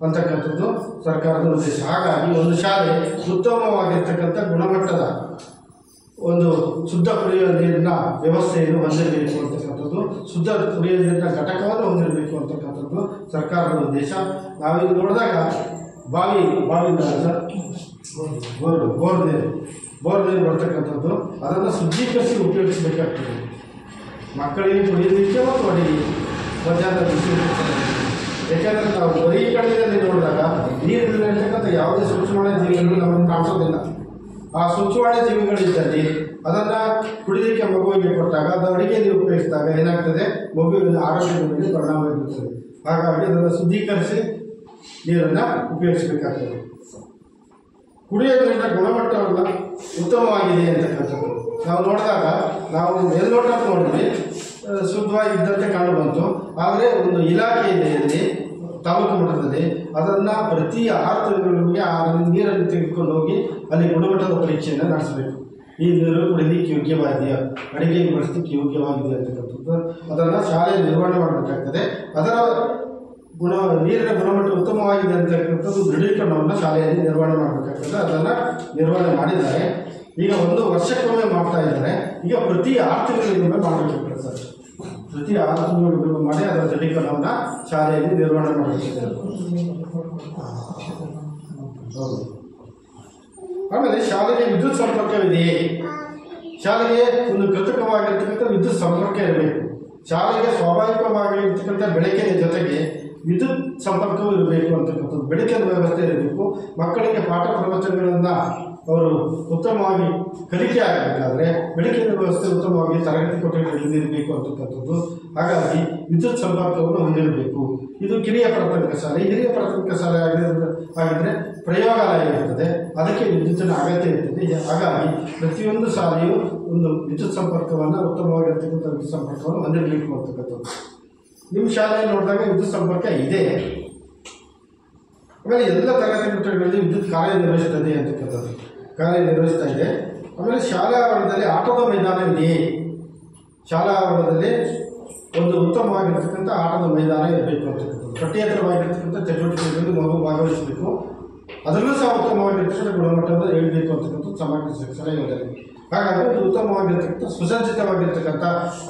ಅಂತಕ್ಕಂಥದ್ದು ಸರ್ಕಾರದ ಉದ್ದೇಶ. ಹಾಗಾಗಿ ಒಂದು ಶಾಲೆ ಉತ್ತಮವಾಗಿರ್ತಕ್ಕಂಥ ಗುಣಮಟ್ಟದ ಒಂದು ಶುದ್ಧ ಕುಡಿಯುವ ನೀರಿನ ವ್ಯವಸ್ಥೆಯನ್ನು ಹೊಂದಿರಬೇಕು ಅಂತಕ್ಕಂಥದ್ದು, ಶುದ್ಧ ಕುಡಿಯುವ ನೀರಿನ ಘಟಕವನ್ನು ಹೊಂದಿರಬೇಕು ಅಂತಕ್ಕಂಥದ್ದು ಸರ್ಕಾರದ ಉದ್ದೇಶ. ನಾವಿಲ್ಲಿ ನೋಡಿದಾಗ ಬಾವಿಯಿಂದ ಸರ್ ಬೋರ್ ನೀರು ಬರ್ತಕ್ಕಂಥದ್ದು, ಅದನ್ನು ಶುದ್ಧೀಕರಿಸಿ ಉಪಯೋಗಿಸಬೇಕಾಗ್ತದೆ ಮಕ್ಕಳಿಗೆ ಕುಡಿಯೋದಕ್ಕೆ ಮತ್ತು ಅಡಿಗೆ ಮಧ್ಯಾಹ್ನ ಬಿಸಿ. ಯಾಕೆಂದರೆ ನಾವು ಬರೀ ಕಡೆಯಲ್ಲಿ ನೋಡಿದಾಗ ನೀರಿನಲ್ಲಿರ್ತಕ್ಕಂಥ ಯಾವುದೇ ಸೂಕ್ಷ್ಮಾಣು ಜೀವಿಗಳು ನಮಗೆ ಕಾಣಿಸೋದಿಲ್ಲ. ಆ ಸೂಕ್ಷ್ಮಾಣು ಜೀವಿಗಳಿದ್ದಲ್ಲಿ ಅದನ್ನು ಕುಡಿಯೋದಕ್ಕೆ ಮಗುವಿಗೆ ಕೊಟ್ಟಾಗ ಅದು ಅಡಿಗೆಯಲ್ಲಿ ಉಪಯೋಗಿಸಿದಾಗ ಏನಾಗ್ತದೆ, ಮಗುವಿನ ಆರೋಗ್ಯದ ಮೇಲೆ ಪರಿಣಾಮ ಬೀರುತ್ತದೆ. ಹಾಗಾಗಿ ಅದನ್ನು ಶುದ್ಧೀಕರಿಸಿ ನೀರನ್ನು ಉಪಯೋಗಿಸಬೇಕಾಗ್ತದೆ. ಕುಡಿಯುವ ನೀರಿನ ಗುಣಮಟ್ಟವನ್ನು ಉತ್ತಮವಾಗಿದೆ ಅಂತಕ್ಕಂಥದ್ದು ನಾವು ನೋಡಿದಾಗ ನಾವು ಮೇಲ್ನೋಟಕ್ಕೆ ನೋಡಿದ್ವಿ, ಶುದ್ಧವಾಗಿದ್ದಂತೆ ಕಂಡು ಬಂತು. ಆದರೆ ಒಂದು ಇಲಾಖೆ ಇದೆ ತಾಲೂಕು ಮಟ್ಟದಲ್ಲಿ, ಅದನ್ನು ಪ್ರತಿ 6 ತಿಂಗಳಿಗೆ ಆ ನೀರನ್ನು ತೆಗೆದುಕೊಂಡು ಹೋಗಿ ಅಲ್ಲಿ ಗುಣಮಟ್ಟದ ಪರೀಕ್ಷೆಯನ್ನು ನಡೆಸಬೇಕು. ಈ ನೀರು ಕುಡಿಲಿಕ್ಕೆ ಯೋಗ್ಯವಾಗಿದೆಯಾ, ಅಡಿಗೆಗೆ ಬಳಸಲಿಕ್ಕೆ ಯೋಗ್ಯವಾಗಿದೆ ಅಂತಕ್ಕಂಥದ್ದು ಅದನ್ನು ಶಾಲೆ ನಿರ್ವಹಣೆ ಮಾಡಬೇಕಾಗ್ತದೆ. ಅದರ ನೀರಿನ ಗುಣಮಟ್ಟ ಉತ್ತಮವಾಗಿದೆ ಅಂತಕ್ಕಂಥದ್ದು ದೃಢೀಕರಣವನ್ನು ಶಾಲೆಯಲ್ಲಿ ನಿರ್ವಹಣೆ ಮಾಡಬೇಕಾಗ್ತದೆ. ಅದನ್ನು ನಿರ್ವಹಣೆ ಮಾಡಿದ್ದಾರೆ. ಈಗ 1 ವರ್ಷಕ್ಕೊಮ್ಮೆ ಮಾಡ್ತಾ ಇದ್ದಾರೆ. ಈಗ ಪ್ರತಿ 6 ತಿಂಗಳಿಗೊಮ್ಮೆ ಮಾಡಬೇಕಾಗ್ತದೆ ಸರ್. ಪ್ರತಿ 6 ತಿಂಗಳಿಗೊಮ್ಮೆ ಮಾಡಿ ಅದರ ದೃಢೀಕರಣವನ್ನು ಶಾಲೆಯಲ್ಲಿ ನಿರ್ವಹಣೆ ಮಾಡಬೇಕಾಗ್ತದೆ. ಹೌದು. ಆಮೇಲೆ ಶಾಲೆಗೆ ವಿದ್ಯುತ್ ಸಂಪರ್ಕವಿದೆಯೇ? ಶಾಲೆಗೆ ಒಂದು ಕೃತಕವಾಗಿರ್ತಕ್ಕಂಥ ವಿದ್ಯುತ್ ಸಂಪರ್ಕ ಇರಬೇಕು. ಶಾಲೆಗೆ ಸ್ವಾಭಾವಿಕವಾಗಿರ್ತಕ್ಕಂಥ ಬೆಳಕಿನ ಜೊತೆಗೆ ವಿದ್ಯುತ್ ಸಂಪರ್ಕವೂ ಇರಬೇಕು ಅಂತಕ್ಕಂಥದ್ದು, ಬೆಳಕಿನ ವ್ಯವಸ್ಥೆ ಇರಬೇಕು. ಮಕ್ಕಳಿಗೆ ಪಾಠ ಪ್ರವಚನಗಳನ್ನು ಅವರು ಉತ್ತಮವಾಗಿ ಕಲಿಕೆ ಆಗಬೇಕಾದ್ರೆ ಬೆಳಕಿನ ವ್ಯವಸ್ಥೆ ಉತ್ತಮವಾಗಿ ತರಗತಿ ಕೊಠಡಿಗಳಲ್ಲಿ ಇರಬೇಕು ಅಂತಕ್ಕಂಥದ್ದು. ಹಾಗಾಗಿ ವಿದ್ಯುತ್ ಸಂಪರ್ಕವನ್ನು ಹೊಂದಿರಬೇಕು. ಇದು ಕಿರಿಯ ಪ್ರಾಥಮಿಕ ಶಾಲೆ. ಹಿರಿಯ ಪ್ರಾಥಮಿಕ ಶಾಲೆ ಆಗಿದ್ದರೆ ಪ್ರಯೋಗಾಲಯ ಇರ್ತದೆ, ಅದಕ್ಕೆ ವಿದ್ಯುತ್ತಿನ ಅಗತ್ಯ ಇರ್ತದೆ. ಹಾಗಾಗಿ ಪ್ರತಿಯೊಂದು ಶಾಲೆಯು ಒಂದು ವಿದ್ಯುತ್ ಸಂಪರ್ಕವನ್ನು ಉತ್ತಮವಾಗಿರ್ತಕ್ಕಂಥ ವಿದ್ಯುತ್ ಸಂಪರ್ಕವನ್ನು ಹೊಂದಿರಬೇಕು ಅಂತಕ್ಕಂಥದ್ದು. ನಿಮ್ಮ ಶಾಲೆಯಲ್ಲಿ ನೋಡಿದಾಗ ವಿದ್ಯುತ್ ಸಂಪರ್ಕ ಇದೆ. ಆಮೇಲೆ ಎಲ್ಲ ತರಗತಿ ಕೊಠಡಿಗಳಲ್ಲಿ ವಿದ್ಯುತ್ ಕಾರ್ಯನಿರ್ವಹಿಸ್ತದೆ ಅಂತಕ್ಕಂಥದ್ದು ಕಾರ್ಯನಿರ್ವಹಿಸ್ತಾ ಇದೆ. ಆಮೇಲೆ ಶಾಲಾ ಆವರಣದಲ್ಲಿ ಆಟದ ಮೈದಾನ ಇದೆಯೇ? ಶಾಲಾ ಆವರಣದಲ್ಲಿ ಒಂದು ಉತ್ತಮವಾಗಿರ್ತಕ್ಕಂಥ ಆಟದ ಮೈದಾನ ಇರಬೇಕು ಅಂತಕ್ಕಂಥದ್ದು. ಪಠ್ಯೇತರವಾಗಿರ್ತಕ್ಕಂಥ ಚಟುವಟಿಕೆಗಳಲ್ಲಿ ಮಗು ಭಾಗವಹಿಸಬೇಕು. ಅದರಲ್ಲೂ ಸಹ ಉತ್ತಮವಾಗಿರ್ತಕ್ಕಂಥ ಗುಣಮಟ್ಟವನ್ನು ಹೇಳಬೇಕು ಅಂತಕ್ಕಂಥದ್ದು ಸಮಗ್ರ ಶಿಕ್ಷಣ ಯೋಜನೆ. ಹಾಗಾಗಿ ಒಂದು ಉತ್ತಮವಾಗಿರ್ತಕ್ಕಂಥ ಸುಸಜ್ಜಿತವಾಗಿರ್ತಕ್ಕಂಥ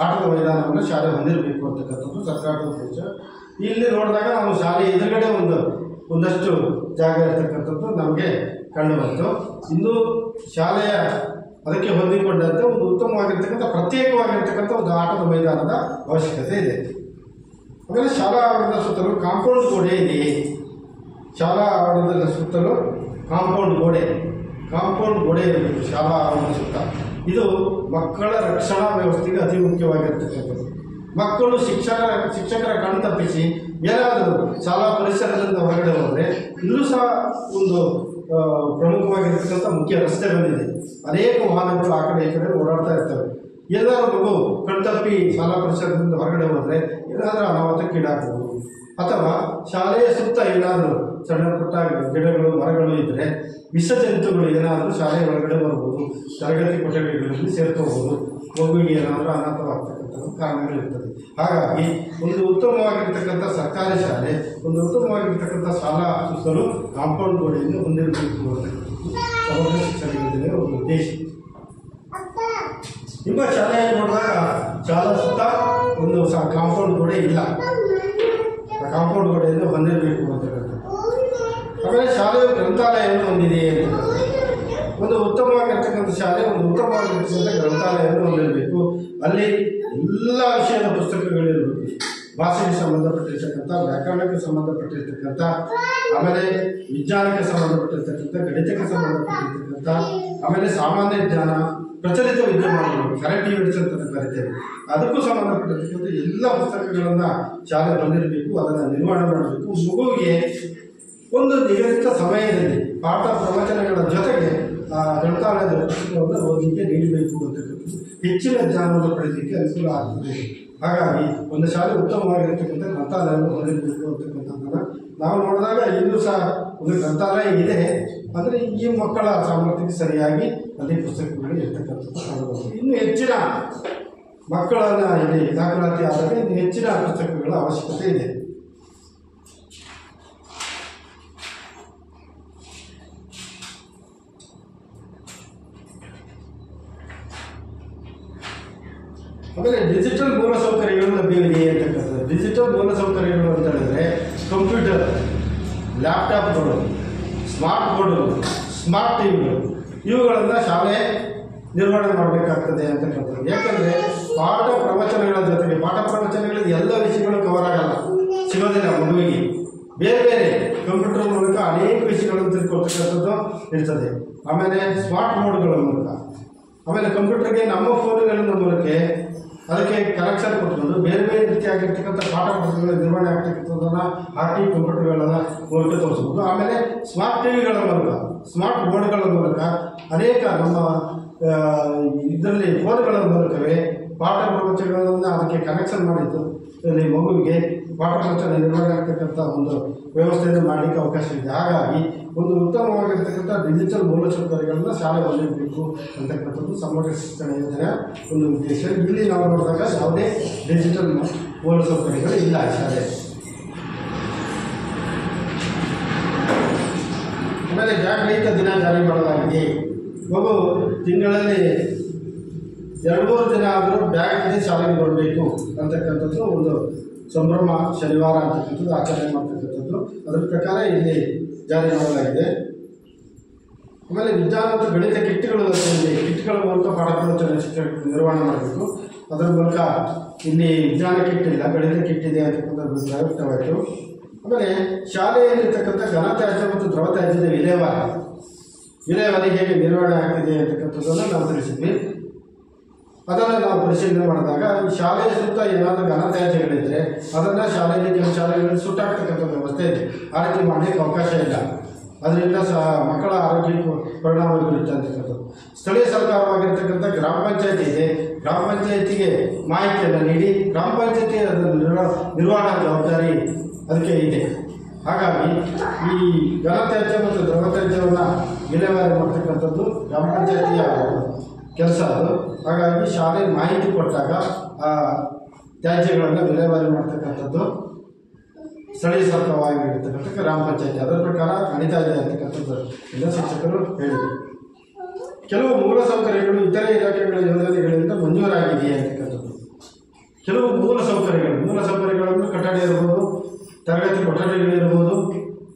ಆಟದ ಮೈದಾನವನ್ನು ಶಾಲೆ ಹೊಂದಿರಬೇಕು ಅಂತಕ್ಕಂಥದ್ದು ಸರ್ಕಾರದ ಉದ್ದೇಶ. ಇಲ್ಲಿ ನೋಡಿದಾಗ ನಾವು ಶಾಲೆ ಎದುರುಗಡೆ ಒಂದಷ್ಟು ಜಾಗ ಇರತಕ್ಕಂಥದ್ದು ನಮಗೆ ಕಂಡು ಬಂತು. ಇನ್ನೂ ಶಾಲೆಯ ಅದಕ್ಕೆ ಹೊಂದಿಕೊಂಡಂತೆ ಒಂದು ಉತ್ತಮವಾಗಿರ್ತಕ್ಕಂಥ ಪ್ರತ್ಯೇಕವಾಗಿರ್ತಕ್ಕಂಥ ಒಂದು ಆಟದ ಮೈದಾನದ ಅವಶ್ಯಕತೆ ಇದೆ. ಆಮೇಲೆ ಶಾಲಾ ಆವರಣದ ಸುತ್ತಲೂ ಕಾಂಪೌಂಡ್ ಗೋಡೆ ಇದೆಯೇ? ಶಾಲಾ ಆವರಣದ ಸುತ್ತಲೂ ಕಾಂಪೌಂಡ್ ಗೋಡೆ ಇರಬೇಕು ಶಾಲಾ ಆವರಣದ ಸುತ್ತ. ಇದು ಮಕ್ಕಳ ರಕ್ಷಣಾ ವ್ಯವಸ್ಥೆಗೆ ಅತಿ ಮುಖ್ಯವಾಗಿರ್ತಕ್ಕಂಥದ್ದು. ಮಕ್ಕಳು ಶಿಕ್ಷಕರ ಕಣ್ಣು ತಪ್ಪಿಸಿ ಏನಾದರೂ ಶಾಲಾ ಪರಿಸರದಿಂದ ಹೊರಗಡೆ ಹೋದರೆ ಇಲ್ಲೂ ಸಹ ಒಂದು ಪ್ರಮುಖವಾಗಿರ್ತಕ್ಕಂಥ ಮುಖ್ಯ ರಸ್ತೆ ಬಂದಿದೆ. ಅನೇಕ ವಾಹನಗಳು ಆ ಕಡೆ ಈ ಕಡೆ ಓಡಾಡ್ತಾ ಇರ್ತವೆ. ಎಲ್ಲರೂ ಮಗು ಕಣ್ತಪ್ಪಿ ಶಾಲಾ ಪರಿಸರದಿಂದ ಹೊರಗಡೆ ಹೋದರೆ ಏನಾದರೂ ಅನಾಹುತಕ್ಕೀಡಾಗಬಹುದು. ಅಥವಾ ಶಾಲೆಯ ಸುತ್ತ ಏನಾದರೂ ಸಣ್ಣ ಪುಟ್ಟ ಗಿಡಗಳು ಮರಗಳು ಇದ್ದರೆ ವಿಷಜಂತುಗಳು ಏನಾದರೂ ಶಾಲೆಯ ಒಳಗಡೆ ಬರ್ಬೋದು, ತರಗತಿ ಕೊಠಡಿಗಳಲ್ಲಿ ಸೇರ್ಕೋಬೋದು, ಮಗುವಿಗೆ ಏನಾದರೂ ಅನಾಥವಾಗ್ತಕ್ಕಂಥ ಕಾರಣಗಳಿರ್ತದೆ. ಹಾಗಾಗಿ ಒಂದು ಉತ್ತಮವಾಗಿರ್ತಕ್ಕಂಥ ಸರ್ಕಾರಿ ಶಾಲೆ, ಒಂದು ಉತ್ತಮವಾಗಿರ್ತಕ್ಕಂಥ ಶಾಲಾ ಸುತ್ತಲೂ ಕಾಂಪೌಂಡ್ ಗೋಡೆಯನ್ನು ಹೊಂದಿರಬೇಕು ಅಂತಕ್ಕಂಥದ್ದು ಸಮಗ್ರ ಶಿಕ್ಷಣ ಯೋಜನೆಯ ಒಂದು ಉದ್ದೇಶ. ನಿಮ್ಮ ಶಾಲೆಯಲ್ಲಿ ನೋಡಿದಾಗ ಶಾಲಾ ಸುತ್ತ ಒಂದು ಕಾಂಪೌಂಡ್ ಗೋಡೆ ಇಲ್ಲ, ಕಾಂಪೌಂಡ್ ಗೋಡೆಯನ್ನು ಹೊಂದಿರಬೇಕು ಅಂತಕ್ಕಂಥದ್ದು. ಆಮೇಲೆ ಶಾಲೆಯು ಗ್ರಂಥಾಲಯವನ್ನು ಹೊಂದಿದೆಯೇ ಅಂತ, ಒಂದು ಉತ್ತಮವಾಗಿರ್ತಕ್ಕಂಥ ಶಾಲೆ ಒಂದು ಉತ್ತಮವಾಗಿರ್ತಕ್ಕಂಥ ಗ್ರಂಥಾಲಯವನ್ನು ಹೊಂದಿರಬೇಕು. ಅಲ್ಲಿ ಎಲ್ಲ ವಿಷಯದ ಪುಸ್ತಕಗಳಿರಬೇಕು. ಭಾಷೆಗೆ ಸಂಬಂಧಪಟ್ಟಿರ್ತಕ್ಕಂಥ, ವ್ಯಾಕರಣಕ್ಕೆ ಸಂಬಂಧಪಟ್ಟಿರ್ತಕ್ಕಂಥ, ಆಮೇಲೆ ವಿಜ್ಞಾನಕ್ಕೆ ಸಂಬಂಧಪಟ್ಟಿರ್ತಕ್ಕಂಥ, ಗಣಿತಕ್ಕೆ ಸಂಬಂಧಪಟ್ಟಿರ್ತಕ್ಕಂಥ, ಆಮೇಲೆ ಸಾಮಾನ್ಯ ಜ್ಞಾನ, ಪ್ರಚಲಿತ ವಿದ್ಯಮಾನಗಳು, ಕರೆಂಟ್ ಈವೆಂಟ್ಸ್ ಅಂತ ಕರಿತೇವೆ, ಅದಕ್ಕೂ ಸಂಬಂಧಪಟ್ಟಿರ್ತಕ್ಕಂಥ ಎಲ್ಲ ಪುಸ್ತಕಗಳನ್ನು ಶಾಲೆ ಹೊಂದಿರಬೇಕು. ಅದನ್ನು ನಿರ್ವಹಣೆ ಮಾಡಬೇಕು. ಮಗುವಿಗೆ ಒಂದು ನಿಗದಿತ ಸಮಯದಲ್ಲಿ ಪಾಠ ಪ್ರವಚನಗಳ ಜೊತೆಗೆ ಗ್ರಂಥಾಲಯದ ಪುಸ್ತಕವನ್ನು ಓದಲಿಕ್ಕೆ ನೀಡಬೇಕು ಅಂತಕ್ಕಂಥದ್ದು ಹೆಚ್ಚಿನ ಜ್ಞಾನವನ್ನು ಪಡೆಯಲಿಕ್ಕೆ ಅನುಕೂಲ ಆಗ್ತದೆ ಹಾಗಾಗಿ ಒಂದು ಶಾಲೆ ಉತ್ತಮವಾಗಿರ್ತಕ್ಕಂಥ ಗ್ರಂಥಾಲಯವನ್ನು ಹೊಂದಿರಬೇಕು ಅಂತಕ್ಕಂಥದ್ದನ್ನು ನಾವು ನೋಡಿದಾಗ ಇಲ್ಲೂ ಸಹ ಒಂದು ಗ್ರಂಥಾಲಯ ಇದೆ. ಅಂದರೆ ಈ ಮಕ್ಕಳ ಸಾಮರ್ಥ್ಯಕ್ಕೆ ಸರಿಯಾಗಿ ಅಲ್ಲಿ ಪುಸ್ತಕಗಳು ಇರ್ತಕ್ಕಂಥದ್ದು ಕಾಣಬಹುದು. ಇನ್ನೂ ಹೆಚ್ಚಿನ ಮಕ್ಕಳನ್ನು ಇಲ್ಲಿ ದಾಖಲಾತಿ ಆದಾಗ ಇನ್ನು ಹೆಚ್ಚಿನ ಪುಸ್ತಕಗಳ ಅವಶ್ಯಕತೆ ಇದೆ. ಆಮೇಲೆ ಡಿಜಿಟಲ್ ಮೂಲಸೌಕರ್ಯಗಳು ಲಭ್ಯವಿದೆ ಅಂತಕ್ಕಂಥದ್ದು. ಡಿಜಿಟಲ್ ಮೂಲಸೌಕರ್ಯಗಳು ಅಂತ ಹೇಳಿದ್ರೆ ಕಂಪ್ಯೂಟರ್, ಲ್ಯಾಪ್ಟಾಪ್ಗಳು, ಸ್ಮಾರ್ಟ್ ಬೋರ್ಡ್ಗಳು, ಸ್ಮಾರ್ಟ್ ಟಿವಿಗಳು ಇವುಗಳನ್ನು ಶಾಲೆ ನಿರ್ವಹಣೆ ಮಾಡಬೇಕಾಗ್ತದೆ ಅಂತಕ್ಕಂಥದ್ದು. ಯಾಕಂದರೆ ಪಾಠ ಪ್ರವಚನಗಳ ಜೊತೆಗೆ ಪಾಠ ಪ್ರವಚನಗಳಲ್ಲಿ ಎಲ್ಲ ವಿಷಯಗಳು ಕವರ್ ಆಗಲ್ಲ, ಸಿಗೋದಿಲ್ಲ ಮಗುವಿಗೆ. ಬೇರೆ ಬೇರೆ ಕಂಪ್ಯೂಟರ್ ಮೂಲಕ ಅನೇಕ ವಿಷಯಗಳನ್ನು ತಿಳ್ಕೊಳ್ತಕ್ಕಂಥದ್ದು ಇರ್ತದೆ. ಆಮೇಲೆ ಸ್ಮಾರ್ಟ್ ಬೋರ್ಡ್ಗಳ ಮೂಲಕ, ಆಮೇಲೆ ಕಂಪ್ಯೂಟರ್ಗೆ ನಮ್ಮ ಫೋನ್ಗಳ ಮೂಲಕ ಅದಕ್ಕೆ ಕನೆಕ್ಷನ್ ಕೊಟ್ಕೊಂಡು ಬೇರೆ ಬೇರೆ ರೀತಿಯಾಗಿರ್ತಕ್ಕಂಥ ಪಾಠ ಪುಸ್ತಕಗಳ ನಿರ್ವಹಣೆ ಆಗ್ತಕ್ಕಂಥದ್ದನ್ನು ಹಾಕಿ ಕಂಪ್ಯೂಟರ್ಗಳ ಮೂಲಕ ತೋರಿಸ್ಬೋದು. ಆಮೇಲೆ ಸ್ಮಾರ್ಟ್ ಟಿವಿಗಳ ಮೂಲಕ, ಸ್ಮಾರ್ಟ್ ಬೋರ್ಡ್ಗಳ ಮೂಲಕ ಅನೇಕ ನಮ್ಮ ಇದರಲ್ಲಿ ಫೋನ್ಗಳ ಮೂಲಕವೇ ಪಾಠ ಪ್ರವಚನಗಳನ್ನು ಅದಕ್ಕೆ ಕನೆಕ್ಷನ್ ಮಾಡಿದ್ದು ಇಲ್ಲಿ ಮಗುವಿಗೆ ಪಾಠ ಪ್ರವಚನ ನಿರ್ವಹಣೆ ಆಗ್ತಕ್ಕಂಥ ಒಂದು ವ್ಯವಸ್ಥೆಯನ್ನು ಮಾಡಲಿಕ್ಕೆ ಅವಕಾಶ ಇದೆ. ಹಾಗಾಗಿ ಒಂದು ಉತ್ತಮವಾಗಿರ್ತಕ್ಕಂಥ ಡಿಜಿಟಲ್ ಮೂಲಸೌಕರ್ಯಗಳನ್ನು ಶಾಲೆ ಹೊಂದಿರಬೇಕು ಅಂತಕ್ಕಂಥದ್ದು ಸಮಗ್ರ ಶಿಕ್ಷಣ ಯೋಜನೆಯ ಒಂದು ಉದ್ದೇಶ. ಇಲ್ಲಿ ನಾವು ನೋಡಿದಾಗ ಯಾವುದೇ ಡಿಜಿಟಲ್ ಮೂಲಸೌಕರ್ಯಗಳು ಇಲ್ಲ ಶಾಲೆ. ಆಮೇಲೆ ಜಾಗೃತ ದಿನ ಜಾರಿ ಮಾಡಲಾಗಿದೆ. ಮಗು ತಿಂಗಳಲ್ಲಿ 2-3 ದಿನ ಆದರೂ ಬ್ಯಾಗ್ ಶಾಲೆಗೆ ಬರಬೇಕು ಅಂತಕ್ಕಂಥದ್ದು ಒಂದು ಸಂಭ್ರಮ ಶನಿವಾರ ಅಂತಕ್ಕಂಥದ್ದು ಆಚರಣೆ ಮಾಡ್ತಕ್ಕಂಥದ್ದು. ಅದರ ಪ್ರಕಾರ ಇಲ್ಲಿ ಜಾರಿ ಮಾಡಲಾಗಿದೆ. ಆಮೇಲೆ ವಿಜ್ಞಾನ ಮತ್ತು ಗಣಿತ ಕಿಟ್ಗಳು ಕಿಟ್ಗಳ ಮೂಲಕ ಪಾಠ ಪ್ರವಚನ ಶಿಕ್ಷಣ ನಿರ್ವಹಣೆ ಮಾಡಬೇಕು. ಅದರ ಮೂಲಕ ಇಲ್ಲಿ ವಿಜ್ಞಾನ ಕಿಟ್ ಇಲ್ಲ, ಗಣಿತ ಕಿಟ್ ಇದೆ ಅಂತಕ್ಕಂಥದ್ದು ವ್ಯಕ್ತವಾಯಿತು. ಆಮೇಲೆ ಶಾಲೆಯಲ್ಲಿರ್ತಕ್ಕಂಥ ಘನತ್ಯಾಜ್ಯ ಮತ್ತು ದ್ರವ ತ್ಯಾಜ್ಯದ ವಿಲೇವಾರಿ ಹೇಗೆ ನಿರ್ವಹಣೆ ಆಗ್ತಿದೆ ಅಂತಕ್ಕಂಥದ್ದನ್ನು ನಾವು ತಿಳಿಸಿದ್ವಿ. ಅದನ್ನು ನಾವು ಪರಿಶೀಲನೆ ಮಾಡಿದಾಗ ಶಾಲೆಯ ಸುತ್ತ ಏನಾದರೂ ಘನತ್ಯಾಜ್ಯಗಳಿದ್ದರೆ ಅದನ್ನು ಶಾಲೆಯಲ್ಲಿ ಕೆಲವು ಶಾಲೆಗಳಲ್ಲಿ ಸುಟ್ಟಾಗ್ತಕ್ಕಂಥ ವ್ಯವಸ್ಥೆ ಇದೆ. ಆ ರೀತಿ ಮಾಡಲಿಕ್ಕೆ ಅವಕಾಶ ಇಲ್ಲ. ಅದರಿಂದ ಸಹ ಮಕ್ಕಳ ಆರೋಗ್ಯಕ್ಕೂ ಪರಿಣಾಮ ಬೀರುತ್ತೆ ಅಂತಕ್ಕಂಥದ್ದು. ಸ್ಥಳೀಯ ಸರ್ಕಾರವಾಗಿರ್ತಕ್ಕಂಥ ಗ್ರಾಮ ಪಂಚಾಯತಿ ಇದೆ. ಗ್ರಾಮ ಪಂಚಾಯತಿಗೆ ಮಾಹಿತಿಯನ್ನು ನೀಡಿ ಗ್ರಾಮ ಪಂಚಾಯತಿ ಅದನ್ನು ನಿರ್ವಹಣಾ ಜವಾಬ್ದಾರಿ ಅದಕ್ಕೆ ಇದೆ. ಹಾಗಾಗಿ ಈ ಘನತ್ಯಾಜ್ಯ ಮತ್ತು ದ್ರವ ತ್ಯಾಜ್ಯವನ್ನು ವಿಲೇವಾರಿ ಮಾಡ್ತಕ್ಕಂಥದ್ದು ಗ್ರಾಮ ಪಂಚಾಯತಿಯ ಕೆಲಸ ಅದು. ಹಾಗಾಗಿ ಶಾಲೆ ಮಾಹಿತಿ ಕೊಟ್ಟಾಗ ಆ ತ್ಯಾಜ್ಯಗಳನ್ನು ವಿಲೇವಾರಿ ಮಾಡ್ತಕ್ಕಂಥದ್ದು ಸ್ಥಳೀಯ ಸರ್ಕಾರವಾಗಿರ್ತಕ್ಕಂಥ ಗ್ರಾಮ ಪಂಚಾಯತಿ. ಅದರ ಪ್ರಕಾರ ನಡೀತಾ ಇದೆ ಅಂತಕ್ಕಂಥದ್ದು ಎಲ್ಲ ಶಿಕ್ಷಕರು ಹೇಳಿದರು. ಕೆಲವು ಮೂಲಸೌಕರ್ಯಗಳು ಇತರೆ ಇಲಾಖೆಗಳ ಯೋಜನೆಗಳಿಂದ ಮಂಜೂರಾಗಿದೆ ಅಂತಕ್ಕಂಥದ್ದು. ಕೆಲವು ಮೂಲಸೌಕರ್ಯಗಳನ್ನು ಕಟ್ಟಡ ಇರ್ಬೋದು, ತರಗತಿ ಕೊಠಡಿಗಳಿರ್ಬೋದು,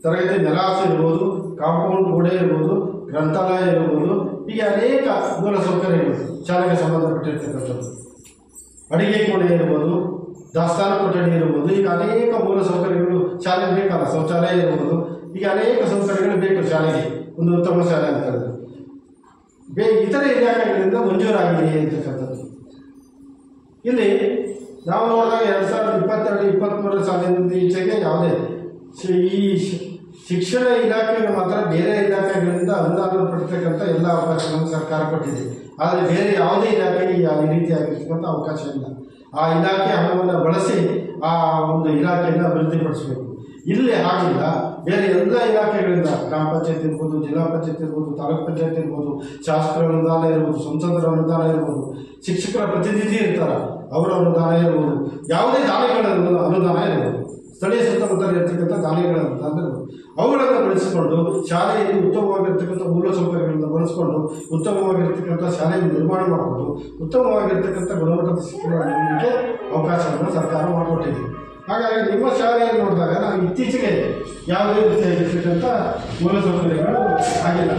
ತರಗತಿ ನೆಲಹಾಸು ಇರ್ಬೋದು, ಕಾಂಪೌಂಡ್ ಗೋಡೆ ಇರ್ಬೋದು, ಗ್ರಂಥಾಲಯ ಇರ್ಬೋದು, ಹೀಗೆ ಅನೇಕ ಮೂಲಸೌಕರ್ಯಗಳು ಶಾಲೆಗೆ ಸಂಬಂಧಪಟ್ಟಿರ್ತಕ್ಕಂಥದ್ದು. ಅಡಿಗೆ ಕೋಣೆ ಇರ್ಬೋದು, ದಾಸ್ತಾನು ಕೊಠಡಿ ಇರ್ಬೋದು, ಈಗ ಅನೇಕ ಮೂಲಸೌಕರ್ಯಗಳು ಶಾಲೆಗೆ ಬೇಕಲ್ಲ. ಶೌಚಾಲಯ ಇರ್ಬೋದು, ಈಗ ಅನೇಕ ಸೌಕರ್ಯಗಳು ಬೇಕು ಶಾಲೆಗೆ, ಒಂದು ಉತ್ತಮ ಶಾಲೆ ಅಂತ ಹೇಳಿದ್ರೆ. ಇತರೆ ಇಲಾಖೆಗಳಿಂದ ಮಂಜೂರಾಗಿದೆ ಅಂತಕ್ಕಂಥದ್ದು. ಇಲ್ಲಿ ನಾವು ನೋಡಿದಾಗ 2022-23 ಸಾಲಿನಿಂದ ಈಚೆಗೆ ಯಾವುದೇ ಈ ಶಿಕ್ಷಣ ಇಲಾಖೆಗೆ ಮಾತ್ರ ಬೇರೆ ಇಲಾಖೆಗಳಿಂದ ಅನುದಾನ ಪಡ್ತಕ್ಕಂಥ ಎಲ್ಲ ಅವಕಾಶಗಳನ್ನು ಸರ್ಕಾರ ಕೊಟ್ಟಿದೆ. ಆದರೆ ಬೇರೆ ಯಾವುದೇ ಇಲಾಖೆಗೆ ಯಾವ ರೀತಿಯಾಗಿರ್ತಕ್ಕಂಥ ಅವಕಾಶ ಇಲ್ಲ. ಆ ಇಲಾಖೆ ಹಣವನ್ನು ಬಳಸಿ ಆ ಒಂದು ಇಲಾಖೆಯನ್ನು ಅಭಿವೃದ್ಧಿಪಡಿಸಬೇಕು. ಇಲ್ಲಿ ಹಾಗಿಲ್ಲ. ಬೇರೆ ಎಲ್ಲ ಇಲಾಖೆಗಳಿಂದ ಗ್ರಾಮ ಪಂಚಾಯತ್ ಇರ್ಬೋದು, ಜಿಲ್ಲಾ ಪಂಚಾಯತ್ ಇರ್ಬೋದು, ತಾಲೂಕು ಪಂಚಾಯತ್ ಇರ್ಬೋದು, ಶಾಸಕರ ಅನುದಾನ ಇರ್ಬೋದು, ಸಂಸದರ ಅನುದಾನ ಇರ್ಬೋದು, ಶಿಕ್ಷಕರ ಪ್ರತಿನಿಧಿ ಇರ್ತಾರೆ ಅವರ ಅನುದಾನ ಇರ್ಬೋದು, ಯಾವುದೇ ದಾನಿಗಳ ಅನುದಾನ ಇರ್ಬೋದು, ಸ್ಥಳೀಯ ಸುತ್ತಮುತ್ತಲು ಇರ್ತಕ್ಕಂಥ ದಾನಿಗಳ ಅನುದಾನ ಇರ್ಬೋದು, ಅವುಗಳನ್ನು ಬಳಸಿಕೊಂಡು ಶಾಲೆಯಲ್ಲಿ ಉತ್ತಮವಾಗಿರ್ತಕ್ಕಂಥ ಮೂಲಸೌಕರ್ಯಗಳನ್ನು ಬಳಸಿಕೊಂಡು ಉತ್ತಮವಾಗಿರ್ತಕ್ಕಂಥ ಶಾಲೆಯನ್ನು ನಿರ್ಮಾಣ ಮಾಡಿಕೊಂಡು ಉತ್ತಮವಾಗಿರ್ತಕ್ಕಂಥ ಗುಣಮಟ್ಟದ ಶಿಕ್ಷಣ ನೀಡಲಿಕ್ಕೆ ಅವಕಾಶವನ್ನು ಸರ್ಕಾರ ಮಾಡಿಕೊಟ್ಟಿದೆ. ಹಾಗಾಗಿ ನಿಮ್ಮ ಶಾಲೆಯಲ್ಲಿ ನೋಡಿದಾಗ ನಾವು ಇತ್ತೀಚೆಗೆ ಯಾವುದೇ ರೀತಿಯಾಗಿರ್ತಕ್ಕಂಥ ಮೂಲಸೌಕರ್ಯಗಳು ಆಗಿಲ್ಲ.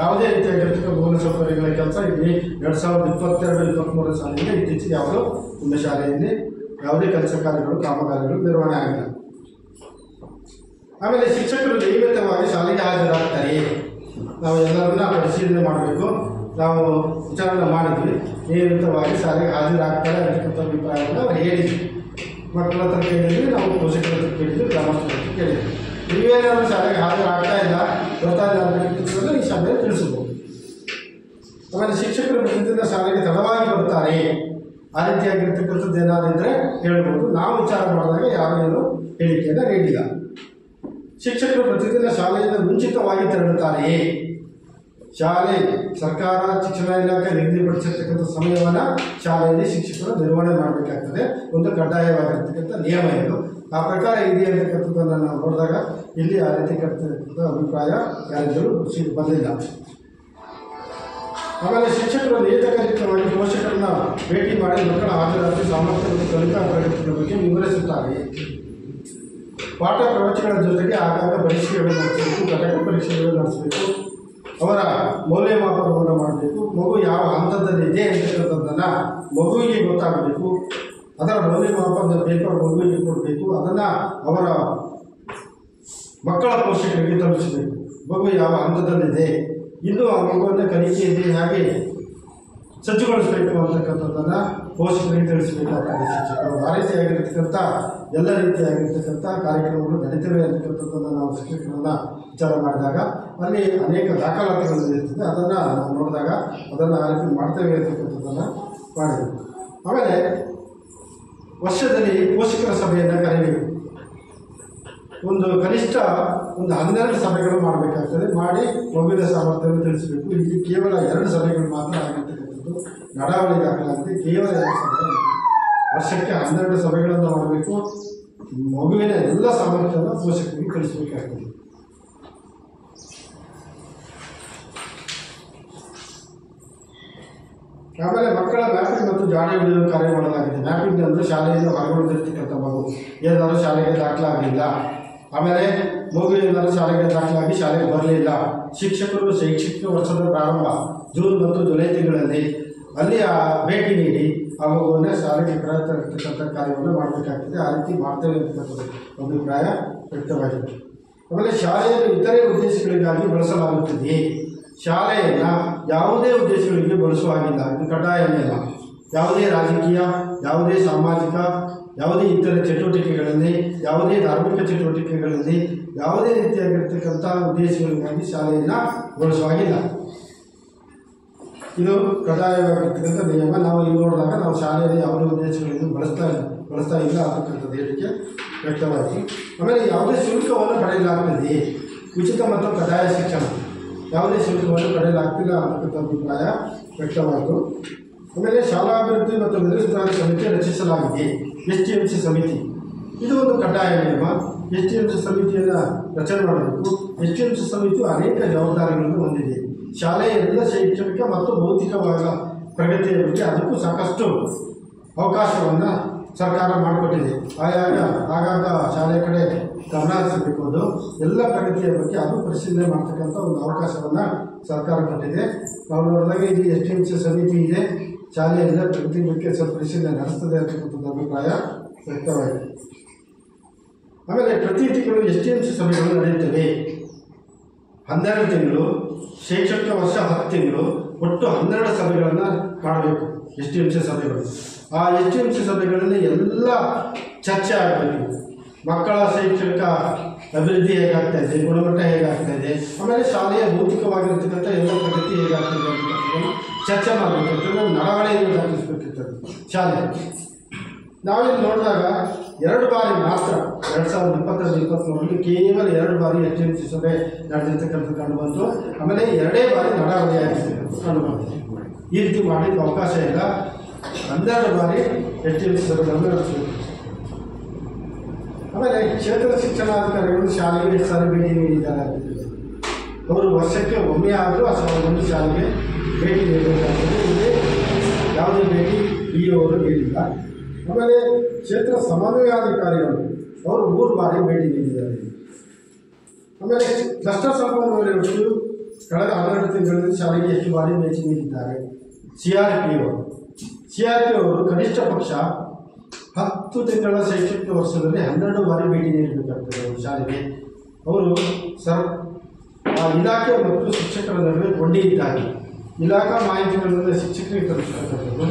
ಯಾವುದೇ ರೀತಿಯಾಗಿರ್ತಕ್ಕಂಥ ಮೂಲಸೌಕರ್ಯಗಳ ಕೆಲಸ ಇಲ್ಲಿ 2022-23 ಸಾಲಿಗೆ ಇತ್ತೀಚೆಗೆ ಯಾವುದೋ ನಿಮ್ಮ ಶಾಲೆಯಲ್ಲಿ ಯಾವುದೇ ಕೆಲಸ ಕಾರ್ಯಗಳು ಕಾಮಗಾರಿಗಳು ನಿರ್ವಹಣೆ ಆಗಿಲ್ಲ. ಆಮೇಲೆ ಶಿಕ್ಷಕರು ನಿಯಮಿತವಾಗಿ ಶಾಲೆಗೆ ಹಾಜರಾಗ್ತಾರೆ. ನಾವು ಎಲ್ಲರನ್ನ ಪರಿಶೀಲನೆ ಮಾಡಬೇಕು. ನಾವು ವಿಚಾರಣೆ ಮಾಡಿದ್ವಿ, ನಿಯಮಿತವಾಗಿ ಶಾಲೆಗೆ ಹಾಜರಾಗ್ತಾರೆ ಅಂತಕ್ಕಂಥ ಅಭಿಪ್ರಾಯವನ್ನು ನಾವು ಹೇಳಿದ್ವಿ. ಮಕ್ಕಳ ಹತ್ರ ಕೇಳಿದ್ವಿ, ನಾವು ಪೋಷಕರ ಹತ್ರ ಕೇಳಿದ್ವಿ, ಗ್ರಾಮಸ್ಥರ ಹತ್ರ ಕೇಳಿದ್ವಿ. ನೀವೇನಾದರೂ ಶಾಲೆಗೆ ಹಾಜರಾಗ್ತಾ ಇಲ್ಲ, ಬರ್ತಾ ಇಲ್ಲ ಅಂತಕ್ಕಂಥದ್ದನ್ನು ಈ ಶಾಲೆಯಲ್ಲಿ ತಿಳಿಸಬಹುದು. ಆಮೇಲೆ ಶಿಕ್ಷಕರು ಪ್ರತಿದಿನ ಶಾಲೆಗೆ ತಡವಾಗಿ ಬರ್ತಾರೆ ಆ ರೀತಿಯಾಗಿರ್ತಕ್ಕಂಥದ್ದು ಏನಾದರೂ ಇದ್ದರೆ ಹೇಳ್ಬೋದು. ನಾವು ವಿಚಾರ ಮಾಡಿದಾಗ ಯಾರು ಏನು ಹೇಳಿಕೆಯನ್ನು ನೀಡಿಲ್ಲ. ಶಿಕ್ಷಕರು ಪ್ರತಿದಿನ ಶಾಲೆಯಿಂದ ಮುಂಚಿತವಾಗಿ ತೆರಳುತ್ತಾರೆಯೇ? ಶಾಲೆ ಸರ್ಕಾರ ಶಿಕ್ಷಣ ಇಲಾಖೆ ನಿಗದಿಪಡಿಸಿರ್ತಕ್ಕಂಥ ಸಮಯವನ್ನು ಶಾಲೆಯಲ್ಲಿ ಶಿಕ್ಷಕರು ನಿರ್ವಹಣೆ ಮಾಡಬೇಕಾಗ್ತದೆ. ಒಂದು ಕಡ್ಡಾಯವಾಗಿರ್ತಕ್ಕಂಥ ನಿಯಮ ಇದು. ಆ ಪ್ರಕಾರ ಇದೆ ಅಂತಕ್ಕಂಥದ್ದನ್ನು ನಾವು ನೋಡಿದಾಗ ಇಲ್ಲಿ ಆ ರೀತಿ ಕರ್ತಕ್ಕಂಥ ಅಭಿಪ್ರಾಯ ಯಾರಿಗೂ ಬಂದಿಲ್ಲ. ಆಮೇಲೆ ಶಿಕ್ಷಕರು ನಿಯತಕಾಲಿಕವಾಗಿ ಪೋಷಕರನ್ನ ಭೇಟಿ ಮಾಡಿ ಮಕ್ಕಳ ಹಾಜರಾತಿ ಸಾಮರ್ಥ್ಯ ಮತ್ತು ಕಲಿಕಾ ಪ್ರಗತಿಗಳ ಬಗ್ಗೆ ವಿವರಿಸುತ್ತಾರೆ. ಪಾಠ ಪ್ರವಚನಗಳ ಜೊತೆಗೆ ಆಗಾಗ ಪರೀಕ್ಷೆಗಳು ನಡೆಸಬೇಕು, ಘಟಕ ಪರೀಕ್ಷೆಗಳು ನಡೆಸಬೇಕು, ಅವರ ಮೌಲ್ಯಮಾಪನವನ್ನು ಮಾಡಬೇಕು. ಮಗು ಯಾವ ಹಂತದಲ್ಲಿದೆ ಅಂತಕ್ಕಂಥದ್ದನ್ನು ಮಗುವಿಗೆ ಗೊತ್ತಾಗಬೇಕು. ಅದರ ಮೌಲ್ಯಮಾಪನದ ಪೇಪರ್ ಮಗುವಿಗೆ ಕೊಡಬೇಕು. ಅದನ್ನು ಅವರ ಮಕ್ಕಳ ಪೋಷಕರಿಗೆ ತಲುಪಿಸಬೇಕು. ಮಗು ಯಾವ ಹಂತದಲ್ಲಿದೆ, ಇನ್ನೂ ಆ ಮಗುವನ್ನು ಕಲಿಕೆಯಲ್ಲಿ ಹೇಗೆ ಸಜ್ಜುಗೊಳಿಸಬೇಕು ಅಂತಕ್ಕಂಥದ್ದನ್ನು ಪೋಷಕರಿಗೆ ತಿಳಿಸಬೇಕಾಗ್ತದೆ ಶಿಕ್ಷಕರು. ಆ ರೀತಿಯಾಗಿರ್ತಕ್ಕಂಥ ಎಲ್ಲ ರೀತಿಯಾಗಿರ್ತಕ್ಕಂಥ ಕಾರ್ಯಕ್ರಮಗಳು ನಡೀತವೆ ಅಂತಕ್ಕಂಥದ್ದನ್ನು ನಾವು ಶಿಕ್ಷಕರನ್ನು ವಿಚಾರ ಮಾಡಿದಾಗ ಅಲ್ಲಿ ಅನೇಕ ದಾಖಲಾತಿಗಳು ಇರ್ತದೆ. ಅದನ್ನು ನಾವು ನೋಡಿದಾಗ ಅದನ್ನು ಆ ರೀತಿ ಮಾಡ್ತೇವೆ ಅಂತಕ್ಕಂಥದ್ದನ್ನು ಮಾಡಿದ್ವಿ. ಆಮೇಲೆ ವರ್ಷದಲ್ಲಿ ಪೋಷಕರ ಸಭೆಯನ್ನು ಕರೆಯಬೇಕು. ಒಂದು ಕನಿಷ್ಠ 12 ಸಭೆಗಳು ಮಾಡಬೇಕಾಗ್ತದೆ. ಮಾಡಿ ಮಗುವಿನ ಸಾಮರ್ಥ್ಯವನ್ನು ತಿಳಿಸಬೇಕು. ಇಲ್ಲಿ ಕೇವಲ 2 ಸಭೆಗಳು ಮಾತ್ರ ಆಗಿರ್ತಕ್ಕಂಥದ್ದು ನಡಾವಳಿ ದಾಖಲಾಗಿದೆ. ಕೇವಲ 2 ಸಭೆ, ವರ್ಷಕ್ಕೆ 12 ಸಭೆಗಳನ್ನು ಮಾಡಬೇಕು. ಮಗುವಿನ ಎಲ್ಲ ಸಾಮರ್ಥ್ಯವನ್ನು ಪೋಷಕರಿಗೆ ತಿಳಿಸಬೇಕಾಗ್ತದೆ. ಆಮೇಲೆ ಮಕ್ಕಳ ಮ್ಯಾಪಿಂಗ್ ಮತ್ತು ಜಾಡಿ ಹಿಡಿಯುವ ಕಾರ್ಯ ಮಾಡಲಾಗಿದೆ. ಮ್ಯಾಪಿಂಗ್ ಅಂದರೆ ಶಾಲೆಯಿಂದ ಹೊರಗುಳಿದಿರ್ತಕ್ಕಂಥ ಮಗು ಏನಾದರೂ ಶಾಲೆಗೆ ದಾಖಲಾಗಲಿಲ್ಲ, ಆಮೇಲೆ ಮಗು ಏನಾದರೂ ಶಾಲೆಗೆ ದಾಖಲಾಗಿ ಶಾಲೆಗೆ ಬರಲಿಲ್ಲ, ಶಿಕ್ಷಕರು ಶೈಕ್ಷಣಿಕ ವರ್ಷದ ಪ್ರಾರಂಭ ಜೂನ್ ಮತ್ತು ಜುಲೈ ತಿಂಗಳಲ್ಲಿ ಅಲ್ಲಿ ಭೇಟಿ ನೀಡಿ ಆ ಮಗುವನ್ನು ಶಾಲೆಗೆ ಕರೆತರ್ತಕ್ಕಂಥ ಕಾರ್ಯವನ್ನು ಮಾಡಬೇಕಾಗ್ತದೆ. ಆ ರೀತಿ ಮಾಡ್ತೇವೆ ಅಂತಕ್ಕಂಥದ್ದು ಅಭಿಪ್ರಾಯ ವ್ಯಕ್ತವಾಗಿದೆ. ಆಮೇಲೆ ಶಾಲೆಯನ್ನು ಇತರೆ ಉದ್ದೇಶಗಳಿಗಾಗಿ ಬಳಸಲಾಗುತ್ತಿದೆಯೇ? ಶಾಲೆಯನ್ನು ಯಾವುದೇ ಉದ್ದೇಶಗಳಿಗೆ ಬಳಸುವ ಹಾಗಿಲ್ಲ. ಇದು ಕಡ್ಡಾಯವಿಲ್ಲ. ಯಾವುದೇ ರಾಜಕೀಯ, ಯಾವುದೇ ಸಾಮಾಜಿಕ, ಯಾವುದೇ ಇತರ ಚಟುವಟಿಕೆಗಳಲ್ಲಿ, ಯಾವುದೇ ಧಾರ್ಮಿಕ ಚಟುವಟಿಕೆಗಳಲ್ಲಿ, ಯಾವುದೇ ರೀತಿಯಾಗಿರ್ತಕ್ಕಂಥ ಉದ್ದೇಶಗಳಿಗಾಗಿ ಶಾಲೆಯನ್ನು ಬಳಸುವ ಹಾಗಿಲ್ಲ. ಇದು ಕಡ್ಡಾಯವಾಗಿರ್ತಕ್ಕಂಥ ನಿಯಮ. ನಾವು ಇಲ್ಲಿ ನೋಡಿದಾಗ ನಾವು ಶಾಲೆಯಲ್ಲಿ ಯಾವುದೇ ಉದ್ದೇಶಗಳನ್ನು ಬಳಸ್ತಾ ಇಲ್ಲ ಅಂತಕ್ಕಂಥದ್ದು ಹೇಳಿಕೆ ವ್ಯಕ್ತವಾಯಿತು. ಆಮೇಲೆ ಯಾವುದೇ ಶುಲ್ಕವನ್ನು ಪಡೆಯಲಾಗ್ತದೆಯೇ? ಉಚಿತ ಮತ್ತು ಕಡ್ಡಾಯ ಶಿಕ್ಷಣ ಯಾವುದೇ ಶುಲ್ಕವನ್ನು ಪಡೆಯಲಾಗ್ತಿಲ್ಲ ಅಂತಕ್ಕಂಥ ಅಭಿಪ್ರಾಯ ವ್ಯಕ್ತವಾಯಿತು. ಆಮೇಲೆ ಶಾಲಾಭಿವೃದ್ಧಿ ಮತ್ತು ಮೇಲ್ವಿಚಾರಣೆ ಸಮಿತಿ ರಚಿಸಲಾಗಿದೆ. STMC ಸಮಿತಿ ಇದು ಒಂದು ಕಡ್ಡಾಯ ನಿಯಮ. STMC ಸಮಿತಿಯನ್ನು ರಚನೆ ಮಾಡಬೇಕು. STMC ಸಮಿತಿಯು ಅನೇಕ ಜವಾಬ್ದಾರಿಗಳನ್ನು ಹೊಂದಿದೆ. ಶಾಲೆಯ ಎಲ್ಲ ಶೈಕ್ಷಣಿಕ ಮತ್ತು ಭೌತಿಕವಾದ ಪ್ರಗತಿಯ ಬಗ್ಗೆ ಅದಕ್ಕೂ ಸಾಕಷ್ಟು ಅವಕಾಶವನ್ನು ಸರ್ಕಾರ ಮಾಡಿಕೊಟ್ಟಿದೆ. ಆಗಾಗ ಶಾಲೆಯ ಕಡೆ ಗಮನ ಹರಿಸಬೇಕು. ಅದು ಎಲ್ಲ ಪ್ರಗತಿಯ ಬಗ್ಗೆ ಅದು ಪರಿಶೀಲನೆ ಮಾಡ್ತಕ್ಕಂಥ ಒಂದು ಅವಕಾಶವನ್ನು ಸರ್ಕಾರ ಕೊಟ್ಟಿದೆ. ನಾವು ನೋಡಿದಾಗ ಇಲ್ಲಿ STMC ಸಮಿತಿ ಇದೆ. ಶಾಲೆಯಿಂದ ಪ್ರಗತಿ ಬಗ್ಗೆ ಸ್ವಲ್ಪ ಪರಿಶೀಲನೆ ನಡೆಸ್ತದೆ ಅಂತಕ್ಕಂಥದ್ದು ಅಭಿಪ್ರಾಯ ವ್ಯಕ್ತವಾಗಿದೆ. ಆಮೇಲೆ ಪ್ರತಿ ತಿಂಗಳು STMC ಸಭೆಗಳು ನಡೆಯುತ್ತವೆ. 12 ತಿಂಗಳು, ಶೈಕ್ಷಣಿಕ ವರ್ಷ 10 ತಿಂಗಳು, ಒಟ್ಟು 12 ಸಭೆಗಳನ್ನು ಮಾಡಬೇಕು STMC ಸಭೆಗಳು. ಆ STMC ಸಭೆಗಳಲ್ಲಿ ಎಲ್ಲ ಚರ್ಚೆ ಆಗಬೇಕು. ಮಕ್ಕಳ ಶೈಕ್ಷಣಿಕ ಅಭಿವೃದ್ಧಿ ಹೇಗಾಗ್ತಾ ಇದೆ, ಗುಣಮಟ್ಟ ಹೇಗಾಗ್ತಾ ಇದೆ, ಆಮೇಲೆ ಶಾಲೆಯ ಭೌತಿಕವಾಗಿರ್ತಕ್ಕಂಥ ಎಲ್ಲ ಪ್ರಗತಿ ಹೇಗಾಗ್ತದೆ ಅಂತಕ್ಕಂಥದ್ದನ್ನು ಚರ್ಚೆ ಮಾಡಬೇಕಿರ್ತದೆ. ನಡವಳಿಕೆಯನ್ನು ದಾಖಲಿಸಬೇಕಿರ್ತದೆ ಶಾಲೆ. ನಾವಿಲ್ಲಿ ನೋಡಿದಾಗ 2 ಬಾರಿ ಮಾತ್ರ 2020-2023 ಕೇವಲ 2 ಬಾರಿ STMC ಸಭೆ ನಡೆದಿರ್ತಕ್ಕಂಥ ಕಂಡು ಬಂತು. ಆಮೇಲೆ 2 ಬಾರಿ ನಡಾವಳಿ ಆಗಿರ್ತಕ್ಕಂಥ ಕಂಡು ಬಂತು. ಈ ರೀತಿ ಮಾಡಲಿಕ್ಕೆ ಅವಕಾಶ ಇಲ್ಲ. 12 ಬಾರಿ STMC ಸಭೆಗಳನ್ನು ನಡೆಸಬೇಕು. ಆಮೇಲೆ ಕ್ಷೇತ್ರ ಶಿಕ್ಷಣಾಧಿಕಾರಿಗಳು ಶಾಲೆಗೆ ಎಷ್ಟು ಸಾರಿ ಭೇಟಿ ನೀಡಿದ್ದಾರೆ ಅಂತಿದೆ. ಅವರು ವರ್ಷಕ್ಕೆ ಒಮ್ಮೆ ಆದರೂ ಒಂದು ಶಾಲೆಗೆ ಭೇಟಿ ನೀಡಬೇಕಾಗ್ತದೆ. ಇಲ್ಲಿ ಯಾವುದೇ ಭೇಟಿ ಅವರು ನೀಡಿಲ್ಲ. ಆಮೇಲೆ ಕ್ಷೇತ್ರ ಸಮನ್ವಯಾಧಿಕಾರಿಗಳು ಅವರು 3 ಬಾರಿ ಭೇಟಿ ನೀಡಿದ್ದಾರೆ. ಆಮೇಲೆ ಕ್ಲಸ್ಟರ್ ಸಂಪನ್ಮೂಲ ವ್ಯಕ್ತಿಯು ಕಳೆದ 12 ತಿಂಗಳಲ್ಲಿ ಶಾಲೆಗೆ ಎಷ್ಟು ಬಾರಿ ಭೇಟಿ ನೀಡಿದ್ದಾರೆ? CRP ಅವರು ಕನಿಷ್ಠ ಪಕ್ಷ 10 ತಿಂಗಳ ಶೈಕ್ಷಣಿಕ ವರ್ಷದಲ್ಲಿ 12 ಬಾರಿ ಭೇಟಿ ನೀಡಬೇಕಾಗ್ತದೆ ಅವರು ಶಾಲೆಗೆ. ಅವರು ಇಲಾಖೆ ಮತ್ತು ಶಿಕ್ಷಕರ ನಡುವೆ ಕೊಂಡಿ ಇದ್ದಾರೆ. ಇಲಾಖಾ ಮಾಹಿತಿಗಳನ್ನು ಶಿಕ್ಷಕರಿಗೆ ತಲುಪಿಸ್ತಕ್ಕಂಥದ್ದು.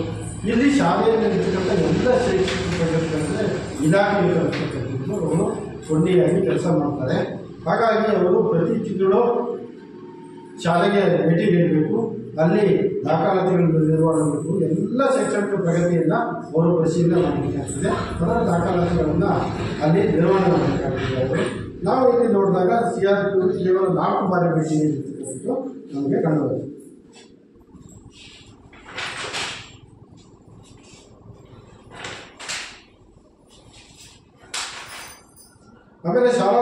ಇಲ್ಲಿ ಶಾಲೆಯಲ್ಲಿ ಇರ್ತಕ್ಕಂಥ ಎಲ್ಲ ಶೈಕ್ಷಣಿಕ ಪ್ರಗತಿಗಳಂದರೆ ಇಲಾಖೆಗೆ ತಲುಪಿಸ್ತಕ್ಕಂಥದ್ದು. ಅವರು ಕೊಂಡಿಯಾಗಿ ಕೆಲಸ ಮಾಡ್ತಾರೆ. ಹಾಗಾಗಿ ಅವರು ಪ್ರತಿ ತಿಂಗಳು ಶಾಲೆಗೆ ಭೇಟಿ ನೀಡಬೇಕು, ಅಲ್ಲಿ ದಾಖಲಾತಿಗಳನ್ನು ನಿರ್ವಹಣೆ ಮಾಡಬೇಕು. ಎಲ್ಲ ಶೈಕ್ಷಣಿಕ ಪ್ರಗತಿಯನ್ನು ಅವರು ಪರಿಶೀಲನೆ ಮಾಡಬೇಕಾಗ್ತದೆ. ಅದರ ದಾಖಲಾತಿಗಳನ್ನು ಅಲ್ಲಿ ನಿರ್ವಹಣೆ ಮಾಡಬೇಕಾಗ್ತದೆ. ನಾವು ಇಲ್ಲಿ ನೋಡಿದಾಗ CRP ಕೇವಲ 4 ಬಾರಿ ಭೇಟಿ ನೀಡಿರ್ತಕ್ಕಂಥದ್ದು ನಮಗೆ ಕಂಡುಬರುತ್ತೆ. ಆಮೇಲೆ ಶಾಲಾ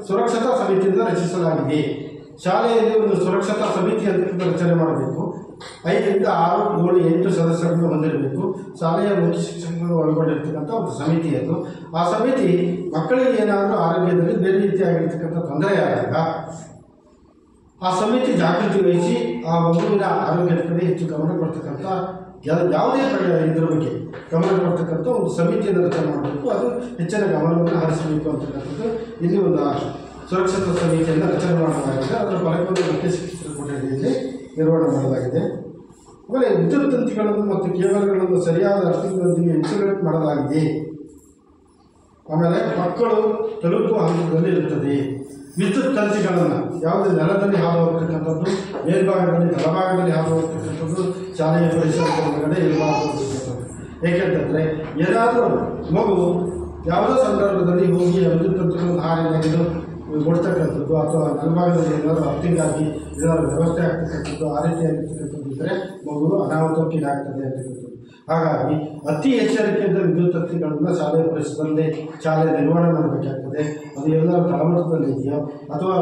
ಸುರಕ್ಷತಾ ಸಮಿತಿಯಿಂದ ರಚಿಸಲಾಗಿದೆ. ಶಾಲೆಯಲ್ಲಿ ಒಂದು ಸುರಕ್ಷತಾ ಸಮಿತಿ ಅಂತ ರಚನೆ ಮಾಡಬೇಕು. 5 ರಿಂದ 6, 7, 8 ಸದಸ್ಯರನ್ನು ಹೊಂದಿರಬೇಕು. ಶಾಲೆಯ ಮುಖ್ಯ ಶಿಕ್ಷಕರು ಒಳಗೊಂಡಿರ್ತಕ್ಕಂಥ ಒಂದು ಸಮಿತಿ ಅದು. ಆ ಸಮಿತಿ ಮಕ್ಕಳಿಗೆ ಏನಾದರೂ ಆರೋಗ್ಯದಲ್ಲಿ ಬೇರೆ ರೀತಿಯಾಗಿರ್ತಕ್ಕಂಥ ತೊಂದರೆ ಆದಾಗ ಆ ಸಮಿತಿ ಜಾಗೃತಿ ವಹಿಸಿ ಆ ಮಗುವಿನ ಆರೋಗ್ಯದ ಕಡೆ ಹೆಚ್ಚು ಗಮನ ಕೊಡ್ತಕ್ಕಂಥ ಯಾವುದೇ ಇದರ ಬಗ್ಗೆ ಗಮನ ಕೊಡ್ತಕ್ಕಂಥ ಒಂದು ಸಮಿತಿಯನ್ನು ರಚನೆ ಮಾಡಬೇಕು. ಅದು ಹೆಚ್ಚಿನ ಗಮನವನ್ನು ಹರಿಸಬೇಕು ಅಂತಕ್ಕಂಥದ್ದು ಇಲ್ಲಿ ಒಂದು ಸುರಕ್ಷತಾ ಸಮಿತಿಯನ್ನು ರಚನೆ ಮಾಡಲಾಗಿದೆ. ಅದರ ಫಲಕವನ್ನು ಮುಖ್ಯ ಶಿಕ್ಷಕರ ಕೊಠಡಿಯಲ್ಲಿ ನಿರ್ವಹಣೆ ಮಾಡಲಾಗಿದೆ. ಆಮೇಲೆ ವಿದ್ಯುತ್ ತಂತಿಗಳನ್ನು ಮತ್ತು ಕೇಬಲ್ಗಳನ್ನು ಸರಿಯಾದ ಅರ್ಥಗಳೊಂದಿಗೆ ಇನ್ಸುಲೇಟ್ ಮಾಡಲಾಗಿದೆ. ಆಮೇಲೆ ಮಕ್ಕಳು ತಲುಪುವ ಹಂತದಲ್ಲಿ ಇರುತ್ತದೆ. ವಿದ್ಯುತ್ ತಂತಿಗಳನ್ನು ಯಾವುದೇ ನೆಲದಲ್ಲಿ ಹಾದು ಹೋಗ್ತಕ್ಕಂಥದ್ದು, ಮೇಲ್ಭಾಗದಲ್ಲಿ ತಳಭಾಗದಲ್ಲಿ ಹಾದು ಹೋಗ್ತಕ್ಕಂಥದ್ದು ಶಾಲೆಯ ಪರಿಸರದ ಒಳಗಡೆ ಇರಬಾರದು. ಏಕೆಂತಂದರೆ ಏನಾದರೂ ಮಗು ಯಾವುದೋ ಸಂದರ್ಭದಲ್ಲಿ ಹೋಗಿ ವಿದ್ಯುತ್ ತಂತಿಗಳನ್ನು ಹಾರಿ ತೆಗೆದು ಕೊಡ್ತಕ್ಕಂಥದ್ದು ಅಥವಾ ನೆಲಭಾಗದಲ್ಲಿ ಏನಾದರೂ ಅರ್ತಿಂಗಾಗಿ ಏನಾದರೂ ವ್ಯವಸ್ಥೆ ಆಗ್ತಕ್ಕಂಥದ್ದು ಆ ರೀತಿಯಾಗಿರ್ತಕ್ಕಂಥದ್ದು ಇದ್ದರೆ ಮಗು ಅನಾಹುತಕ್ಕೀಡಾಗ್ತದೆ ಅಂತಕ್ಕಂಥದ್ದು. ಹಾಗಾಗಿ ಅತಿ ಎಚ್ಚರಿಕೆಯಿಂದ ವಿದ್ಯುತ್ ತಂತಿಗಳನ್ನು ಶಾಲೆಯ ಪರಿಸರದಲ್ಲಿ ಶಾಲೆ ನಿರ್ವಹಣೆ ಮಾಡಬೇಕಾಗ್ತದೆ. ಅದು ಎಲ್ಲರೂ ತಳಮಟ್ಟದಲ್ಲಿ ಇದೆಯೋ ಅಥವಾ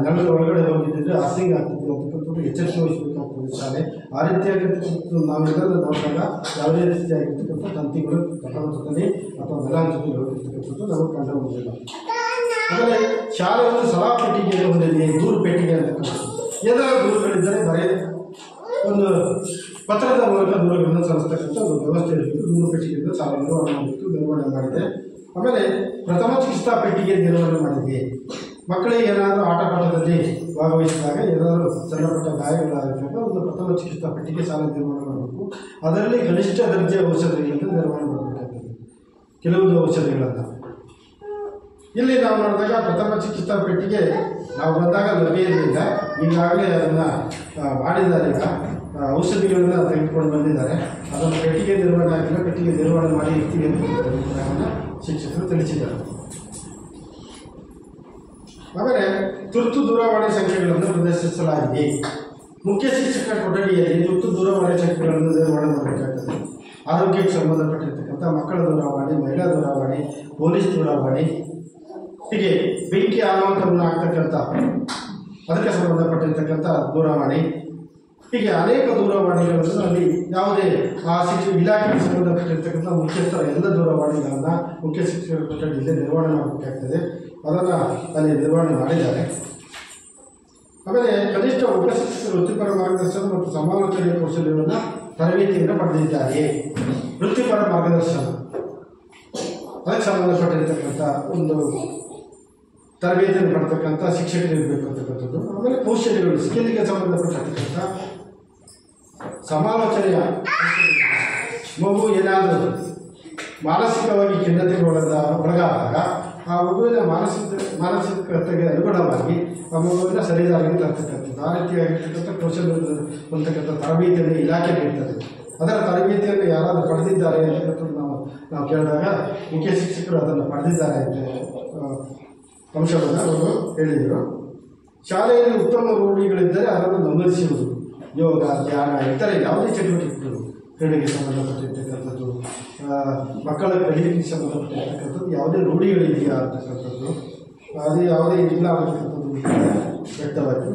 ನೆಲದ ಒಳಗಡೆ ಹೋಗಿದ್ದರೆ ಅರ್ತಿಂಗ್ ಆಗ್ತದೆ ಅಂತಕ್ಕಂಥದ್ದು ಎಚ್ಚರಿಕೆ ವಹಿಸಬೇಕಾಗ್ತದೆ ಶಾಲೆ. ಆ ರೀತಿಯಾಗಿರ್ತಕ್ಕಂಥ ನಾವೆಲ್ಲರೂ ನೋಡಿದಾಗ ಯಾವುದೇ ರೀತಿಯಾಗಿರ್ತಕ್ಕಂಥ ತಂತಿಗಳು ತಳಮಟ್ಟದಲ್ಲಿ ಅಥವಾ ನೆಲ ಹಂತದಲ್ಲಿ ಹೋಗಿರ್ತಕ್ಕಂಥದ್ದು ನಮಗೆ ಕಂಡು ಬಂದಿಲ್ಲ. ಆಮೇಲೆ ಶಾಲೆ ಒಂದು ಸಲಹಾ ಪೆಟ್ಟಿಗೆಯನ್ನು ಹೊಂದಿದೆ, ದೂರು ಪೆಟ್ಟಿಗೆ ಅಂತಕ್ಕಂಥದ್ದು. ಏನಾದರೂ ದೂರುಗಳಿದ್ದರೆ ಒಂದು ಪತ್ರದ ಮೂಲಕ ದೂರುಗಳನ್ನು ಸಲ್ಲಿಸ್ತಕ್ಕಂಥ ಒಂದು ವ್ಯವಸ್ಥೆ ಇರಬೇಕು. ದೂರು ಪೆಟ್ಟಿಗೆಯಿಂದ ಶಾಲೆ ನಿರ್ವಹಣೆ ಮಾಡಿದೆ. ಆಮೇಲೆ ಪ್ರಥಮ ಚಿಕಿತ್ಸಾ ಪೆಟ್ಟಿಗೆ ನಿರ್ವಹಣೆ ಮಾಡಿದೆ. ಮಕ್ಕಳಿಗೆ ಏನಾದರೂ ಆಟಪಾಠದಲ್ಲಿ ಭಾಗವಹಿಸಿದಾಗ ಏನಾದರೂ ಸಣ್ಣಪಟ್ಟ ಗಾಯಗಳಾಗಿದ್ದಾಗ ಒಂದು ಪ್ರಥಮ ಚಿಕಿತ್ಸಾ ಪೆಟ್ಟಿಗೆ ಶಾಲೆ ನಿರ್ವಹಣೆ ಮಾಡಬೇಕು. ಅದರಲ್ಲಿ ಕನಿಷ್ಠ ದರ್ಜೆಯ ಔಷಧಿಗಳನ್ನು ನಿರ್ವಹಣೆ ಮಾಡಬೇಕಾಗ್ತದೆ, ಕೆಲವೊಂದು ಔಷಧಿಗಳನ್ನು. ಇಲ್ಲಿ ನಾವು ನೋಡಿದಾಗ ಪ್ರಥಮ ಚಿಕಿತ್ಸಾ ಪೆಟ್ಟಿಗೆ ನಾವು ಬಂದಾಗ ಲಭ್ಯ ಇರಲಿಲ್ಲ. ಈಗಾಗಲೇ ಅದನ್ನು ಮಾಡಿದ್ದಾರೆ. ಈಗ ಔಷಧಿಗಳನ್ನು ತೆಗೆದುಕೊಂಡು ಬಂದಿದ್ದಾರೆ. ಅದನ್ನು ಪೆಟ್ಟಿಗೆ ನಿರ್ವಹಣೆ ಆಗಿಲ್ಲ, ಪೆಟ್ಟಿಗೆ ನಿರ್ವಹಣೆ ಮಾಡಿ ಇರ್ತೀವಿ ಅಂತ ಶಿಕ್ಷಕರು ತಿಳಿಸಿದ್ದಾರೆ. ಆಮೇಲೆ ತುರ್ತು ದೂರವಾಣಿ ಸಂಖ್ಯೆಗಳನ್ನು ಪ್ರದರ್ಶಿಸಲಾಗಿದೆ. ಮುಖ್ಯ ಶಿಕ್ಷಕರ ಕೊಠಡಿಯಲ್ಲಿ ತುರ್ತು ದೂರವಾಣಿ ಸಂಖ್ಯೆಗಳನ್ನು ನಿರ್ವಹಣೆ ಮಾಡಬೇಕಾಗ್ತದೆ. ಆರೋಗ್ಯಕ್ಕೆ ಸಂಬಂಧಪಟ್ಟಿರ್ತಕ್ಕಂಥ ಮಕ್ಕಳ ದೂರವಾಣಿ, ಮಹಿಳಾ ದೂರವಾಣಿ, ಪೊಲೀಸ್ ದೂರವಾಣಿ, ಹೀಗೆ ಬೆಂಕಿ ಅನಾಹುತವನ್ನು ಆಗ್ತಕ್ಕಂಥ ಅದಕ್ಕೆ ಸಂಬಂಧಪಟ್ಟಿರ್ತಕ್ಕಂಥ ದೂರವಾಣಿ, ಹೀಗೆ ಅನೇಕ ದೂರವಾಣಿಗಳನ್ನು ಅಲ್ಲಿ ಯಾವುದೇ ಆ ಇಲಾಖೆಗೆ ಸಂಬಂಧಪಟ್ಟಿರ್ತಕ್ಕಂಥ ಮುಖ್ಯಸ್ಥರ ಎಲ್ಲ ದೂರವಾಣಿಗಳನ್ನು ಮುಖ್ಯ ಶಿಕ್ಷಕರ ಕೊಠಡಿಯಲ್ಲಿ ನಿರ್ವಹಣೆ ಮಾಡಬೇಕಾಗ್ತದೆ. ಅದನ್ನು ಅಲ್ಲಿ ನಿರ್ವಹಣೆ ಮಾಡಿದ್ದಾರೆ. ಆಮೇಲೆ ಕನಿಷ್ಠ ಉಪಶಿಕ್ಷಕರು ವೃತ್ತಿಪರ ಮಾರ್ಗದರ್ಶನ ಮತ್ತು ಸಮಾಲೋಚನೆ ಕೌಶಲ್ಯವನ್ನು ತರಬೇತಿಯನ್ನು ಪಡೆದಿದ್ದಾರೆ. ವೃತ್ತಿಪರ ಮಾರ್ಗದರ್ಶನ ಅದಕ್ಕೆ ಸಂಬಂಧಪಟ್ಟಿರ್ತಕ್ಕಂಥ ಒಂದು ತರಬೇತಿಯನ್ನು ಪಡ್ತಕ್ಕಂಥ ಶಿಕ್ಷಕರು ಇರಬೇಕು ಅಂತಕ್ಕಂಥದ್ದು. ಆಮೇಲೆ ಕೌಶಲ್ಯಗಳು ಸ್ಕಿಲ್ಗೆ ಸಂಬಂಧಪಟ್ಟಿರ್ತಕ್ಕಂಥ ಸಮಾಲೋಚನೆಯ ಮಗು ಏನಾದರೂ ಮಾನಸಿಕವಾಗಿ ಖಿನ್ನತೆಗೆ ಒಳಗಾದಾಗ ಆ ಮಗುವಿನ ಮಾನಸಿಕತೆಗೆ ಅನುಗುಣವಾಗಿ ಆ ಮಗುವಿನ ಸರಿದಾರಿಗೆ ತರ್ತಕ್ಕಂಥದ್ದು, ಆ ರೀತಿಯಾಗಿರ್ತಕ್ಕಂಥ ಕೌಶಲ್ಯ ಅಂತಕ್ಕಂಥ ತರಬೇತಿಯನ್ನು ಇಲಾಖೆ ನೀಡ್ತದೆ. ಅದರ ತರಬೇತಿಯನ್ನು ಯಾರಾದರೂ ಪಡೆದಿದ್ದಾರೆ ಅಂತಕ್ಕಂಥದ್ದು ನಾವು ಕೇಳಿದಾಗ ಮುಖ್ಯ ಶಿಕ್ಷಕರು ಅದನ್ನು ಪಡೆದಿದ್ದಾರೆ ಅಂತ ಅಂಶವನ್ನು ಅವರು ಹೇಳಿದರು. ಶಾಲೆಯಲ್ಲಿ ಉತ್ತಮ ರೂಢಿಗಳಿದ್ದರೆ ಅದನ್ನು ನಮೂದಿಸುವುದು. ಯೋಗ, ಧ್ಯಾನ, ಇತರ ಯಾವುದೇ ಚಟುವಟಿಕೆಗಳು, ಕ್ರೀಡೆಗೆ ಸಂಬಂಧಪಟ್ಟಿರ್ತಕ್ಕಂಥದ್ದು, ಮಕ್ಕಳ ಕಲಿಕೆಗೆ ಸಂಬಂಧಪಟ್ಟಿರ್ತಕ್ಕಂಥದ್ದು ಯಾವುದೇ ರೂಢಿಗಳಿದೆಯಾ ಅಂತಕ್ಕಂಥದ್ದು, ಅದು ಯಾವುದೇ ಇಲ್ಲ ಅಂತಕ್ಕಂಥದ್ದು ವ್ಯಕ್ತವಾಯಿತು.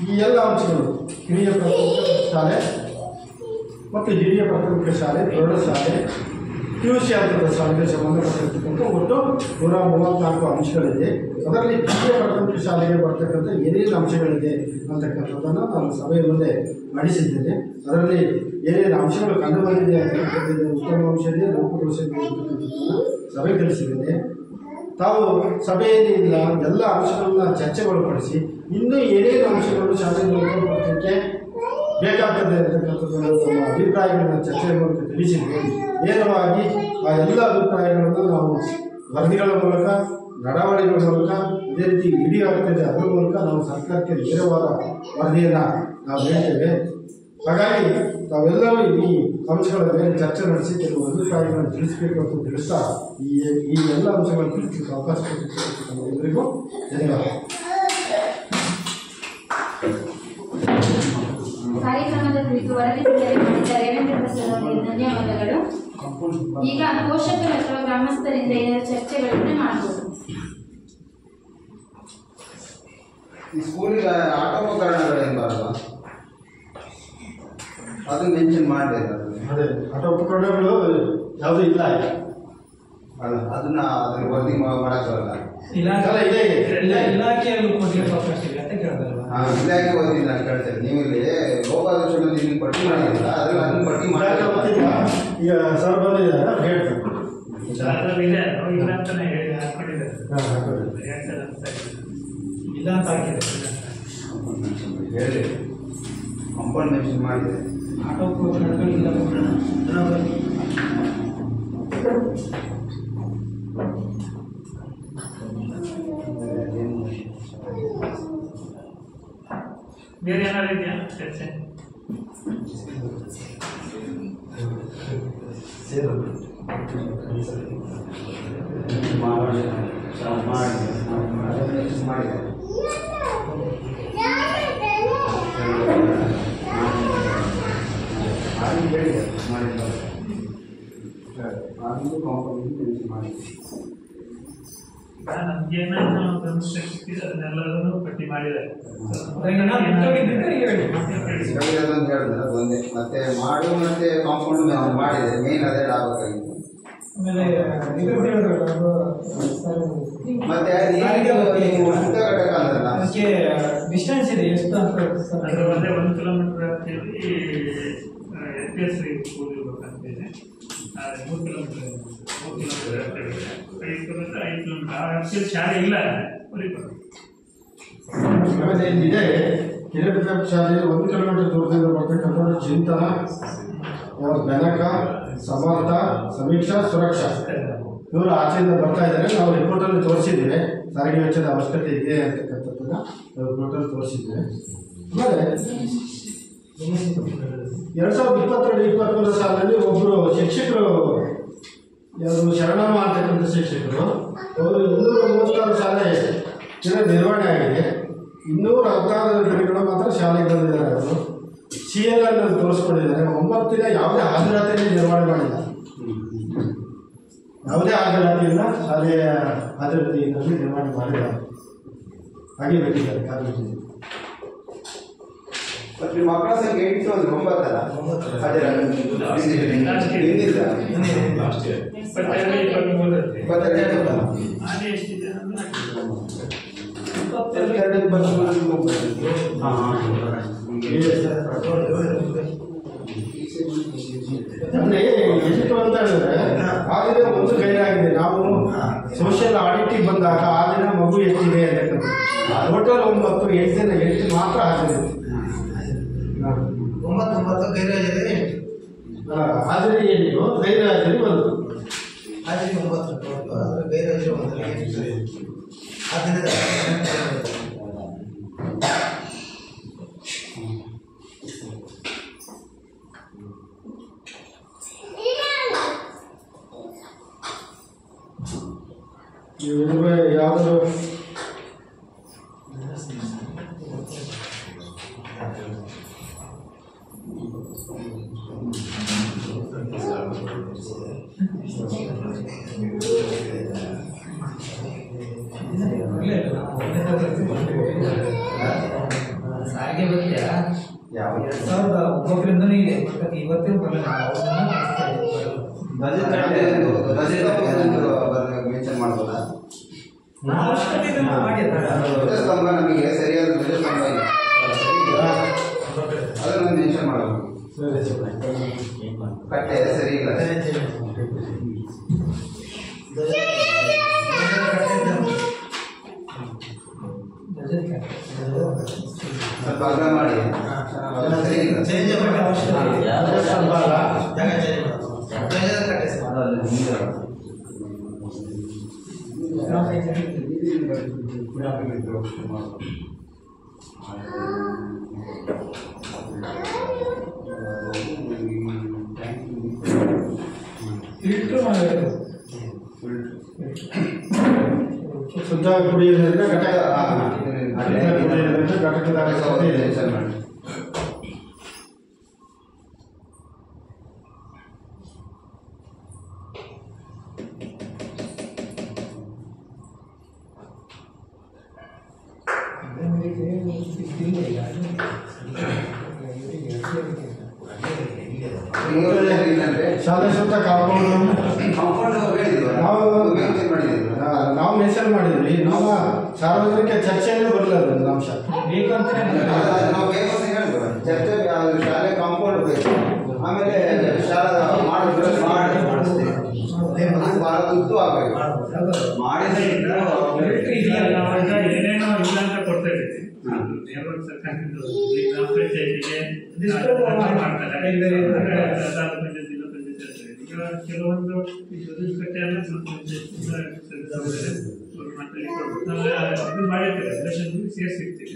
ಈ ಎಲ್ಲ ಅಂಶಗಳು ಹಿರಿಯ ಪ್ರಾಥಮಿಕ ಶಾಲೆ ಮತ್ತು ಹಿರಿಯ ಪ್ರಾಥಮಿಕ ಶಾಲೆ, ಪ್ರೌಢಶಾಲೆ, PUC ಹಂತದ ಶಾಲೆಗೆ ಸಂಬಂಧಪಟ್ಟಿರ್ತಕ್ಕಂಥ ಒಟ್ಟು 134 ಅಂಶಗಳಿದೆ. ಅದರಲ್ಲಿ ಹಿರಿಯ ಪ್ರಾಥಮಿಕ ಶಾಲೆಗೆ ಬರ್ತಕ್ಕಂಥ ಏನೇನು ಅಂಶಗಳಿದೆ ಅಂತಕ್ಕಂಥದ್ದನ್ನು ನಾನು ಸಭೆಯ ಮುಂದೆ ಮಂಡಿಸಿದ್ದೇನೆ. ಅದರಲ್ಲಿ ಏನೇನು ಅಂಶಗಳು ಕಂಡುಬಂದಿದೆ ಅಂತಕ್ಕಂಥದ್ದು, ಉತ್ತಮ ಅಂಶ ಇದೆ, ಲೋಪದೋಷವಿದೆ ಅಂತಕ್ಕಂಥದ್ದನ್ನು ಸಭೆ ತಿಳಿಸಿದ್ದೇನೆ. ತಾವು ಸಭೆಯಲ್ಲಿ ಎಲ್ಲ ಅಂಶಗಳನ್ನ ಚರ್ಚೆಗೊಳಪಡಿಸಿ ಇನ್ನೂ ಏನೇನು ಅಂಶಗಳು ಶಾಲೆಯಲ್ಲಿ ಉಪಯೋಗಿಸಲಿಕ್ಕೆ ಬೇಕಾಗ್ತದೆ ಅಂತಕ್ಕಂಥದ್ದು ನಮ್ಮ ಅಭಿಪ್ರಾಯಗಳನ್ನು ಚರ್ಚೆಯ ಮೂಲಕ ತಿಳಿಸಿದ್ವಿ. ನೇರವಾಗಿ ಆ ಎಲ್ಲ ಅಭಿಪ್ರಾಯಗಳನ್ನು ನಾವು ವರದಿಗಳ ಮೂಲಕ, ನಡವಳಿಕೆಗಳ ಮೂಲಕ ಇದೇ ರೀತಿ ವಿಡಿಯೋ ಆಗ್ತಿದೆ, ಅದರ ಮೂಲಕ ನಾವು ಸರ್ಕಾರಕ್ಕೆ ನೇರವಾದ ವರದಿಯನ್ನು ನಾವು ಹೇಳ್ತೇವೆ. ಹಾಗಾಗಿ ತಾವೆಲ್ಲರೂ ಈ ಅಂಶಗಳ ಮೇಲೆ ಚರ್ಚೆ ನಡೆಸಿ ಕೆಲವು ಅಭಿಪ್ರಾಯಗಳನ್ನು ತಿಳಿಸಬೇಕು ಅಂತ ತಿಳಿಸ್ತಾ ಈ ಎಲ್ಲ ಅಂಶಗಳನ್ನು ತಿಳಿಸಲಿಕ್ಕೆ ಅವಕಾಶ ಕೊಟ್ಟಿದ್ದಕ್ಕೆ ಎಲ್ಲರಿಗೂ ಧನ್ಯವಾದ. ಕಾರ್ಯಕ್ರಮದ ಕುರಿತು ವರದಿ ಬಿಡುಗಡೆ ಮಾಡಿದ ರೇವಂತ್ ಪ್ರಸಾದ್ ಅವರಿಗೆ ಧನ್ಯವಾದಗಳು. ಈಗ ಪೋಷಕರು ಅಥವಾ ಗ್ರಾಮಸ್ಥರಿಂದ ಏನಾದರೂ ಚರ್ಚೆಗಳನ್ನು ಮಾಡಬಹುದು. ಈ ಸ್ಕೂಲಿಗೆ ಆಟೋಪಕರಣಗಳೇನು ಬರಲ್ಲ, ಅದು ಮೆನ್ಷನ್ ಮಾಡಬೇಕು. ಅದೇ ಆಟೋ ಉಪಕರಣಗಳು ಯಾವುದೂ ಇಲ್ಲ ಅಲ್ಲ, ಅದ್ರ ವರದಿ ಮಾಡೋಕ್ಕಾಗಲ್ಲ. ಇಲಾಖೆಯಲ್ಲಿ ಕೊಡ್ಲಿಕ್ಕೆ ಅವಕಾಶ ಇಲ್ಲ ಅಂತ ಕೇಳ್ತಾರಲ್ಲ. ಇಲಾಖೆ ವರದಿ ನಾನು ಕೇಳ್ತೇನೆ. ನೀವು ಇಲ್ಲಿ ಲೋಕಾಯುಕ್ತ ನೀವು ಪಟ್ಟಿ ಮಾಡಿಲ್ಲ, ಅದ್ರಲ್ಲಿ ಅದನ್ನ ಪಟ್ಟಿ ಮಾಡಿ ಈಗ ಸರ್ ಬಂದಿದ್ದಾರೆ ಅವ್ರು ಹೇಳ್ತಾರೆ. ಅದರಲ್ಲಿದೆ, ಇಲ್ಲ ಅಂತಾನೆ ಹೇಳಿ ಹಾಕೊಂಡಿದ್ದಾರೆ. ಇಲ್ಲ ಅಂತ ಹಾಕಿದ್ದಾರೆ. ಹೇಳಿ ಕಂಪೌಂಡ್ ಮೆನ್ಷನ್ ಮಾಡಿದೆ. ಆಟೋ ಉಪಕರಣಗಳು ಇಲ್ಲ. ಬೇರೆ ಏನಾದ್ರು ಇದೆಯಾ ಚರ್ಚೆ? ನಮ್ಗೇನೇನು ಗಮನಿಸ್ತಿದೆ ಅದನ್ನೆಲ್ಲರೂ ಪಟ್ಟಿ ಮಾಡಿದ್ದಾರೆ. ಒಂದೇ ಮತ್ತೆ ಮಾಡು ಮತ್ತೆ ಕಾಂಪೌಂಡ್ ಮಾಡಿದೆ, ಮೇನ್ ಅದೇ ಆಗ್ಬೇಕಾಗಿತ್ತು. ಮತ್ತೆ ಅದಕ್ಕೆ ಡಿಸ್ಟೆನ್ಸ್ ಇದೆ ಎಷ್ಟು ಅಂತ ಅಂದರೆ ಒಂದೇ 1 ಕಿಲೋಮೀಟರ್ ವ್ಯಾಪ್ತಿಯಲ್ಲಿ FPS ಸ್ಕೂಲ್ ಇರ್ಬೇಕಂತಿದೆ. 3 ಕಿಲೋಮೀಟರ್ 5 ಕಿಲೋಮೀಟರ್ 5 ಕಿಲೋಮೀಟರ್ ಆ ವ್ಯಾಪ್ತಿಯಲ್ಲಿ ಶಾಲೆ ಇಲ್ಲ. ಆಮೇಲೆ ಇಲ್ಲಿದೆ ಕಿರಣ ಶಾಲೆ 1 ಕಿಲೋಮೀಟರ್ ದೂರದಿಂದ ಬರ್ತಕ್ಕಂಥದ್ದು ಚಿಂತನ, ಬೆನಕ, ಸಮರ್ಥ, ಸಮೀಕ್ಷಾ, ಸುರಕ್ಷಾ ಇವರು ಆಚೆಯಿಂದ ಬರ್ತಾ ಇದ್ದಾರೆ. ನಾವು ರಿಪೋರ್ಟಲ್ಲಿ ತೋರಿಸಿದ್ದೇವೆ ಸಾರಿಗೆ ವೆಚ್ಚದ ಅವಶ್ಯಕತೆ ಇದೆ ಅಂತಕ್ಕಂಥದ್ದನ್ನು ರಿಪೋರ್ಟಲ್ಲಿ ತೋರಿಸಿದ್ದೇವೆ. ಆಮೇಲೆ 2022-23 ಸಾಲಿನಲ್ಲಿ ಒಬ್ಬರು ಶಿಕ್ಷಕರು ಯಾರು ಶರಣಮ್ಮ ಅಂತಕ್ಕಂಥ ಶಿಕ್ಷಕರು ಅವರು 236 ಶಾಲೆ ನಿರ್ವಹಣೆ ಆಗಿದೆ. 216 ದಿನಗಳು ಮಾತ್ರ ಶಾಲೆಗೆ ಬಂದಿದ್ದಾರೆ. ಅವರು CL ಅನ್ನು ತೋರಿಸ್ಕೊಂಡಿದ್ದಾರೆ. 9 ದಿನ ಯಾವುದೇ ಹಾಜರಾತಿಯಲ್ಲಿ ನಿರ್ವಹಣೆ ಮಾಡಿಲ್ಲ. ಯಾವುದೇ ಹಾಜರಾತಿಯಿಂದ ಶಾಲೆಯ ಹಾಜರಾತಿಯಲ್ಲಿ ನಿರ್ವಹಣೆ ಮಾಡಿದ್ದಾರೆ. ಹಾಗೆ ಬಿಟ್ಟಿದ್ದಾರೆ ಕಾರ್ಮಿಕರು. ಮತ್ತೆ ಮಕ್ಕಳ ಸಂಖ್ಯೆ 8 9 ಎಷ್ಟು ಅಂತ ಹೇಳಿದ್ರೆ ಆ ದಿನ ಒಂದು ಗೈರಾಗಿದೆ. ನಾವು ಸೋಷಿಯಲ್ ಆಡಿಟಿಗೆ ಬಂದಾಗ ಆ ದಿನ ಮಗು ಎಷ್ಟಿದೆ ಅಂತಕ್ಕಂಥ ಟೋಟಲ್ 9, 8 ದಿನ 8 ಮಾತ್ರ ಹಾಜರಿದೆ. 9 ಗೈರಾಗಿದೆ. ಹಾಜರಿ ಏನು ಗೈರಾಜರಿ 1 ಹಾಜರಿ 9 ಗೈರಾಜರಿ 1 ಆ ದಿನದ ಯಾವುದು ಸಾರಿಗೆ ಬರ್ತೀಯಾ? ಯಾವ 2009 ಇದೆ. ಇವತ್ತೇ ಬರಲ್ಲ. ಮೆನ್ಷನ್ ಮಾಡ್ಬೋದಾ? ಧ್ವಜಸ್ತಂಭ ನಮಗೆ ಸರಿಯಾದ ಧ್ವಜಸ್ತಂಭ ಇಲ್ಲ, ಅದನ್ನು ಮೆನ್ಷನ್ ಮಾಡಬೇಕು. ಕಟ್ಟೆ ಸರಿ ಇಲ್ಲ. ಸ್ವಲ್ಪ ಅಗ್ರ ಮಾಡಿ ಸರಿ ಇಲ್ಲ. ಧ್ವಜಸ್ತಂಭ ಶುದ್ಧ ಕುಡಿಯೋದ್ರಿಂದ ಘಟಕದ ಶಾಲೆ ಸುತ್ತ ನಾವು ಮೆನ್ಷನ್ ಮಾಡಿದ್ವಿ. ನಾವು ಸಾರ್ವಜನಿಕ ಚರ್ಚೆಯಲ್ಲೂ ಬರಲ್ಲ ಅದೊಂದು ಅಂಶ ಚರ್ಚೆ ಶಾಲೆ ಕಾಂಪೌಂಡ್ ಬೇಕು. ಆಮೇಲೆ ಶಾಲಾ ಬಹಳ ಉದ್ದು ಆಗಬೇಕು ಏನೇನೋ ಇಲ್ಲ ಅಂತ ಕೊಡ್ತಾ ಇದ್ದೀವಿ. ಗ್ರಾಮ ಪಂಚಾಯತಿಗೆ ಮಾಡ್ತಾರೆ, ಈಗ ಕೆಲವೊಂದು ಕಟ್ಟೆಯನ್ನ ಇದು ಮಾಡಿರ್ತೀವಿ, ಸೇರಿಸಿರ್ತೀವಿ.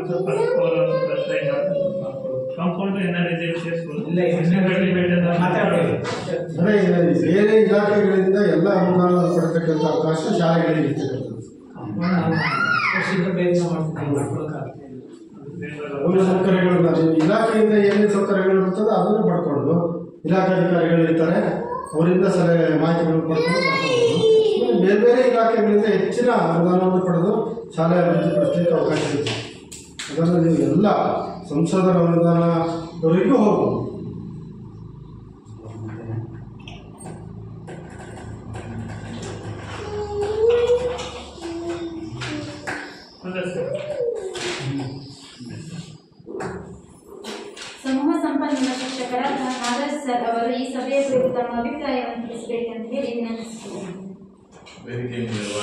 ಸ್ವಲ್ಪ ಕಾಂಪೌಂಡ್ ಏನಾದ್ರು ಸೇರಿಸ್ಬೋದು. ಬೇರೆ ಇಲಾಖೆಗಳಿಂದ ಎಲ್ಲ ಅನುದಾನ ಕೊಡತಕ್ಕಂಥ ಅವಕಾಶ ಶಾಲೆಗಳಿಗೆ ಇರ್ತಕ್ಕಂಥದ್ದು. ಸೌಕರ್ಯಗಳನ್ನ ಇಲಾಖೆಯಿಂದ ಏನೇನು ಸೌಕರ್ಯಗಳು ಬರ್ತದೆ ಅದನ್ನು ಪಡ್ಕೊಂಡು ಇಲಾಖಾಧಿಕಾರಿಗಳು ಇರ್ತಾರೆ, ಅವರಿಂದ ಸಲಹೆ ಮಾಹಿತಿಗಳು ಪಡ್ಕೊಂಡು ಬೇರೆ ಬೇರೆ ಇಲಾಖೆಗಳಿಂದ ಹೆಚ್ಚಿನ ಅನುದಾನವನ್ನು ಪಡೆದು ಶಾಲೆ ಅಭಿವೃದ್ಧಿಪಡಿಸಲಿಕ್ಕೆ ಅವಕಾಶ ಇದೆ. ಅದನ್ನು ನೀವು ಎಲ್ಲ ಸಂಸದರ ಅನುದಾನದವರೆಗೂ ಹೋಗ್ಬೋದು. ಸಮೂಹ ಸಂಪನ್ಮೂಲ ಶಿಕ್ಷಕರಾದ ನಾಗರಾಜ್ ಸರ್ ಅವರು ಈ ಸಭೆಯ ಕುರಿತು ತಮ್ಮ ಅಭಿಪ್ರಾಯವನ್ನು ತಿಳಿಸಬೇಕಂತ ಹೇಳಿ ವಿನಂತಿಸುತ್ತೇನೆ. ವೇದಿಕೆ ಮೇಲಿರುವ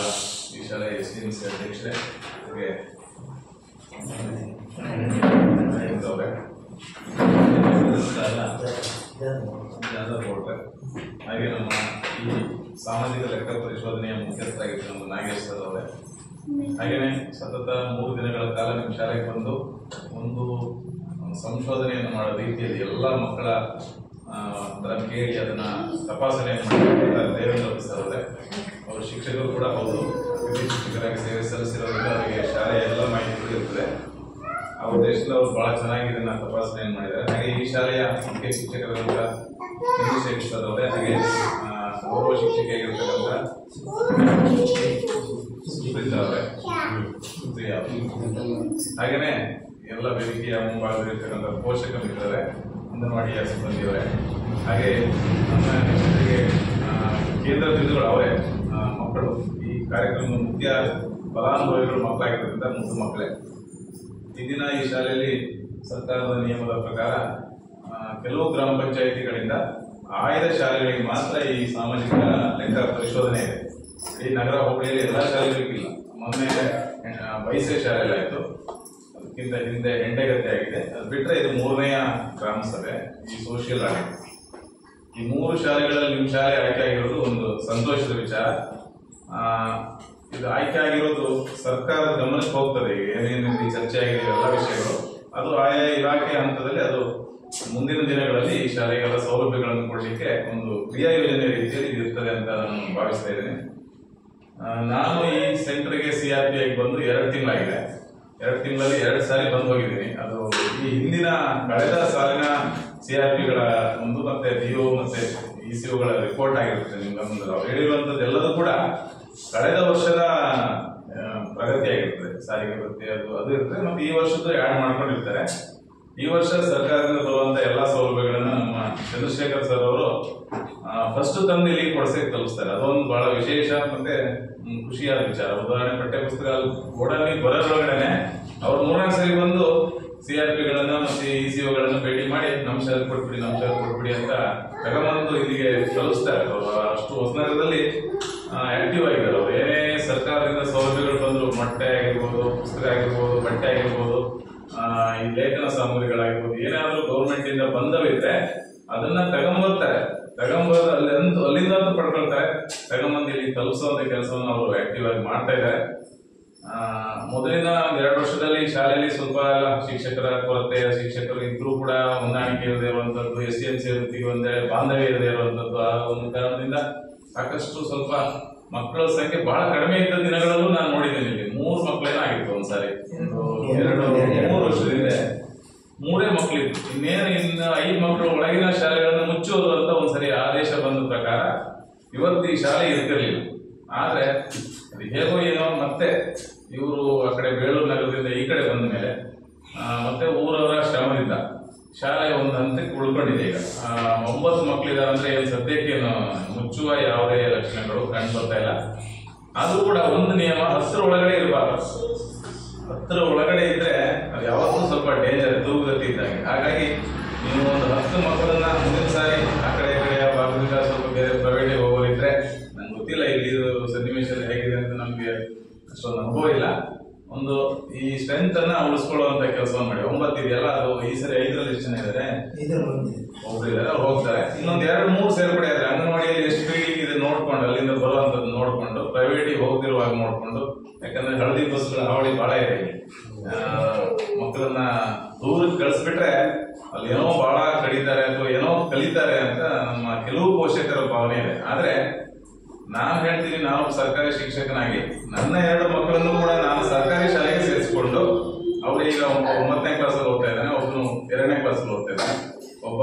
ಈ ಶಾಲೆಯ ಎಸ್ಡಿಎಂಸಿ ಅಧ್ಯಕ್ಷರೇ, ಹಾಗೆ ಹಾಗೆ ನಮ್ಮ ಈ ಸಾಮಾಜಿಕ ಲೆಕ್ಕ ಪರಿಶೋಧನೆಯ ಮುಖ್ಯಸ್ಥರಾಗಿದ್ದ ನಮ್ಮ ನಾಗೇಶ್ ಸರ್ ಅವರೇ, ಹಾಗೆಯೇ ಸತತ 3 ದಿನಗಳ ಕಾಲ ನಿಮ್ಮ ಶಾಲೆಗೆ ಬಂದು ಒಂದು ಸಂಶೋಧನೆಯನ್ನು ಮಾಡೋ ರೀತಿಯಲ್ಲಿ ಎಲ್ಲ ಮಕ್ಕಳ ಕೇಳಿ ಅದನ್ನ ತಪಾಸಣೆಯನ್ನು ಮಾಡಿದ್ದಾರೆ ದೇವೇಂದ್ರ ಸರ್ ಅವರೇ. ಅವರು ಶಿಕ್ಷಕರು ಕೂಡ ಹೌದು, ಶಿಕ್ಷಕರಾಗಿ ಸೇವೆ ಸಲ್ಲಿಸಿರೋದ್ರಿಂದ ಅವರಿಗೆ ಶಾಲೆಯ ಎಲ್ಲ ಮಾಹಿತಿಗಳು ಇರ್ತದೆ. ಆ ಉದ್ದೇಶದಿಂದ ಅವರು ಬಹಳ ಚೆನ್ನಾಗಿ ಇದನ್ನ ತಪಾಸಣೆಯನ್ನು ಮಾಡಿದ್ದಾರೆ. ಹಾಗೆ ಈ ಶಾಲೆಯ ಮುಖ್ಯ ಶಿಕ್ಷಕರಾದಂಥ ಚಂದ್ರಶೇಖರ್ ಸರ್ ಅವರೇ, ಹಾಗೆ ಗೌರವ ಶಿಕ್ಷಕಿಯಾಗಿರ್ತಕ್ಕಂಥ ಸುಪ್ರೀತಾ ಅವರೇ, ಹಾಗೇನೆ ಎಲ್ಲ ವೇದಿಕೆಯ ಮುಂಭಾಗದಲ್ಲಿರ್ತಕ್ಕಂಥ ಪೋಷಕ ಮಿತ್ರರೇ, ಅಂಗನವಾಡಿಯ ಸಿಬ್ಬಂದಿಯವರೇ, ಹಾಗೆ ನಮ್ಮ ಜೊತೆಗೆ ಕೇಂದ್ರ ಬಿಂದುಗಳು ಅವರೇ, ಮಕ್ಕಳು ಈ ಕಾರ್ಯಕ್ರಮದ ಮುಖ್ಯ ಫಲಾನುಭವಿಗಳು ಮಕ್ಕಳಾಗಿರೋದ್ರಿಂದ ಮುದ್ದು ಮಕ್ಕಳೇ. ಈ ದಿನ ಈ ಶಾಲೆಯಲ್ಲಿ ಸರ್ಕಾರದ ನಿಯಮದ ಪ್ರಕಾರ ಕೆಲವು ಗ್ರಾಮ ಪಂಚಾಯಿತಿಗಳಿಂದ ಆಯ್ದ ಶಾಲೆಗಳಿಗೆ ಮಾತ್ರ ಈ ಸಾಮಾಜಿಕ ಲೆಕ್ಕ ಪರಿಶೋಧನೆ ಇದೆ. ಈ ನಗರ ಹೋಬಳಿಯಲ್ಲಿ ಎಲ್ಲ ಶಾಲೆಗಳಿಗಿಲ್ಲ. ಮೊನ್ನೆ ಬೈಸೆ ಶಾಲೆಯಲ್ಲಾಯಿತು, ಅದಕ್ಕಿಂತ ಹಿಂದೆ ಹೆಂಡೆಗದ್ದೆ ಆಗಿದೆ. ಅದು ಬಿಟ್ಟರೆ ಇದು 3ನೇಯ ಗ್ರಾಮ ಸಭೆ ಈ ಸೋಷಿಯಲ್ ಆಗಿದೆ. ಈ 3 ಶಾಲೆಗಳಲ್ಲಿ ನಿಮ್ಮ ಶಾಲೆ ಆಯ್ಕೆ ಆಗಿರೋದು ಒಂದು ಸಂತೋಷದ ವಿಚಾರ. ಇದು ಆಯ್ಕೆ ಆಗಿರೋದು ಸರ್ಕಾರದ ಗಮನಕ್ಕೆ ಹೋಗ್ತದೆ. ಈಗ ಏನೇನು ಚರ್ಚೆ ಆಗಿದೆ ಎಲ್ಲ ವಿಷಯಗಳು, ಅದು ಆಯಾ ಇಲಾಖೆ ಹಂತದಲ್ಲಿ ಅದು ಮುಂದಿನ ದಿನಗಳಲ್ಲಿ ಈ ಶಾಲೆಗೆಲ್ಲ ಸೌಲಭ್ಯಗಳನ್ನು ಕೊಡಲಿಕ್ಕೆ ಒಂದು ಕ್ರಿಯಾ ಯೋಜನೆ ರೀತಿಯಲ್ಲಿ ಇರ್ತದೆ ಅಂತ ನಾನು ಭಾವಿಸ್ತಾ ಇದ್ದೇನೆ. ನಾನು ಈ ಸೆಂಟರ್ಗೆ CRP ಆಗಿ ಬಂದು 2 ತಿಂಗಳಾಗಿದೆ. 2 ತಿಂಗಳಲ್ಲಿ 2 ಸಾರಿ ಬಂದು ಹೋಗಿದ್ದೀನಿ. ಅದು ಈ ಹಿಂದಿನ ಕಳೆದ ಸಾಲಿನ CRPಗಳ ಒಂದು ಮತ್ತೆ DO ಮತ್ತೆ ECOಗಳ ರಿಪೋರ್ಟ್ ಆಗಿರುತ್ತೆ. ನಿಮ್ಗೆ ಮುಂದೆ ಅವ್ರು ಹೇಳಿರುವಂತದ್ದು ಎಲ್ಲದೂ ಕೂಡ ಕಳೆದ ವರ್ಷದ ಪ್ರಗತಿ ಆಗಿರ್ತದೆ. ಸಾರಿಗೆ ಭತ್ಯೆ ಅದು ಇರ್ತದೆ. ಮತ್ತೆ ಈ ವರ್ಷದ್ದು ಆ್ಯಡ್ ಮಾಡ್ಕೊಂಡಿರ್ತಾರೆ. ಈ ವರ್ಷ ಸರ್ಕಾರದಿಂದ ಬರುವಂತ ಎಲ್ಲಾ ಸೌಲಭ್ಯಗಳನ್ನ ನಮ್ಮ ಚಂದ್ರಶೇಖರ್ ಸರ್ ಅವರು ಫಸ್ಟ್ ತಂದು ಇಲ್ಲಿ ಕೊಡಿಸಕ್ಕೆ ತಲುಪಿಸ್ತಾರೆ. ಅದೊಂದು ಬಹಳ ವಿಶೇಷ ಮತ್ತೆ ಖುಷಿಯಾದ ವಿಚಾರ. ಉದಾಹರಣೆ ಪಠ್ಯ ಪುಸ್ತಕ ಬೋರ್ಡಲ್ಲಿ ಬರೋದ್ರೊಳಗಡೆ ಅವ್ರು 3ನೇ ಸರಿ ಬಂದು CRPಗಳನ್ನ ಮತ್ತೆ ECOಗಳನ್ನ ಭೇಟಿ ಮಾಡಿ ನಮ್ಮ ಶಾಲೆ ಕೊಟ್ಬಿಡಿ ಅಂತ ತಗೊಂಬಂದು ಇಲ್ಲಿಗೆ ತಲುಪಿಸ್ತಾರೆ. ಅವರು ಅಷ್ಟು ಹೊಸನಗರದಲ್ಲಿ ಆಕ್ಟಿವ್ ಆಗಿದ್ದಾರೆ. ಅವರು ಏನೇ ಸರ್ಕಾರದಿಂದ ಸೌಲಭ್ಯಗಳು ಬಂದ್ರು, ಮೊಟ್ಟೆ ಆಗಿರ್ಬೋದು, ಪುಸ್ತಕ ಆಗಿರ್ಬೋದು, ಬಟ್ಟೆ ಆಗಿರ್ಬೋದು, ಈ ಲೇಖನ ಸಾಮಗ್ರಿಗಳಾಗಿರ್ಬೋದು, ಏನಾದ್ರೂ ಗೌರ್ಮೆಂಟ್ ಇಂದ ಬಂದವಿದ್ರೆ ಅದನ್ನ ತಗೊಂಬರ್ತಾರೆ. ತಗೊಂಬಂದು ಅಲ್ಲಿಂದ ಪಡ್ಕೊಳ್ತಾರೆ, ತಗೊಂಬಂದು ಇಲ್ಲಿ ತಲುಪಿಸುವಂತ ಕೆಲಸವನ್ನು ಅವರು ಆಕ್ಟಿವ್ ಆಗಿ ಮಾಡ್ತಾ ಇದ್ದಾರೆ. ಮೊದಲಿನ 2 ವರ್ಷದಲ್ಲಿ ಶಾಲೆಯಲ್ಲಿ ಸ್ವಲ್ಪ ಶಿಕ್ಷಕರ ಕೊರತೆ, ಶಿಕ್ಷಕರು ಇದ್ರೂ ಕೂಡ ಹೊಂದಾಣಿಕೆ ಇರದೇ ಇರುವಂತದ್ದು, SDMC ವೃತ್ತಿಗೆ ಒಂದೇ ಬಾಂಧವ್ಯ ಇರದೇ ಇರುವಂತದ್ದು, ಆ ಒಂದು ಕಾರಣದಿಂದ ಸಾಕಷ್ಟು ಸ್ವಲ್ಪ ಮಕ್ಕಳ ಸಂಖ್ಯೆ ಬಹಳ ಕಡಿಮೆ ಇದ್ದ ದಿನಗಳಲ್ಲೂ ನಾನು ನೋಡಿದ್ದೇನೆ. ಇಲ್ಲಿ 3 ಮಕ್ಕಳೇನೋ ಆಗಿತ್ತು ಒಂದ್ಸಾರಿ, 2-3 ವರ್ಷದಿಂದ 3 ಮಕ್ಕಳಿತ್ತು. ಇನ್ನು 5 ಮಕ್ಕಳು ಒಳಗಿನ ಶಾಲೆಗಳನ್ನು ಮುಚ್ಚೋದು ಅಂತ ಒಂದ್ಸರಿ ಆದೇಶ ಬಂದ ಪ್ರಕಾರ ಇವತ್ತು ಈ ಶಾಲೆ ಇರ್ತಿರ್ಲಿಲ್ಲ. ಆದ್ರೆ ಅದು ಹೇಗೋ ಏನೋ ಮತ್ತೆ ಇವರು ಆ ಕಡೆ ಬೇಳೂರು ನಗರದಿಂದ ಈ ಕಡೆ ಬಂದ ಮೇಲೆ ಮತ್ತೆ ಊರವರ ಶ್ರಮದಿಂದ ಶಾಲೆ ಒಂದು ಹಂತಕ್ಕೆ ಉಳ್ಕೊಂಡಿದೆ. ಈಗ 9 ಮಕ್ಕಳಿದ್ದಾರೆ ಅಂದ್ರೆ ಏನು ಸದ್ಯಕ್ಕೇನು ಮುಚ್ಚುವ ಯಾವುದೇ ಲಕ್ಷಣಗಳು ಕಂಡು ಬರ್ತಾ ಇಲ್ಲ. ಅದು ಕೂಡ ಒಂದು ನಿಯಮ, 10 ಒಳಗಡೆ ಇರಬಾರ್ದು. 10 ಒಳಗಡೆ ಇದ್ರೆ ಅದು ಯಾವತ್ತೂ ಸ್ವಲ್ಪ ಡೇಂಜರ್, ತೂಗುಗತಿ ಇದ್ದಂಗೆ. ಹಾಗಾಗಿ ನೀವು ಒಂದು 10 ಮಕ್ಕಳನ್ನ ಮುಂದಿನ ಸಾರಿ ಆ ಕಡೆ ಭಾಗದಿಂದ ಸ್ವಲ್ಪ ಬೇರೆ ಪ್ರೈವೇಟಿಗೆ ಹೋಗೋರಿದ್ರೆ, ನಂಗೆ ಗೊತ್ತಿಲ್ಲ ಇಲ್ಲಿ ಸನ್ನಿವೇಶದಲ್ಲಿ ಹೇಗಿದೆ ಅಂತ ನಮ್ಗೆ ಅಷ್ಟೊಂದು ಅನುಭವ ಇಲ್ಲ. ಒಂದು ಈ ಸ್ಟ್ರೆಂತ್ ಅನ್ನ ಉಳಿಸ್ಕೊಳ್ಳುವಂತ ಕೆಲಸವನ್ನು ಮಾಡಿ. 9 ಇದೆಯಲ್ಲ, ಅದು ಈ ಸರಿ 5ರಲ್ಲಿ ಎಷ್ಟು ಜನ ಇದ್ದಾರೆ? 5 ಇದ್ದಾರೆ, ಅವ್ರು ಹೋಗ್ತಾರೆ. ಇನ್ನೊಂದು 2-3 ಸೇರ್ಪಡೆ ಆದ್ರೆ ಅಂಗನವಾಡಿಯಲ್ಲಿ ಎಷ್ಟು ಫೀಲ್ಡಿಂಗ್ ಇದೆ ನೋಡ್ಕೊಂಡು, ಅಲ್ಲಿಂದ ಬರುವಂತದ್ದು ನೋಡ್ಕೊಂಡು, ಪ್ರೈವೇಟಿಗೆ ಹೋಗ್ತಿರುವಾಗ ನೋಡ್ಕೊಂಡು, ಯಾಕಂದ್ರೆ ಹಳದಿ ಬಸ್ಗಳ ಹಾವಳಿ ಬಹಳ ಇದೆ. ಮಕ್ಕಳನ್ನ ದೂರಕ್ಕೆ ಕಳಿಸ್ಬಿಟ್ರೆ ಅಲ್ಲಿ ಏನೋ ಬಹಳ ಕಡಿತಾರೆ ಅಥವಾ ಏನೋ ಕಲಿತಾರೆ ಅಂತ ನಮ್ಮ ಕೆಲವು ಪೋಷಕರ ಭಾವನೆ ಇದೆ. ಆದ್ರೆ ನಾನು ಹೇಳ್ತೀನಿ, ನಾನು ಸರ್ಕಾರಿ ಶಿಕ್ಷಕನಾಗಿ ನನ್ನ 2 ಮಕ್ಕಳನ್ನು ಕೂಡ ನಾನು ಸರ್ಕಾರಿ ಶಾಲೆಗೆ ಸೇರಿಸಿಕೊಂಡು, ಅವ್ರು ಈಗ 9ನೇ ಕ್ಲಾಸಲ್ಲಿ ಓದ್ತಾ ಇದ್ದಾನೆ, ಒಬ್ಬನು 2ನೇ ಕ್ಲಾಸಲ್ಲಿ ಓದ್ತಾ ಇದ್ದಾನೆ, ಒಬ್ಬ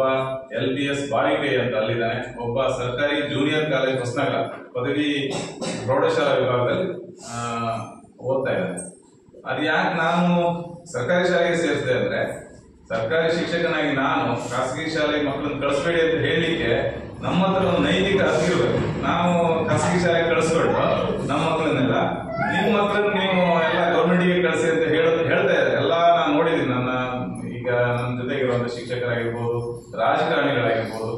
LPS ಬಾವಿಕೈ ಅಂತ ಅಲ್ಲಿದ್ದಾನೆ, ಒಬ್ಬ ಸರ್ಕಾರಿ ಜೂನಿಯರ್ ಕಾಲೇಜ್ ಹೊಸನಗರ ಪದವಿ ಪ್ರೌಢಶಾಲಾ ವಿಭಾಗದಲ್ಲಿ ಓದ್ತಾ ಇದ್ದಾನೆ. ಅದು ಯಾಕೆ ನಾನು ಸರ್ಕಾರಿ ಶಾಲೆಗೆ ಸೇರಿಸಿದೆ ಅಂದ್ರೆ, ಸರ್ಕಾರಿ ಶಿಕ್ಷಕನಾಗಿ ನಾನು ಖಾಸಗಿ ಶಾಲೆ ಮಕ್ಕಳನ್ನ ಕಳಿಸ್ಬೇಡಿ ಅಂತ ಹೇಳಲಿಕ್ಕೆ ನಮ್ಮ ಹತ್ರ ಒಂದು ನೈತಿಕ ಹಕ್ಕಿರ್ಬೇಕು. ನಾವು ಖಾಸಗಿ ಶಾಲೆಗೆ ಕಳಿಸ್ಬಿಟ್ಟು ನಮ್ಮ ಮಕ್ಕಳನ್ನೆಲ್ಲ ನಿಮ್ಮ ಮಕ್ಕಳನ್ನ ನೀವು ಎಲ್ಲ ಗೌರ್ಮೆಂಟಿಗೆ ಕಳಿಸಿ ಅಂತ ಹೇಳ್ತಾ ಇದ್ದಾರೆ. ಎಲ್ಲ ನಾನು ನೋಡಿದ್ದೀನಿ. ಈಗ ನನ್ನ ಜೊತೆಗಿರುವಂತ ಶಿಕ್ಷಕರಾಗಿರ್ಬೋದು, ರಾಜಕಾರಣಿಗಳಾಗಿರ್ಬೋದು,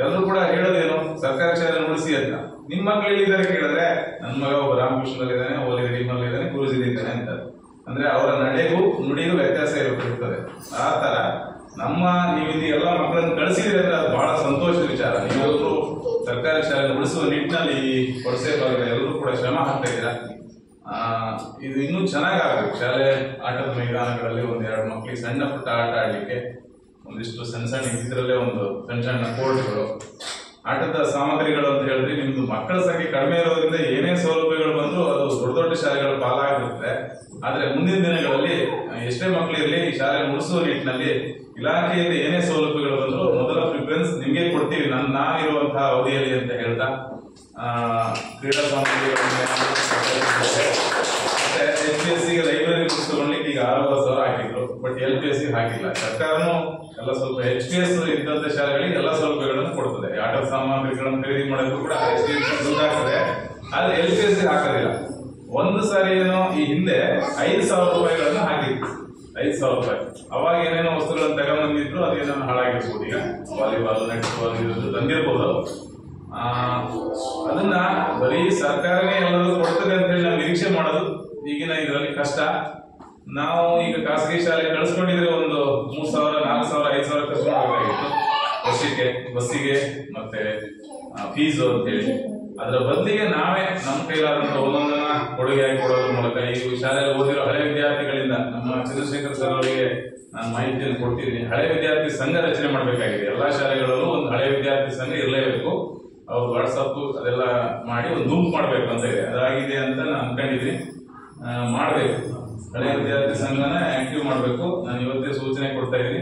ಎಲ್ಲರೂ ಕೂಡ ಹೇಳೋದೇನು, ಸರ್ಕಾರಿ ಶಾಲೆ ಉಳಿಸಿ ಅಂತ. ನಿಮ್ಮ ಮಕ್ಕಳು ಎಲ್ಲಿದ್ದಾರೆ ಕೇಳಿದ್ರೆ, ನನ್ನ ಮಗ ಒಬ್ಬ ರಾಮಕೃಷ್ಣದಲ್ಲಿದ್ದಾನೆ, ಓಲಿ ರೆಡಿಮಲ್ಲಿದ್ದಾನೆ, ಗುರುಜಿಲಿದ್ದಾನೆ ಅಂತ. ಅಂದ್ರೆ ಅವರ ನಡೆಗೂ ನುಡಿಗೂ ವ್ಯತ್ಯಾಸ ಇರುತ್ತದೆ. ಆ ತರ ನೀವು ಇಲ್ಲಿ ಎಲ್ಲ ಮಕ್ಕಳನ್ನು ಕಳಿಸಿದ್ರೆ ಅಂದ್ರೆ ಅದು ಬಹಳ ಸಂತೋಷದ ವಿಚಾರ. ನೀವೆಲ್ಲರೂ ಸರ್ಕಾರಿ ಶಾಲೆ ಉಳಿಸುವ ನಿಟ್ಟಿನಲ್ಲಿ ಕೊಡಸೆ ಭಾಗದ ಎಲ್ಲರೂ ಕೂಡ ಶ್ರಮ ಹಾಕ್ತಾ ಇದ್ದೀರಾ. ಇದು ಇನ್ನೂ ಚೆನ್ನಾಗಬೇಕು. ಶಾಲೆ ಆಟದ ಮೈದಾನಗಳಲ್ಲಿ 1-2 ಮಕ್ಕಳಿಗೆ ಸಣ್ಣ ಪುಟ್ಟ ಆಟ ಆಡ್ಲಿಕ್ಕೆ ಒಂದಿಷ್ಟು ಸಣ್ಣ ಇದ್ರಲ್ಲೇ ಒಂದು ಸಣ್ಣ ಕೋರ್ಟ್ಗಳು, ಆಟದ ಸಾಮಗ್ರಿಗಳು ಅಂತ ಹೇಳಿದ್ರೆ, ನಿಮ್ದು ಮಕ್ಕಳ ಸಂಖ್ಯೆ ಕಡಿಮೆ ಇರೋದ್ರಿಂದ ಏನೇ ಸೌಲಭ್ಯಗಳು ಬಂದರೂ ಅದು ದೊಡ್ಡ ಶಾಲೆಗಳ ಪಾಲಾಗಿರುತ್ತೆ. ಆದ್ರೆ ಮುಂದಿನ ದಿನಗಳಲ್ಲಿ ಎಷ್ಟೇ ಮಕ್ಕಳಿರಲಿ ಈ ಶಾಲೆ ಉಳಿಸುವ ನಿಟ್ಟಿನಲ್ಲಿ ಇಲಾಖೆಯಿಂದ ಏನೇ ಸೌಲಭ್ಯಗಳು ಬಂದರೂ ಮೊದಲ ಪ್ರಿಫರೆನ್ಸ್ ನಿಮ್ಗೆ ಕೊಡ್ತೀವಿ ನಾನಿರುವಂತಹ ಅವಧಿಯಲ್ಲಿ ಅಂತ ಹೇಳ್ತಾ, ಕ್ರೀಡಾ ಸಾಮಗ್ರಿಗಳನ್ನು ಮತ್ತೆ HPSCಗೆ ಲೈಬ್ರರಿ ಬುಕ್ಸ್ ತಗೊಳ್ಳಿಕ್ಕೆ ಈಗ 6,000 ಹಾಕಿದ್ರು, ಬಟ್ LPSC ಹಾಕಿಲ್ಲ. ಸರ್ಕಾರನು ಎಲ್ಲ ಸ್ವಲ್ಪ HPS ಇದ್ದಂತ ಶಾಲೆಗಳಿಗೆ ಎಲ್ಲ ಸೌಲಭ್ಯಗಳನ್ನು ಕೊಡ್ತದೆ. ಆಟದ ಸಾಮಗ್ರಿಗಳನ್ನು ಖರೀದಿ ಮಾಡೋಕ್ಕೂ ಕೂಡ HPSC ದುಡ್ಡು ಹಾಕ್ತದೆ, ಆದ್ರೆ LPSC ಹಾಕೋದಿಲ್ಲ. ಒಂದು ಸಾರಿ ಏನೋ ಈ ಹಿಂದೆ 5,000 ರೂಪಾಯಿಗಳನ್ನು ಹಾಕಿದ್ರು, 5,000 ರೂಪಾಯಿ. ಅವಾಗ ಏನೇನೋ ವಸ್ತುಗಳನ್ನು ತಗೊಂಡ್ಬಂದಿದ್ರು, ಅದೇನೋ ಹಾಳಾಗಿರ್ಬೋದು. ಈಗ ವಾಲಿಬಾಲ್, ನೆಟ್ ಬಾಲ್ ಇರೋದು ತಂದಿರ್ಬೋದು. ಅದನ್ನ ಬರೀ ಸರ್ಕಾರನೇ ಎಲ್ಲರೂ ಕೊಡ್ತದೆ ಅಂತ ಹೇಳಿ ನಾವು ನಿರೀಕ್ಷೆ ಮಾಡೋದು ಈಗಿನ ಇದರಲ್ಲಿ ಕಷ್ಟ. ನಾವು ಈಗ ಖಾಸಗಿ ಶಾಲೆ ಕಳಿಸ್ಕೊಂಡಿದ್ರೆ ಒಂದು 3,000, 4,000, 5,000 ಖರ್ಚು ಮಾಡಬೇಕಾಗಿತ್ತು ವರ್ಷಕ್ಕೆ, ಬಸ್ಸಿಗೆ ಮತ್ತೆ ಫೀಸು ಅಂತ ಹೇಳಿ. ಅದರ ಬದಲಿಗೆ ನಾವೇ ನಮ್ಮ ಕೈಲಾದಂತ ಒಂದೊಂದನ್ನ ಕೊಡುಗೆಯಾಗಿ ಕೊಡೋದ್ರ ಮೂಲಕ ಈ ಶಾಲೆಯಲ್ಲಿ ಓದಿರೋ ಹಳೆ ವಿದ್ಯಾರ್ಥಿಗಳಿಂದ ನಮ್ಮ ಚಂದ್ರಶೇಖರ್ ಸರ್ ಅವರಿಗೆ ನಾನು ಮಾಹಿತಿಯನ್ನು ಕೊಡ್ತೀನಿ. ಹಳೆ ವಿದ್ಯಾರ್ಥಿ ಸಂಘ ರಚನೆ ಮಾಡಬೇಕಾಗಿದೆ. ಎಲ್ಲಾ ಶಾಲೆಗಳಲ್ಲೂ ಒಂದು ಹಳೆ ವಿದ್ಯಾರ್ಥಿ ಸಂಘ ಇರಲೇಬೇಕು. ಅವ್ರು ವಾಟ್ಸಪ್ ಅದೆಲ್ಲ ಮಾಡಿ ಒಂದು ಗುಂಪು ಮಾಡ್ಬೇಕು ಅಂತ ಇದೆ. ಅದಾಗಿದೆ ಅಂತ ನಾನು ಅನ್ಕೊಂಡಿದ್ದೀನಿ. ಮಾಡ್ಬೇಕು, ಹಳೆ ವಿದ್ಯಾರ್ಥಿ ಸಂಘನ ಆಕ್ಟಿವ್ ಮಾಡಬೇಕು. ನಾನು ಇವತ್ತೇ ಸೂಚನೆ ಕೊಡ್ತಾ ಇದ್ದೀನಿ.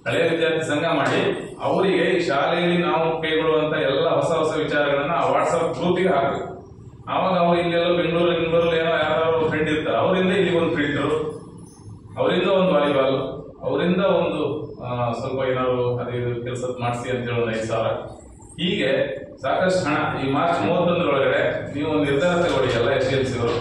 ಹಳೆ ವಿದ್ಯಾರ್ಥಿ ಸಂಘ ಮಾಡಿ ಅವರಿಗೆ ಈ ಶಾಲೆಯಲ್ಲಿ ನಾವು ಕೈಗೊಳ್ಳುವಂತ ಎಲ್ಲ ಹೊಸ ಹೊಸ ವಿಚಾರಗಳನ್ನ ಆ ವಾಟ್ಸಪ್ ಗ್ರೂಪಿಗೆ ಹಾಕಬೇಕು. ಆವಾಗ ಅವ್ರು ಇಲ್ಲೆಲ್ಲ ಬೆಂಗಳೂರಲ್ಲಿ ಏನೋ ಯಾರು ಫ್ರೆಂಡ್ ಇರ್ತಾರೆ, ಅವರಿಂದ ಇಲ್ಲಿ ಒಂದು ಪ್ರಿಂಟರು, ಅವರಿಂದ ಒಂದು ವಾಲಿಬಾಲ್, ಅವರಿಂದ ಒಂದು ಸ್ವಲ್ಪ ಏನಾದ್ರು ಅದೇ ಕೆಲಸ ಮಾಡಿಸಿ ಅಂತ ಹೇಳೋದು 5,000. ಹೀಗೆ ಸಾಕಷ್ಟು ಹಣ ಈ ಮಾರ್ಚ್ 31 ಒಳಗಡೆ ನೀವು ಒಂದು ನಿರ್ಧಾರ ತಗೊಳ್ಳಿ. ಎಲ್ಲ SLC ಅವರು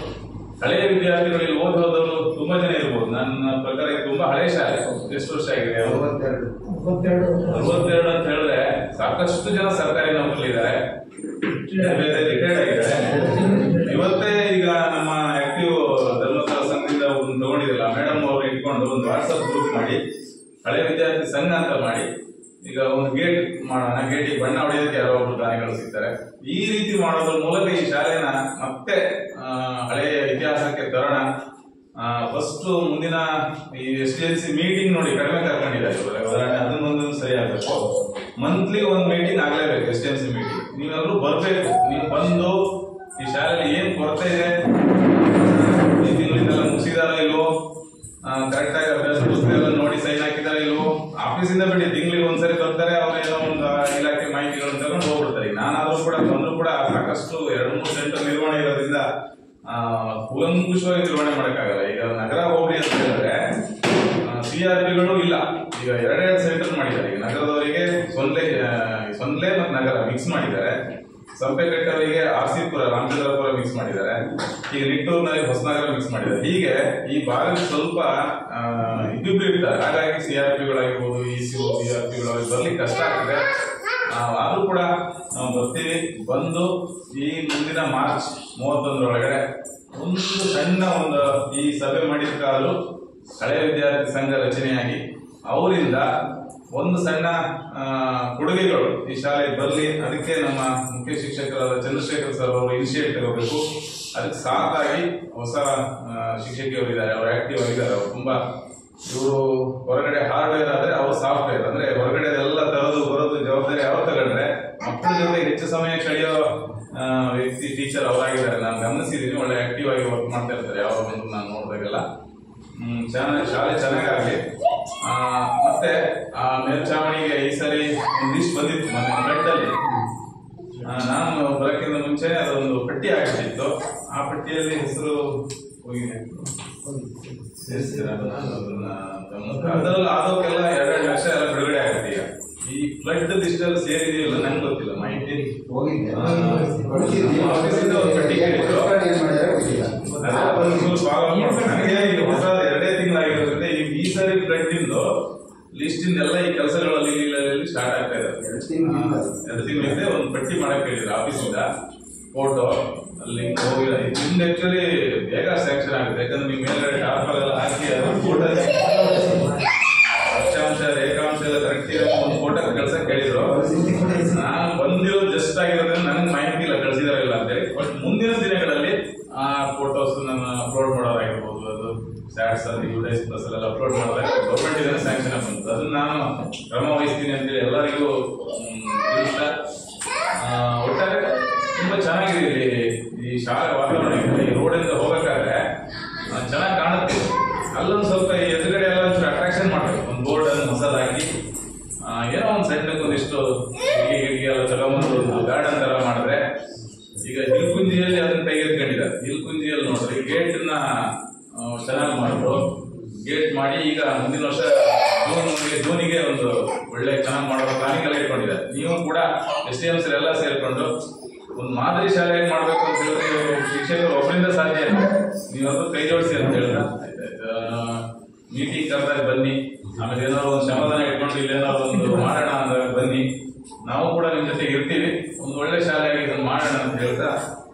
ಹಳೆಯ ವಿದ್ಯಾರ್ಥಿಗಳಲ್ಲಿ ಓದೋದವರು ತುಂಬಾ ಜನ ಇರ್ಬೋದು. ನನ್ನ ಪ್ರಕಾರ ತುಂಬಾ ಹಳೆ ಶಾಲೆ. ಎಷ್ಟು ವರ್ಷ ಆಗಿದೆ? 62 ಅಂತ ಹೇಳಿದ್ರೆ ಸಾಕಷ್ಟು ಜನ ಸರ್ಕಾರಿ ನೌಕರಿ ಇದ್ದಾರೆ, ಬೇರೆ ರಿಟೈರ್ಡ್ ಆಗಿದ್ದಾರೆ. ಇವತ್ತೇ ಈಗ ನಮ್ಮ ಆಕ್ಟಿವ್ ಧರ್ಮಸ್ಥಳ ಸಂಘದಿಂದ ಒಂದು ತಗೊಂಡಿರಲ್ಲ ಮೇಡಮ್ ಅವರು ಇಟ್ಕೊಂಡು ಒಂದು ವಾಟ್ಸಪ್ ಗ್ರೂಪ್ ಮಾಡಿ ಹಳೆ ವಿದ್ಯಾರ್ಥಿ ಸಂಘ ಅಂತ ಮಾಡಿ ಈಗ ಒಂದು ಗೇಟ್ ಮಾಡೋಣ, ಗೇಟಿಗೆ ಬಣ್ಣ ಹೊಡೆಯೋದಕ್ಕೆ ಯಾರೋ ಒಬ್ರು ದಾನಿಗಳು ಸಿಗ್ತಾರೆ. ಈ ರೀತಿ ಮಾಡೋದ್ರ ಮೂಲಕ ಈ ಶಾಲೆನ ಮತ್ತೆ ಹಳೆಯ ಇತಿಹಾಸಕ್ಕೆ ತರೋಣ. ಫಸ್ಟ್ ಮುಂದಿನ ಈ SDLC ಮೀಟಿಂಗ್ ನೋಡಿ ಕಡಿಮೆ ಕರ್ಕೊಂಡಿದ್ದಾರೆ. ಉದಾಹರಣೆ ಅದನ್ನೊಂದು ಸರಿ ಆಗ್ಬೇಕು. ಮಂತ್ಲಿ ಒಂದು ಮೀಟಿಂಗ್ ಆಗ್ಲೇಬೇಕು, SDLC ಮೀಟಿಂಗ್. ನೀವೆಲ್ಲರೂ ಬರ್ಬೇಕು. ನೀವು ಬಂದು ಈ ಶಾಲೆಯಲ್ಲಿ ಏನ್ ಕೊರತೆ ಇದೆ, ಈ ತಿಂಗಳಿಂದೆಲ್ಲ ಮುಗಿಸಿದಾರೋ ಇಲ್ವೋ, ಕರೆಕ್ಟ್ ಆಗಿ ಅಭ್ಯಾಸ ಪುಸ್ತಕ ಎಲ್ಲ ನೋಡಿ ಸೈನ್ ಹಾಕಿದಾರೋ ಇಲ್ವೋ, ಆಫೀಸಿಂದ ಬಿಡಿ ತಿಂಗಳಿಗೆ ಒಂದ್ಸರಿ ಬರ್ತಾರೆ, ಅವ್ರು ಏನೋ ಒಂದು ಇಲಾಖೆ ಮಾಹಿತಿಗಳನ್ನು ತಗೊಂಡು ಹೋಗ್ಬಿಡ್ತಾರೆ. ನಾನಾದ್ರೂ ಕೂಡ ಬಂದ್ರು ಕೂಡ ಸಾಕಷ್ಟು 2-3 ಸೆಂಟರ್ ನಿರ್ವಹಣೆ ಇರೋದ್ರಿಂದ ಕೂಲಂಕುಷವಾಗಿ ನಿರ್ವಹಣೆ ಮಾಡಕ್ಕಾಗಲ್ಲ. ಈಗ ನಗರ ಹೋಗ್ಲಿ ಅಂತ ಹೇಳಿದ್ರೆ CRPಗಳು ಇಲ್ಲ. ಈಗ 2 ಸೆಂಟರ್ ಮಾಡಿದ್ದಾರೆ. ಈಗ ನಗರದವರಿಗೆ ಸೊನ್ಲೆ ಮತ್ತು ನಗರ ಮಿಕ್ಸ್ ಮಾಡಿದ್ದಾರೆ. ಸಂಪೆಕಟ್ಟವರಿಗೆ RC-ಪುರ ರಾಮಚಂದ್ರಪುರ ಮಿಕ್ಸ್ ಮಾಡಿದ್ದಾರೆ. ಈಗ ನಿಟ್ಟೂರಿನಲ್ಲಿ ಹೊಸನಗರ ಮಿಕ್ಸ್ ಮಾಡಿದ್ದಾರೆ. ಹೀಗೆ ಈ ಭಾಗಕ್ಕೆ ಸ್ವಲ್ಪ ಇಬ್ಬಿಬ್ರು ಇರ್ತಾರೆ. ಹಾಗಾಗಿ CRPಗಳಾಗಿರ್ಬೋದು, ECO CRPಗಳಾಗಿ ಬರ್ಲಿಕ್ಕೆ ಕಷ್ಟ ಆಗ್ತದೆ. ಆದ್ರೂ ಕೂಡ ನಾವು ಬರ್ತೀವಿ. ಬಂದು ಈ ಮುಂದಿನ ಮಾರ್ಚ್ 31 ಒಂದು ಸಣ್ಣ ಈ ಸಭೆ ಮಾಡಿದ್ಕಾದ್ರೂ ಹಳೆಯ ವಿದ್ಯಾರ್ಥಿ ಸಂಘ ರಚನೆಯಾಗಿ ಅವರಿಂದ ಒಂದು ಸಣ್ಣ ಕೊಡುಗೆಗಳು ಈ ಶಾಲೆಗೆ ಬರಲಿ. ಅದಕ್ಕೆ ನಮ್ಮ ಮುಖ್ಯ ಶಿಕ್ಷಕರಾದ ಚಂದ್ರಶೇಖರ್ ಸರ್ ಅವರು ಇನಿಷಿಯೇಟ್ ತಗೋಬೇಕು. ಅದಕ್ಕೆ ಸಾಕಾಗಿ ಹೊಸ ಶಿಕ್ಷಕಿಯವರಿದ್ದಾರೆ, ಅವರು ಆಕ್ಟಿವ್ ಆಗಿದ್ದಾರೆ. ಅವರು ತುಂಬಾ ಇವರು ಹೊರಗಡೆ ಹಾರ್ಡ್ವೇರ್ ಆದ್ರೆ ಅವರು ಸಾಫ್ಟ್ವೇರ್, ಅಂದ್ರೆ ಹೊರಗಡೆ ಎಲ್ಲ ತರೋದು ಬರೋದು ಜವಾಬ್ದಾರಿ ಅವ್ರು ತಗೊಂಡ್ರೆ ಮಕ್ಕಳ ಜೊತೆ ಹೆಚ್ಚು ಸಮಯ ಕಳೆಯೋ ವ್ಯಕ್ತಿ ಟೀಚರ್ ಅವರಾಗಿದ್ದಾರೆ. ನಾನು ಗಮನಿಸಿದ್ದೀನಿ. ಒಳ್ಳೆ ಆಕ್ಟಿವ್ ಆಗಿ ವರ್ಕ್ ಮಾಡ್ತಾ ಇರ್ತಾರೆ. ಯಾವಾಗ ಬಂದು ನಾನು ನೋಡಿದಾಗೆಲ್ಲ ಶಾಲೆ ಚೆನ್ನಾಗಾಗಲಿ. ಮತ್ತೆ ಆ ಮೇಲ್ಚಾವಣಿಗೆ ಈ ಸರಿ ಲಿಸ್ಟ್ ಬಂದಿತ್ತು ಮೊನ್ನೆ ಫ್ಲಡ್ ಅಲ್ಲಿ. ನಾನು ಬರೋಕ್ಕಿಂತ ಮುಂಚೆನೆ ಅದೊಂದು ಪಟ್ಟಿ ಆಗಿಬಿಟ್ಟಿತ್ತು. ಆ ಪಟ್ಟಿಯಲ್ಲಿ ಹೆಸರು ಹೋಗಿದೆ. ಅದರಲ್ಲಿ ಆದೋಕೆಲ್ಲ 2 ಲಕ್ಷ ಎಲ್ಲ ಬಿಡುಗಡೆ ಆಗುತ್ತೆ. ಈಗ ಈ ಫ್ಲಡ್ ಲಿಸ್ಟಲ್ಲಿ ಸೇರಿದೆಯಲ್ಲ ನಂಗೆ ಗೊತ್ತಿಲ್ಲ ಮಾಹಿತಿ. ಆಫೀಸಿಂದ ಒಂದು ಪಟ್ಟಿ ಕೇಳಿದ್ರು. ನನಗೆ ಈಗ ಹೊಸ 2 ತಿಂಗಳಾಗಿರೋದ್ರಿಂದ ಈ ಸರಿ ಫ್ಲಡ್ ಇಂದು ಲಿಸ್ಟ್ ಇಂದೆಲ್ಲ ಈ ಕೆಲಸಗಳಲ್ಲಿ ಸ್ಟಾರ್ಟ್ ಆಗ್ತಾ ಇದೆ. 2 ತಿಂಗಳಿಂದ ಒಂದು ಪಟ್ಟಿ ಮಾಡಕ್ ಹೇಳಿದ್ರು ಆಫೀಸಿಂದ. ಫೋಟೋ ಅಲ್ಲಿ ಹೋಗಿಲ್ಲ. ನಿಮ್ದು ಆಕ್ಚುಲಿ ಬೇಗ ಸ್ಯಾಂಕ್ಷನ್ ಆಗುತ್ತೆ. ಯಾಕಂದ್ರೆ ನೀವು ಮೇಲ್ಗಡೆ ಟಾಪರ್ ಎಲ್ಲ ಹಾಕಿ ಫೋಟೋ ಅಕ್ಷಾಂಶ ರೇಖಾಂಶ ಎಲ್ಲ ಕರೆಕ್ಟ್ ಇರೋ ಒಂದು ಫೋಟೋ ಕಳ್ಸಕ್ ಹೇಳಿದ್ರು. ನಾನು ಬಂದಿರೋದು ಜಸ್ಟ್ ಆಗಿರೋದ್ರಿಂದ ನನಗೆ ಮಾಹಿತಿ ಇಲ್ಲ ಕಳ್ಸಿದಾರ ಇಲ್ಲ ಅಂತೇಳಿ. ಬಟ್ ಮುಂದಿನ ದಿನಗಳಲ್ಲಿ ಆ ಫೋಟೋಸ್ ನಾನು ಅಪ್ಲೋಡ್ ಮಾಡೋದಾಗಿರ್ಬೋದು, ಅದು ಸ್ಯಾಟ್ಸ್ ಅಲ್ಲಿ UDIS ಪ್ಲಸ್ ಎಲ್ಲ ಅಪ್ಲೋಡ್ ಮಾಡೋದಾಗಿರ್ಬೋದು. ಗೌರ್ಮೆಂಟ್ ಇದನ್ನ ಸ್ಯಾಂಕ್ಷನ್ ಬಂತು. ಅದನ್ನ ನಾನು ಕ್ರಮ ವಹಿಸ್ತೀನಿ ಅಂತೇಳಿ ಎಲ್ಲರಿಗೂ ಒಟ್ಟಾರೆ ತುಂಬಾ ಚೆನ್ನಾಗಿದೆ. ಇಲ್ಲಿ ಈ ಶಾಲೆ ವಾತಾವರಣ ಈ ರೋಡಿಂದ ಹೋಗಬೇಕಾದ್ರೆ ಚೆನ್ನಾಗಿ ಕಾಣುತ್ತೆ. ಅಲ್ಲೊಂದು ಸ್ವಲ್ಪ ಎದುರುಗಡೆ ಎಲ್ಲ ಅಟ್ರಾಕ್ಷನ್ ಮಾಡ್ಬೇಕು. ಒಂದು ಬೋರ್ಡ್ ಅನ್ನು ಹೊಸದಾಗಿ ಏನೋ ಒಂದು ಸಣ್ಣಕ್ಕೆ ಒಂದಿಷ್ಟು ಗಿಡಗಿ ಎಲ್ಲ ತಗೊಂಬಂದು ಒಂದು ಗಾರ್ಡನ್ ತರ ಮಾಡಿದ್ರೆ. ಈಗ ಹಿಲ್ಕುಂಜಿಯಲ್ಲಿ ಅದನ್ನ ಕೈಗೆತ್ಕೊಂಡಿದ್ದಾರೆ. ಹಿಲ್ಕುಂಜಿಯಲ್ಲಿ ನೋಡ್ರಿ ಗೇಟ್ ನ ಚೆನ್ನಾಗಿ ಮಾಡಿದ್ರು. ಗೇಟ್ ಮಾಡಿ ಈಗ ಮುಂದಿನ ವರ್ಷ ಜೂನಿಗೆ ಒಂದು ಒಳ್ಳೆ ಚೆನ್ನಾಗಿ ಮಾಡೋ ಪ್ಲಾನಿಂಗ್ ಎಲ್ಲ ಇಟ್ಕೊಂಡಿದ್ದಾರೆ. ನೀವು ಕೂಡ SDMs ಎಲ್ಲ ಸೇರ್ಕೊಂಡು ಒಂದು ಮಾದರಿ ಶಾಲೆ ಮಾಡ್ಬೇಕು ಅಂತ ಹೇಳಿದ್ರೆ ಶಿಕ್ಷಕರು ಒಬ್ಬರಿಂದ ಸಾಧ್ಯ ಇಲ್ಲ. ನೀವಂತೂ ಕೈ ಜೋಡಿಸಿ ಅಂತ ಹೇಳಿದ್ರೆ ಮೀಟಿಂಗ್ ಕರೆದಾಗ ಬನ್ನಿ. ಆಮೇಲೆ ಏನಾದ್ರು ಒಂದು ಶ್ರಮದಾನ ಇಟ್ಕೊಂಡು ಇಲ್ಲೇನಾದ್ರು ಒಂದು ಮಾಡೋಣ ಅಂದಾಗ ಬನ್ನಿ. ನಾವು ಕೂಡ ನಿಮ್ ಜೊತೆಗೆ ಇರ್ತೀವಿ. ಒಂದು ಒಳ್ಳೆ ಶಾಲೆಯಾಗಿ ಇದನ್ನು ಮಾಡೋಣ ಅಂತ ಹೇಳ್ತಾ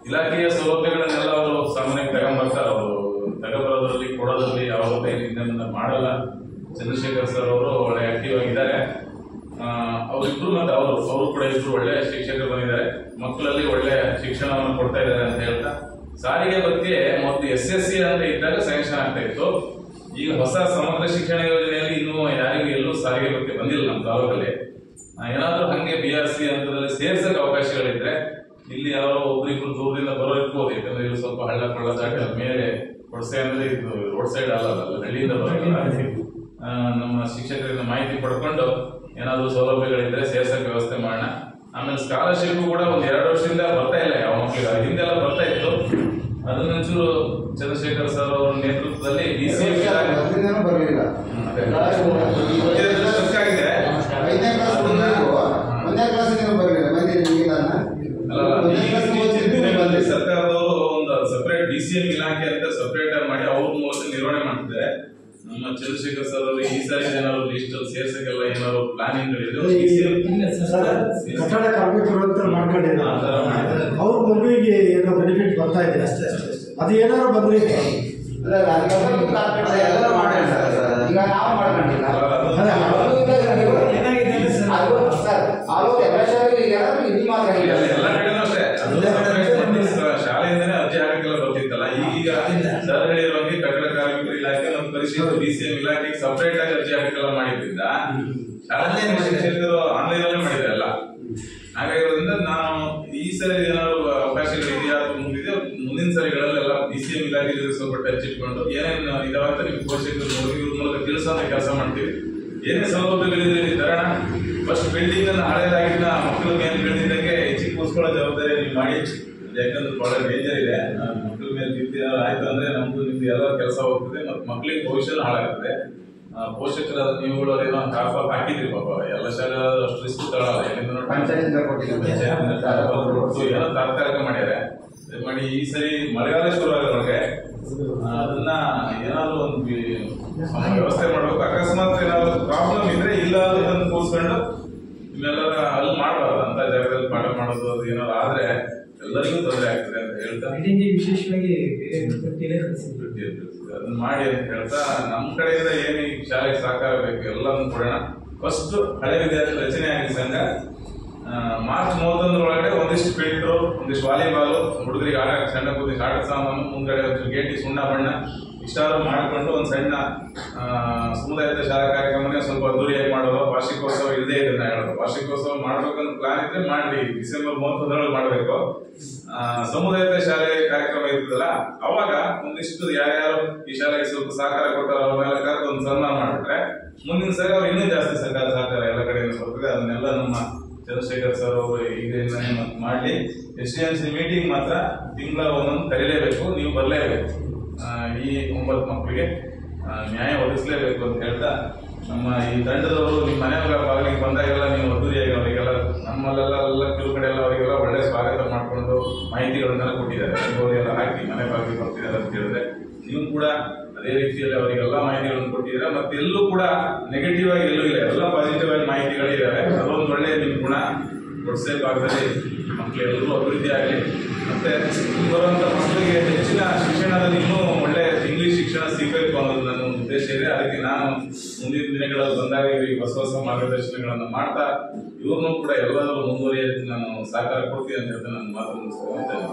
ಇಲಾಖೆಯ ಸೌಲಭ್ಯಗಳನ್ನೆಲ್ಲ ಅವರು ಸಾಮಾನ್ಯವಾಗಿ ತಗೊಂಡ್ಬರ್ತಾರೆ. ಅವರು ತಗೊಬರೋದ್ರಲ್ಲಿ ಕೊಡೋದ್ರಲ್ಲಿ ಯಾವ ಇದನ್ನ ಮಾಡಲ್ಲ. ಚಂದ್ರಶೇಖರ್ ಸರ್ ಅವರು ಒಳ್ಳೆ ಆಕ್ಟಿವ್ ಆಗಿದ್ದಾರೆ. ಅವರಿಬ್ರು ಮತ್ತೆ ಅವರು ಕೂಡ ಇಬ್ರು ಒಳ್ಳೆ ಶಿಕ್ಷಕರು ಬಂದಿದ್ದಾರೆ. ಮಕ್ಕಳಲ್ಲಿ ಒಳ್ಳೆ ಶಿಕ್ಷಣವನ್ನು ಕೊಡ್ತಾ ಇದ್ದಾರೆ ಅಂತ ಹೇಳ್ತಾ ಸಾರಿಗೆ ಬಗ್ಗೆ ಮೊದಲು SSC ಅಂತ ಇದ್ದಾಗ ಸ್ಯಾಂಕ್ಷನ್ ಆಗ್ತಾ ಇತ್ತು. ಈಗ ಹೊಸ ಸಮಗ್ರ ಶಿಕ್ಷಣ ಯೋಜನೆಯಲ್ಲಿ ಇನ್ನೂ ಯಾರಿಗೂ ಎಲ್ಲೂ ಸಾರಿಗೆ ಬಗ್ಗೆ ಬಂದಿಲ್ಲ ನಮ್ಮ ತಾಲೂಕಲ್ಲಿ. ಏನಾದ್ರೂ ಹಂಗೆ BRC ಹಂತದಲ್ಲಿ ಸೇರ್ಸಕ್ಕೆ ಅವಕಾಶಗಳಿದ್ರೆ ಇಲ್ಲಿ ಯಾರೋ ಒಬ್ರಿಬ್ರು ದೂರದಿಂದ ಬರೋ ಇರ್ಬೋದು. ಯಾಕಂದ್ರೆ ಇಲ್ಲಿ ಸ್ವಲ್ಪ ಹಳ್ಳ ಕೊಳ್ಳ ದಾಟಿ ಮೇಲೆ ಕೊಡ್ಸೆ ಅಂದ್ರೆ ಇದು ರೋಡ್ ಸೈಡ್ ಅಲ್ಲ, ಹಳ್ಳಿಯಿಂದ ಬರೋಲ್ಲ. ನಮ್ಮ ಶಿಕ್ಷಕರಿಂದ ಮಾಹಿತಿ ಪಡ್ಕೊಂಡು ಏನಾದ್ರು ಸೌಲಭ್ಯಗಳಿದ್ರೆ ಸೇರ್ಸಕ್ಕೆ ವ್ಯವಸ್ಥೆ ಮಾಡೋಣ. ಆಮೇಲೆ ಸ್ಕಾಲರ್ಶಿಪ್ ಕೂಡ ಒಂದು 2 ವರ್ಷದಿಂದ ಬರ್ತಾ ಇಲ್ಲ ಯಾವ ಮಕ್ಕಳಿಗೆ. ಹಿಂದೆಲ್ಲ ಬರ್ತಾ ಇತ್ತು. ಅದನ್ನೊಂಚೂರು ಚಂದ್ರಶೇಖರ್ ಸರ್ ಅವರ ನೇತೃತ್ವದಲ್ಲಿ ಬರಲಿಲ್ಲ. ಸರ್ಕಾರದವರು ಒಂದು ಸಪರೇಟ್ DCM ಇಲಾಖೆ ಅಂತ ಸಪರೇಟ್ ಆಗಿ ಮಾಡಿ ಅವ್ರ ಮೂಲಕ ನಿರ್ವಹಣೆ ಮಾಡ್ತಿದ್ದಾರೆ. ನಮ್ಮ ಚಂದ್ರಶೇಖರ್ ಸರ್ ಅವರು ಈ ಸಾರಿ ಏನಾದ್ರು ಲಿಸ್ಟ್ ಸೇರ್ಸಕ್ಕೆಲ್ಲ ಏನಾದ್ರು ಪ್ಲಾನಿಂಗ್ ಕಟ್ಟಡ ಕಾರ್ಮಿಕರು ಅಂತ ಮಾಡ್ಕೊಂಡಿದ್ದಾರೆ. ಅವ್ರ ಮಗುವಿಗೆ ಏನೋ ಬೆನಿಫಿಟ್ ಬರ್ತಾ ಇದೆ ಅಷ್ಟೇ. ಅದು ಏನಾದ್ರು ಬಂದ್ರೆ ಎಲ್ಲ ಮಾಡೋಣ. ಈಗ ನಾವು ಮಾಡ್ಕೊಂಡಿಲ್ಲ. ಆಗಿದ್ದರಿಂದ ಶಾಲೆಯಲ್ಲಿ ಶಿಕ್ಷಕರು ಆನ್ಲೈನ್ ಅಲ್ಲೇ ಮಾಡಿದ್ದಾರೆ ಎಲ್ಲ. ಹಾಗಾಗಿರೋದ್ರಿಂದ ನಾನು ಈ ಸರಿ ಏನಾದ್ರು ಅವಕಾಶಗಳಿದೆಯಾ ಅಥವಾ ಮುಂದಿದೆ ಮುಂದಿನ ಸರಿಗಳಲ್ಲೆಲ್ಲ BCM ಇಲಾಖೆ ಜೊತೆ ಸ್ವಲ್ಪ ಟಚ್ ಇಟ್ಕೊಂಡು ಏನೇನು ಇದಾವ ಅಂತ ನಿಮ್ಮ ಪೋಷಕರು ಇವ್ರ ಮೂಲಕ ತಿಳಿಸೋಂಥ ಕೆಲಸ ಮಾಡ್ತೀವಿ. ಏನೇ ಸೌಲಭ್ಯಗಳಿದ್ರೆ ಧರಣ ಫಸ್ಟ್ ಬಿಲ್ಡಿಂಗ್ ಅನ್ನು ಹಳೆಯದಾಗಿದ್ದ ಮಕ್ಕಳ ಮೇಲೆ ಬೆಳೆದಿದ್ದಂಗೆ ಹೆಚ್ಚಿಗೆ ಕೂರಿಸ್ಕೊಳ್ಳೋ ಜವಾಬ್ದಾರಿ ನೀವು ಮಾಡಿ. ಯಾಕಂದ್ರೆ ಬಹಳ ಡೇಂಜರ್ ಇದೆ. ಮಕ್ಕಳ ಮೇಲೆ ಬಿದ್ದು ಆಯ್ತು ಅಂದ್ರೆ ನಮ್ದು ನಿಮ್ದು ಎಲ್ಲ ಕೆಲಸ ಹೋಗ್ತದೆ ಮತ್ತು ಮಕ್ಕಳಿಗೆ ಭವಿಷ್ಯನೂ ಹಾಳಾಗ್ತದೆ. ಪೋಷಕರ ನೀವುಗಳು ಏನೋ ಕಾಫ್ ಹಾಕಿದ್ರಿ ಪಾಪ ಎಲ್ಲ ಶಾಲೆ ಅಷ್ಟು ರಿಸ್ಕ್ ತಗೊಳ್ಳಲ್ಲ. ಏನೋ ತಾತ್ಕಾಲಿಕ ಮಾಡ್ಯಾರೆ ಮಾಡಿ. ಈ ಸರಿ ಮಳೆಗಾಲ ಶುರು ಆಗೋದ್ರೊಳಗೆ ಅದನ್ನ ಏನಾದ್ರು ಒಂದು ವ್ಯವಸ್ಥೆ ಮಾಡ್ಬೇಕು. ಅಕಸ್ಮಾತ್ ಏನಾದ್ರು ಪ್ರಾಬ್ಲಮ್ ಇದ್ರೆ ಇಲ್ಲ ಅದನ್ನು ಕೂರಿಸ್ಕೊಂಡು ನಿಮ್ಮೆಲ್ಲರ ಅಲ್ಲಿ ಮಾಡಬಾರ್ದು ಅಂತ ಜಾಗದಲ್ಲಿ ಪಾಠ ಮಾಡೋದು ಅದು ಏನಾದ್ರು ಆದ್ರೆ ಎಲ್ಲರಿಗೂ ತೊಂದರೆ ಆಗ್ತದೆ ಅಂತ ಹೇಳ್ತಾ ವಿಶೇಷವಾಗಿ ಅದನ್ನ ಮಾಡಿ ಅಂತ ಹೇಳ್ತಾ ನಮ್ಮ ಕಡೆಯಿಂದ ಏನು ಈ ಶಾಲೆಗೆ ಸಹಕಾರ ಬೇಕು ಎಲ್ಲನೂ ಕೊಡೋಣ. ಫಸ್ಟ್ ಹಳೆ ವಿದ್ಯಾರ್ಥಿ ರಚನೆ ಆಗಿ ಸಂಘ ಮಾರ್ಚ್ 31 ಒಳಗಡೆ ಒಂದಿಷ್ಟು ಫಿಲ್ಟ್ರು, ಒಂದಿಷ್ಟು ವಾಲಿಬಾಲ್, ಹುಡುಗರಿಗೆ ಆಟ ಸಣ್ಣ ಕೂದಿಷ್ಟು ಆಟ ಸಾಮಾನು, ಮುಂದ್ಗಡೆ ಒಂದು ಗೇಟಿ ಸುಣ್ಣ ಬಣ್ಣ ಇಷ್ಟಾದ್ರು ಮಾಡಿಕೊಂಡು ಒಂದು ಸಣ್ಣ ಸಮುದಾಯದ ಶಾಲಾ ಕಾರ್ಯಕ್ರಮನೇ ಸ್ವಲ್ಪ ಅದ್ದೂರಿಯಾಗಿ ಮಾಡೋದು. ವಾರ್ಷಿಕೋತ್ಸವ ಇಲ್ಲದೆ ಇದನ್ನ ಹೇಳೋದು. ವಾರ್ಷಿಕೋತ್ಸವ ಮಾಡ್ಬೇಕಂತ ಪ್ಲಾನ್ ಇದ್ರೆ ಮಾಡಿ. ಡಿಸೆಂಬರ್ 31 ಮಾಡಬೇಕು. ಸಮುದಾಯದ ಶಾಲೆ ಕಾರ್ಯಕ್ರಮ ಇರ್ತದಲ್ಲ ಅವಾಗ ಒಂದಿಷ್ಟು ಯಾರ್ಯಾರು ಈ ಶಾಲೆಗೆ ಸ್ವಲ್ಪ ಸಹಕಾರ ಕೊಟ್ಟಾರ ಅವ್ರನ್ನೆಲ್ಲ ಕರೆದು ಒಂದು ಸನ್ಮಾನ ಮಾಡಿಬಿಟ್ರೆ ಮುಂದಿನ ಸರಿ ಅವ್ರು ಇನ್ನೂ ಜಾಸ್ತಿ ಸರ್ಕಾರ ಸಹಕಾರ ಎಲ್ಲ ಕಡೆಯಿಂದ ಬರ್ತದೆ. ಅದನ್ನೆಲ್ಲ ನಮ್ಮ ಚಂದ್ರಶೇಖರ್ ಸರ್ ಅವರು ಈಗ ಮಾಡಿ SDMC ಮೀಟಿಂಗ್ ಮಾತ್ರ ತಿಂಗಳ ಒಂದೊಂದು ಕರೀಲೇಬೇಕು, ನೀವು ಬರಲೇಬೇಕು. ಈ 9 ಮಕ್ಕಳಿಗೆ ನ್ಯಾಯ ಒದಗಿಸಲೇಬೇಕು ಅಂತ ಹೇಳ್ತಾ ನಮ್ಮ ಈ ತಂಡದವರು ನಿಮ್ಮ ಮನೆಯವರ ಬಾಗಿಲಿಗೆ ಬಂದಾಗೆಲ್ಲ ನೀವು ಅದ್ದೂರಿಯಾಗಿ ಅವರಿಗೆಲ್ಲ ನಮ್ಮಲ್ಲೆಲ್ಲ ಕೆಲವು ಕಡೆ ಎಲ್ಲ ಅವರಿಗೆಲ್ಲ ಒಳ್ಳೆ ಸ್ವಾಗತ ಮಾಡಿಕೊಂಡು ಮಾಹಿತಿಗಳನ್ನೆಲ್ಲ ಕೊಟ್ಟಿದ್ದಾರೆ. ಎಲ್ಲ ಹಾಕಿ ಮನೆ ಬಾಗಿಲಿಗೆ ಬರ್ತಿದ್ದಾರೆ ಅಂತ ಹೇಳಿದ್ರೆ ನೀವು ಕೂಡ ಅದೇ ರೀತಿಯಲ್ಲಿ ಅವರಿಗೆಲ್ಲ ಮಾಹಿತಿಗಳನ್ನು ಕೊಟ್ಟಿದ್ದಾರೆ. ಮತ್ತೆ ಎಲ್ಲೂ ಕೂಡ ನೆಗೆಟಿವ್ ಆಗಿ ಎಲ್ಲೂ ಇಲ್ಲ, ಎಲ್ಲ ಪಾಸಿಟಿವ್ ಆಗಿ ಮಾಹಿತಿಗಳಿದ್ದಾವೆ. ಅದೊಂದು ಒಳ್ಳೆ ನಿಮ್ಮ ಗುಣ. ಒಡ್ಸೆ ಭಾಗದಲ್ಲಿ ಮಕ್ಕಳೆಲ್ಲರೂ ಅಭಿವೃದ್ಧಿ ಆಗಲಿ. ಮತ್ತೆ ಬರುವಂಥ ಮಕ್ಕಳಿಗೆ ಹೆಚ್ಚಿನ ಶಿಕ್ಷಣದಲ್ಲಿ ಇನ್ನೂ ಒಳ್ಳೆ ಇಂಗ್ಲಿಷ್ ಶಿಕ್ಷಣ ಸಿಗಬೇಕು ಅನ್ನೋದು ನನ್ನ ಒಂದು ಉದ್ದೇಶ ಇದೆ. ಅದಕ್ಕೆ ನಾನು ಮುಂದಿನ ದಿನಗಳಲ್ಲಿ ಬಂದಾಗ ಇವರಿಗೆ ಹೊಸ ಹೊಸ ಮಾರ್ಗದರ್ಶನಗಳನ್ನು ಮಾಡ್ತಾ ಇವ್ರನ್ನೂ ಕೂಡ ಎಲ್ಲದರಲ್ಲೂ ಮುಂದುವರಿಯೋದಕ್ಕೆ ನಾನು ಸಹಕಾರ ಕೊಡ್ತೀನಿ ಅಂತ ಹೇಳ್ತಾ ನಾನು ಮಾತು ಮುಗಿಸ್ತೇನೆ.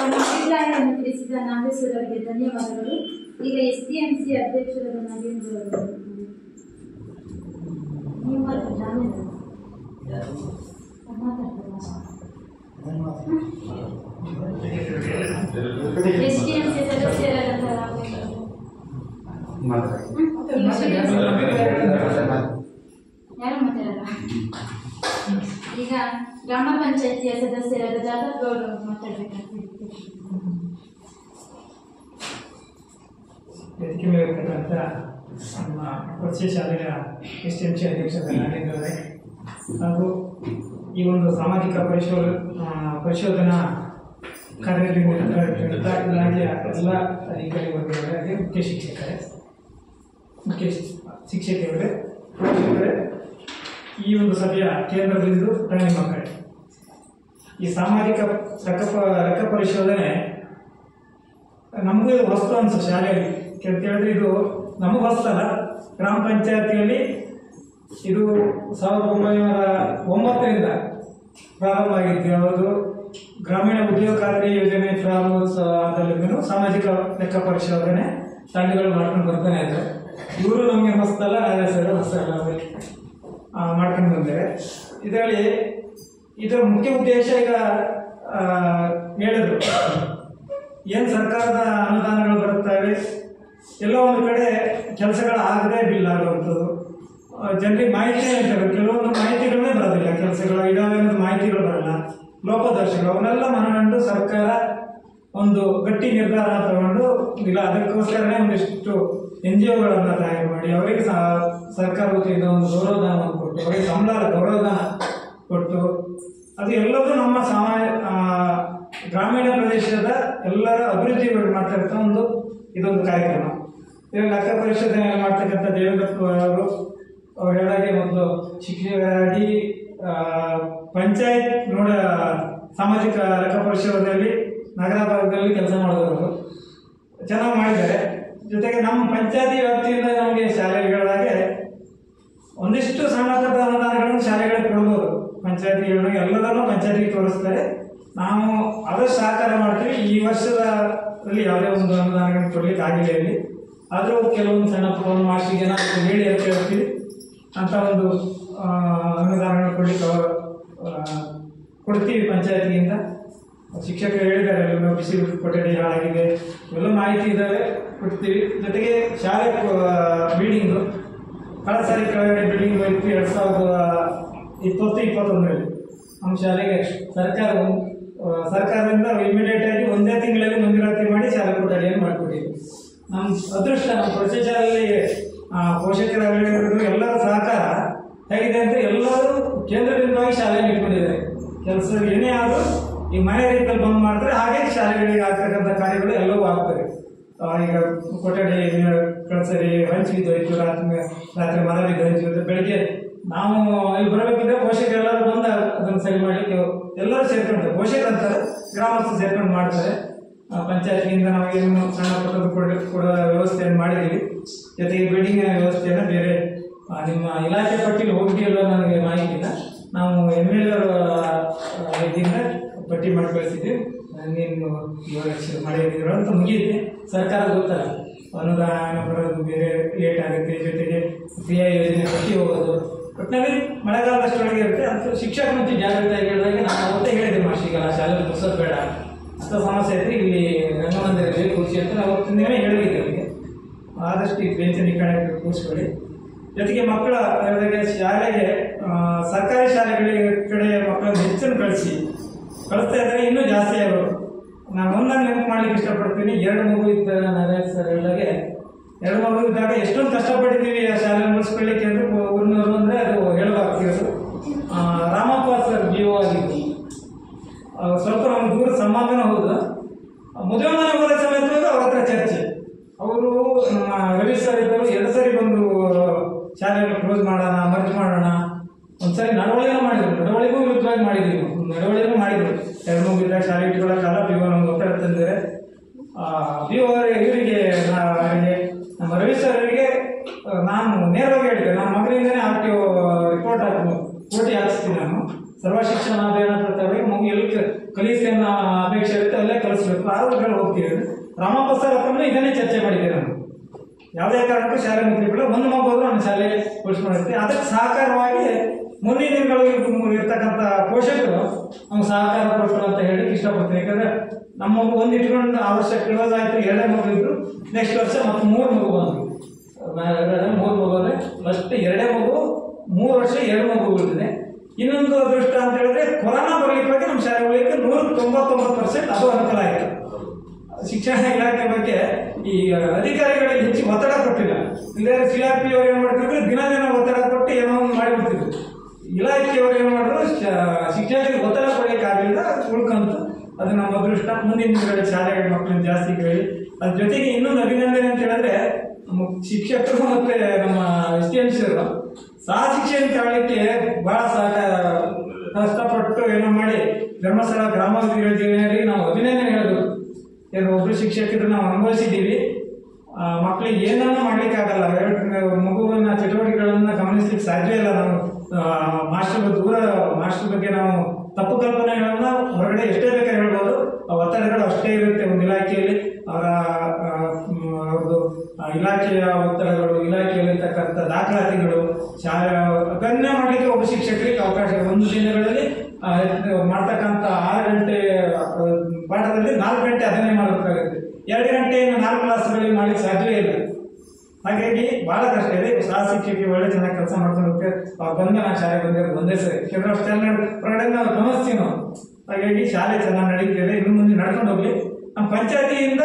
ಅಭಿಪ್ರಾಯವನ್ನು ತಿಳಿಸಿದ ನಾಗೇಶ್ವರ ಅವರಿಗೆ ಧನ್ಯವಾದಗಳು. ಈಗ SDMC ಅಧ್ಯಕ್ಷರಾದ ನಾಗೇಂದ್ರ ಅವರು SDMC ಸದಸ್ಯರಾದಂತಹ ಯಾರು ಮಾತಾಡಲ್ಲ. ಈಗ ಗ್ರಾಮ ಪಂಚಾಯಿತಿಯ ಸದಸ್ಯರಾದ ಜಾಧವ್ ಗೌಡ್ ಅವರು ಮಾತಾಡಬೇಕಾಗ್ತದೆ. ವೇದಿಕೆ ಮೇಲೆ ಇರ್ತಕ್ಕಂಥ ನಮ್ಮ ವಸತಿ ಶಾಲೆಯ SDMC ಅಧ್ಯಕ್ಷರಾದ ನಾಗೇಂದ್ರ ಅವರೇ ಹಾಗೂ ಈ ಒಂದು ಸಾಮಾಜಿಕ ಪರಿಶೋಧನಾ ಕಾರ್ಯದಲ್ಲಿ ಇಲಾಖೆಯ ಎಲ್ಲ ಅಧಿಕಾರಿ ವರ್ಗಗಳಿಗೆ ಮುಖ್ಯ ಶಿಕ್ಷಕಿಯವರೇ ಪೋಷಕರೇ, ಈ ಒಂದು ಸಭೆಯ ಕೇಂದ್ರ ಬಿಂದು ಪ್ರಾಣಿ ಮಕ್ಕಳೇ. ಈ ಸಾಮಾಜಿಕ ಲೆಕ್ಕ ಪರಿಶೋಧನೆ ನಮಗೂ ಇದು ಹೊಸ್ತು ಅನ್ಸು ಶಾಲೆಯಲ್ಲಿ ಅಂತ ಹೇಳಿದ್ರೆ ಇದು ನಮಗೆ ಹೊಸ್ತಲ್ಲ. ಗ್ರಾಮ ಪಂಚಾಯತಿಯಲ್ಲಿ ಇದು 1909ರಿಂದ ಪ್ರಾರಂಭ ಆಗಿತ್ತು. ಯಾವುದು ಗ್ರಾಮೀಣ ಉದ್ಯೋಗ ಖಾತ್ರಿ ಯೋಜನೆ ಪ್ರಾರಂಭದಲ್ಲಿಂದಲೂ ಸಾಮಾಜಿಕ ಲೆಕ್ಕ ಪರಿಶೋಧನೆ ತಂಡಗಳು ಮಾಡ್ಕೊಂಡು ಬರ್ತಾನೆ ಇದ್ದಾರೆ. ಇವರು ನಮಗೆ ಹೊಸ್ತಲ್ಲ, ಸರ್ ಹೊಸ್ತಲ್ಲ ಮಾಡ್ಕೊಂಡು ಬಂದೇವೆ. ಇದರಲ್ಲಿ ಇದರ ಮುಖ್ಯ ಉದ್ದೇಶ ಈಗ ಹೇಳಿದ್ರು, ಏನು ಸರ್ಕಾರದ ಅನುದಾನಗಳು ಬರುತ್ತವೆ, ಎಲ್ಲೋ ಒಂದು ಕಡೆ ಕೆಲಸಗಳು ಆಗದೆ ಬಿಲ್ ಆಗುವಂಥದ್ದು, ಜನರಿಗೆ ಮಾಹಿತಿ ಹೇಳ್ತೇವೆ, ಕೆಲವೊಂದು ಮಾಹಿತಿಗಳನ್ನೇ ಬರೋದಿಲ್ಲ, ಕೆಲಸಗಳು ಇದಾವೆ ಅನ್ನೋದು ಮಾಹಿತಿಗಳು ಬರಲ್ಲ, ಲೋಪದೋಷಗಳು ಅವನ್ನೆಲ್ಲ ಮನಗಂಡು ಸರ್ಕಾರ ಒಂದು ಗಟ್ಟಿ ನಿರ್ಧಾರ ತಗೊಂಡು ಇಲ್ಲ ಅದಕ್ಕೋಸ್ಕರನೇ ಒಂದಿಷ್ಟು NGOಗಳನ್ನು ತಯಾರು ಮಾಡಿ ಅವರಿಗೆ ಸರ್ಕಾರ ವತಿಯಿಂದ ಒಂದು ಗೌರವಧನವನ್ನು ಕೊಟ್ಟು ಅವರಿಗೆ ಸಂಬಳ ಗೌರವಧನ ಕೊಟ್ಟು ಅದು ಎಲ್ಲದೂ ನಮ್ಮ ಗ್ರಾಮೀಣ ಪ್ರದೇಶದ ಎಲ್ಲರ ಅಭಿವೃದ್ಧಿ ಮಾಡ್ತಾ ಇರ್ತಕ್ಕ ಇದೊಂದು ಕಾರ್ಯಕ್ರಮ. ಇದರಲ್ಲಿ ಲೆಕ್ಕ ಪರಿಶೋಧನೆ ಮಾಡ್ತಕ್ಕಂಥ ದೇವೇಂದ್ರಪ್ಪ ಅವ್ರು ಹೇಳಾಗೆ ಮೊದಲು ಶಿಕ್ಷಕರಾಗಿ ಪಂಚಾಯತ್ ಸಾಮಾಜಿಕ ಲೆಕ್ಕ ಪರಿಶೋಧನೆಯಲ್ಲಿ ನಗರ ಭಾಗದಲ್ಲಿ ಕೆಲಸ ಮಾಡೋದವರು ಚೆನ್ನಾಗಿ ಮಾಡಿದ್ದಾರೆ. ಜೊತೆಗೆ ನಮ್ಮ ಪಂಚಾಯತಿ ವ್ಯಾಪ್ತಿಯಿಂದ ನಮಗೆ ಶಾಲೆಗಳಾಗೆ ಒಂದಿಷ್ಟು ಸಣ್ಣ ಪುಟ್ಟ ಅನುದಾನಗಳನ್ನು ಶಾಲೆಗಳಿಗೆ ಕೊಡ್ಬೋದು. ಪಂಚಾಯತಿಗಳಿಗೆ ಎಲ್ಲದನ್ನೂ ಪಂಚಾಯತಿಗೆ ತೋರಿಸ್ತಾರೆ. ನಾವು ಆದಷ್ಟು ಸಹಕಾರ ಮಾಡ್ತೀವಿ. ಈ ವರ್ಷದಲ್ಲಿ ಯಾವುದೇ ಒಂದು ಅನುದಾನಗಳನ್ನು ಕೊಡ್ಲಿಕ್ಕೆ ಆಗಿಲ್ಲ. ಇಲ್ಲಿ ಆದರೂ ಕೆಲವೊಂದು ಸಣ್ಣ ಪುಟ್ಟ ಮಾಸ್ಟರ್ಗೆ ನಾವು ಹೇಳಿ ಅಂತ ಹೇಳ್ತೀವಿ ಅಂತ ಒಂದು ಅನುದಾನಗಳು ಕೊಡ್ತೀವಿ ಪಂಚಾಯತಿಯಿಂದ. ಶಿಕ್ಷಕರು ಹೇಳಿದ್ದಾರೆ ಎಲ್ಲ ಬಿಸಿ ಕೊಠಡಿ ಹಾಳಾಗಿದೆ, ಎಲ್ಲ ಮಾಹಿತಿ ಇದ್ದಾವೆ, ಕೊಡ್ತೀವಿ. ಜೊತೆಗೆ ಶಾಲೆ ಬಿಲ್ಡಿಂಗು ಕಳೆದ ಸಾರಿ ಕೆಳಗಡೆ ಬಿಲ್ಡಿಂಗ್ ಹೋಯ್ತು 2020-21ರಲ್ಲಿ ನಮ್ಮ ಶಾಲೆಗೆ ಸರ್ಕಾರದಿಂದ ಇಮಿಡಿಯೇಟ್ ಆಗಿ ಒಂದೇ ತಿಂಗಳಲ್ಲಿ ಮಂಜೂರಾತಿ ಮಾಡಿ ಶಾಲೆ ಕೊಠಡಿಯನ್ನು ಮಾಡಿಕೊಟ್ಟಿದ್ವಿ. ನಮ್ಮ ಅದೃಷ್ಟ ನಮ್ಮ ಪ್ರೌಢಶಾಲೆಯಲ್ಲಿ ಪೋಷಕರಾಗಿರೋದು ಎಲ್ಲರ ಸಹಕಾರ ಹೇಗಿದೆ ಅಂತ ಎಲ್ಲರೂ ಕೇಂದ್ರದಿಂದಾಗಿ ಶಾಲೆಯನ್ನು ಇಟ್ಕೊಂಡಿದ್ದಾರೆ. ಕೆಲಸ ಏನೇ ಆದರೂ ಈ ಮನೆ ರೀತಿಯಲ್ಲಿ ಬಂದ್ ಮಾಡಿದ್ರೆ ಹಾಗೆ ಶಾಲೆಗಳಿಗೆ ಆಗ್ತಕ್ಕಂಥ ಕಾರ್ಯಗಳು ಎಲ್ಲವೂ ಆಗ್ತವೆ. ಈಗ ಕೊಠಡಿ ಕಳ್ಸರಿ ಹಂಚಿ ಬಿದ್ದೋಯ್ತು, ರಾತ್ರಿ ಮರ ಬಿದ್ದೋಯ್ತು, ಬೆಳಗ್ಗೆ ನಾವು ಇಲ್ಲಿ ಬರಬೇಕಿದ್ರೆ ಪೋಷಕರೆಲ್ಲರೂ ಬಂದು ಅದನ್ನು ಸರಿ ಮಾಡಲಿಕ್ಕೆ ಎಲ್ಲರೂ ಸೇರ್ಕೊಂತಾರೆ. ಪೋಷಕರು ಅಂತಾರೆ, ಗ್ರಾಮಸ್ಥರು ಸೇರ್ಕೊಂಡು ಮಾಡ್ತಾರೆ. ಪಂಚಾಯತಿಯಿಂದ ನಾವು ಏನು ಸಣ್ಣ ಪುಟ್ಟದ್ದು ಕೊಡೋ ವ್ಯವಸ್ಥೆಯನ್ನು ಮಾಡಿದ್ದೀವಿ. ಜೊತೆಗೆ ಬಿಲ್ಡಿಂಗಿನ ವ್ಯವಸ್ಥೆಯನ್ನು ಬೇರೆ ನಿಮ್ಮ ಇಲಾಖೆ ಪಟ್ಟಿಗೆ ಹೋಗಿದೆಯಲ್ಲ ನನಗೆ ಮಾಹಿತಿ ಇಲ್ಲ. ನಾವು MLA ಇದರಿಂದ ಪಟ್ಟಿ ಮಾಡಿ ಕಳಿಸಿದ್ವಿ. ನೀನು 7 ಲಕ್ಷ ಮಾಡಿದ್ದೀರ ಅಂತ ಮುಗಿಯುತ್ತೆ. ಸರ್ಕಾರ ಗೊತ್ತಲ್ಲ, ಅನುದಾನ ಬರೋದು ಬೇರೆ ಲೇಟ್ ಆಗುತ್ತೆ. ಜೊತೆಗೆ PI ಯೋಜನೆ ಪಟ್ಟಿ ಹೋಗೋದು ಒಟ್ಟಿನಲ್ಲಿ ಮಳೆಗಾಲದಷ್ಟೊಳಗೆ ಇರುತ್ತೆ. ಅಂತ ಶಿಕ್ಷಕ ಮುಂಚೆ ಜಾಗೃತಿಯಾಗಿ ಹೇಳಿದಾಗ ನಾನು ಅವತ್ತೇ ಹೇಳಿದೆ ಮಾಸ್ಟರ್ಗೆಲ್ಲ ಶಾಲೆಯಲ್ಲಿ ಪುಸ್ತಕ ಬೇಡ ಅಂತ ಸಮಸ್ಯೆ ಐತ್ರಿ, ಇಲ್ಲಿ ರಂಗಮಂದಿರದಲ್ಲಿ ಕೂರಿಸಿ ಅಂತ ಅವತ್ತಿನ ದಿನ ಹೇಳಿದ್ದೆ ಅವರಿಗೆ. ಆದಷ್ಟು ಈ ಬೆಂಚಿನ ಕಡೆ ಕೂರಿಸ್ಕೊಳ್ಳಿ. ಜೊತೆಗೆ ಮಕ್ಕಳ ಹೇಳಿದಾಗ ಶಾಲೆಗೆ ಸರ್ಕಾರಿ ಶಾಲೆಗಳಿಗೆ ಕಡೆ ಮಕ್ಕಳನ್ನು ಹೆಚ್ಚನ್ನು ಕಳಿಸ್ತಾ ಇದ್ದರೆ ಇನ್ನೂ ಜಾಸ್ತಿ ಆಗೋದು. ನಾನು ಒಂದನ್ನು ನೆನಪು ಮಾಡ್ಲಿಕ್ಕೆ ಇಷ್ಟಪಡ್ತೀನಿ. 2 ಮಗು ಇದ್ದಾಗ ನಾರಾಯಣ್ ಸರ್ ಹೇಳಿದಾಗೆ 2 ಮಗು ಇದ್ದಾಗ ಎಷ್ಟೊಂದು ಕಷ್ಟಪಟ್ಟಿದ್ದೀವಿ ಆ ಶಾಲೆ ಮುಗಿಸ್ಕೊಳ್ಳಿಕ್ಕೆ ಅಂದ್ರೆ ಊರಿನವರು ಅಂದರೆ ಅದು ಹೇಳಬಾಗ್ತಿರೋದು. ರಾಮಪ್ಪ ಸರ್ BO ಆಗಿದ್ದು ಸ್ವಲ್ಪ ನಮ್ಗೆ ದೂರ ಸಂಬಂಧನೂ ಹೌದು. ಮದುವೆ ಮನೆ ಹೋದ ಸಮೇತವಾಗಿ ಅವ್ರ ಹತ್ರ ಚರ್ಚೆ. ಅವರು ನಮ್ಮ ರವಿ ಸರ್ ಇದ್ದರು 2 ಸರಿ ಬಂದು ಶಾಲೆಯನ್ನು ಕ್ಲೋಸ್ ಮಾಡೋಣ, ಮರ್ಜ್ ಮಾಡೋಣ. ಒಂದ್ಸರಿ ನಡವಳಿಕೆನೂ ಮಾಡಿದ್ರು, ನಡವಳಿಗೂ ವಿರುದ್ಧವಾಗಿ ಮಾಡಿದ್ವಿ. ನಡವಳಿಗೂ ಮಾಡಿದ್ರು. 2 ಮಗು ಇದ್ದಾಗ ಶಾಲೆ ಇಟ್ಕೊಳ್ಳೋಕ್ಕಲ್ಲ. BO ನಮ್ಗೆ ಒತ್ತಡ ತಂದಿದ್ದಾರೆ. BO ಇವರಿಗೆ ನಮ್ಮ ರವಿ ಸರ್ ಅವರಿಗೆ ನಾನು ನೇರವಾಗಿ ಹೇಳಿದೆ, ನನ್ನ ಮಗನಿಂದನೇ RTO ರಿಪೋರ್ಟ್ ಕೋಟಿ ಹಾಕಿಸ್ತೀನಿ. ನಾನು ಸರ್ವ ಶಿಕ್ಷಣ ಅಭಿಯಾನ ಪ್ರಕಾರವಾಗಿ ಮಗು ಎಲ್ಲಿ ಕಲಿಸನ್ನ ಅಪೇಕ್ಷೆ ಇರುತ್ತೆ ಅಲ್ಲೇ ಕಲಿಸ್ಬೇಕು, ಆರೋಗ್ಯಗಳು ಹೋಗ್ತೀವಿ. ರಾಮಪ್ಪ ಸರ್ ಹತ್ರ ಇದನ್ನೇ ಚರ್ಚೆ ಮಾಡಿದ್ದೆ. ನಾನು ಯಾವುದೇ ಕಾರಣಕ್ಕೂ ಶಾಲೆ ಮುಗಿಬಿಟ್ಟು ಒಂದು ಮಗು ಹೋದ್ರು ನಾನು ಶಾಲೆ ಉಳಿಸ್ಕೊಂಡಿರ್ತೀವಿ. ಅದಕ್ಕೆ ಸಹಕಾರವಾಗಿ ಮುಂದಿನ ದಿನಗಳಲ್ಲಿ ಇರ್ತಕ್ಕಂಥ ಪೋಷಕರು ನಮ್ಗೆ ಸಹಕಾರ ಕೊಟ್ಟರು ಅಂತ ಹೇಳಿ ಇಷ್ಟಪಡ್ತೀನಿ. ಯಾಕಂದರೆ ನಮ್ಮ ಮಗು ಒಂದು ಇಟ್ಕೊಂಡು ಆ ವರ್ಷ ಕ್ಲೋಸ್ ಆಯಿತು, 2 ಮಗು ಇದ್ರು. ನೆಕ್ಸ್ಟ್ ವರ್ಷ ಮತ್ತು 3 ಮಗು ಬಂದರು. 3 ಮಗು ಅಂದರೆ ಫಸ್ಟ್ 2 ಮಗು, 3 ವರ್ಷ 2 ಮಗು ಉಳಿದಿದೆ. ಇನ್ನೊಂದು ಅದೃಷ್ಟ ಅಂತ ಹೇಳಿದ್ರೆ ಕೊರೋನಾ ಬರಲಿಕ್ಕೆ ನಮ್ಮ ಶಾಲೆಗಳಿಗೆ 199% ಅದು ಅನುಕೂಲ ಆಯಿತು. ಶಿಕ್ಷಣ ಇಲಾಖೆ ಬಗ್ಗೆ ಈ ಅಧಿಕಾರಿಗಳಿಗೆ ಹೆಚ್ಚು ಒತ್ತಡ ಕೊಟ್ಟಿಲ್ಲ. ಇಲ್ಲೇ CRP ಅವ್ರು ಏನು ಮಾಡ್ತಿದ್ರು, ದಿನ ಒತ್ತಡ ಕೊಟ್ಟು ಏನೋ ಒಂದು ಮಾಡಿಬಿಡ್ತಿದ್ರು. ಇಲಾಖೆಯವರು ಏನು ಮಾಡಿದ್ರು, ಶಿಕ್ಷಕರಿಗೆ ಒತ್ತಡ ಕೊಡಲಿಕ್ಕಾಗಲಿಲ್ಲ, ಉಳ್ಕೊಂತು. ಅದು ನಮ್ಮ ಅದೃಷ್ಟ. ಮುಂದಿನ ದಿನಗಳಲ್ಲಿ ಶಾಲೆಗಳ ಮಕ್ಕಳನ್ನ ಜಾಸ್ತಿ ಕೇಳಿ. ಅದ್ರ ಜೊತೆಗೆ ಇನ್ನೊಂದು ಅಭಿನಂದನೆ ಅಂತ ಹೇಳಿದ್ರೆ ನಮ್ಮ ಶಿಕ್ಷಕರು ಮತ್ತು ನಮ್ಮ STMCರು ಸಹ ಶಿಕ್ಷಣ ಕಾಣಲಿಕ್ಕೆ ಬಹಳ ಕಷ್ಟಪಟ್ಟು ಏನೋ ಮಾಡಿ ಧರ್ಮಸ್ಥಳ ಗ್ರಾಮಾಭಿವೃದ್ಧಿ ಯೋಜನೆಯಲ್ಲಿ ನಾವು ಅಭಿನಂದನೆ ಹೇಳೋದು. ಒಬ್ಬರು ಶಿಕ್ಷಕರು ನಾವು ಅನುಭವಿಸಿದ್ದೀವಿ. ಮಕ್ಕಳಿಗೆ ಏನನ್ನೂ ಮಾಡ್ಲಿಕ್ಕಾಗಲ್ಲ. ಮಗುವಿನ ಚಟುವಟಿಕೆಗಳನ್ನು ಗಮನಿಸ್ಲಿಕ್ಕೆ ಸಾಧ್ಯ ಇಲ್ಲ. ನಾವು ಮಾಸ್ಟರ್ ಬಗ್ಗೆ ನಾವು ತಪ್ಪು ಕಲ್ಪನೆಗಳನ್ನ ಹೊರಗಡೆ ಎಷ್ಟೇ ಬೇಕಾದ್ರೆ ಹೇಳ್ಬೋದು. ಆ ಒತ್ತಡಗಳು ಅಷ್ಟೇ ಇರುತ್ತೆ ಒಂದು ಇಲಾಖೆಯಲ್ಲಿ. ಅವ್ರದ್ದು ಇಲಾಖೆಯ ಒತ್ತಡಗಳು, ಇಲಾಖೆಯಲ್ಲಿರ್ತಕ್ಕಂಥ ದಾಖಲಾತಿಗಳು, ಶಾಲೆ ಅದನ್ನೇ ಮಾಡಲಿಕ್ಕೆ ಒಬ್ಬ ಶಿಕ್ಷಕರಿಗೆ ಅವಕಾಶ. ಒಂದು ದಿನಗಳಲ್ಲಿ ಮಾಡ್ತಕ್ಕಂಥ 6 ಗಂಟೆ ಪಾಠದಲ್ಲಿ 4 ಗಂಟೆ ಅದನ್ನೇ ಮಾಡಬೇಕಾಗುತ್ತೆ. 2 ಗಂಟೆಯನ್ನು 4 ಕ್ಲಾಸ್ಗಳಲ್ಲಿ ಮಾಡಲಿಕ್ಕೆ ಸಾಧ್ಯವೇ ಇಲ್ಲ. ಹಾಗಾಗಿ ಬಹಳ ಕಷ್ಟ ಇದೆ. ಸಹ ಶಿಕ್ಷಕರಿಗೆ ಒಳ್ಳೆ ಚೆನ್ನಾಗಿ ಕೆಲಸ ಮಾಡ್ಕೊಂಡು ಹೋಗ್ತೇವೆ. ಅವ್ರು ಬಂದ ನಾನು ಶಾಲೆ ಬಂದಿರೋದು ಒಂದೇ ಸರಿ. ಕೆಲವು ಅಷ್ಟೆಲ್ಲ ಹೊರಗಡೆ ನಾವು ಗಮನಿಸ್ತೀವಿ ನಾವು. ಹಾಗಾಗಿ ಶಾಲೆ ಚೆನ್ನಾಗಿ ನಡೀತಿದೆ. ಇನ್ನು ಮುಂದೆ ನಡ್ಕೊಂಡು ಹೋಗ್ಲಿ. ನಮ್ಮ ಪಂಚಾಯತಿಯಿಂದ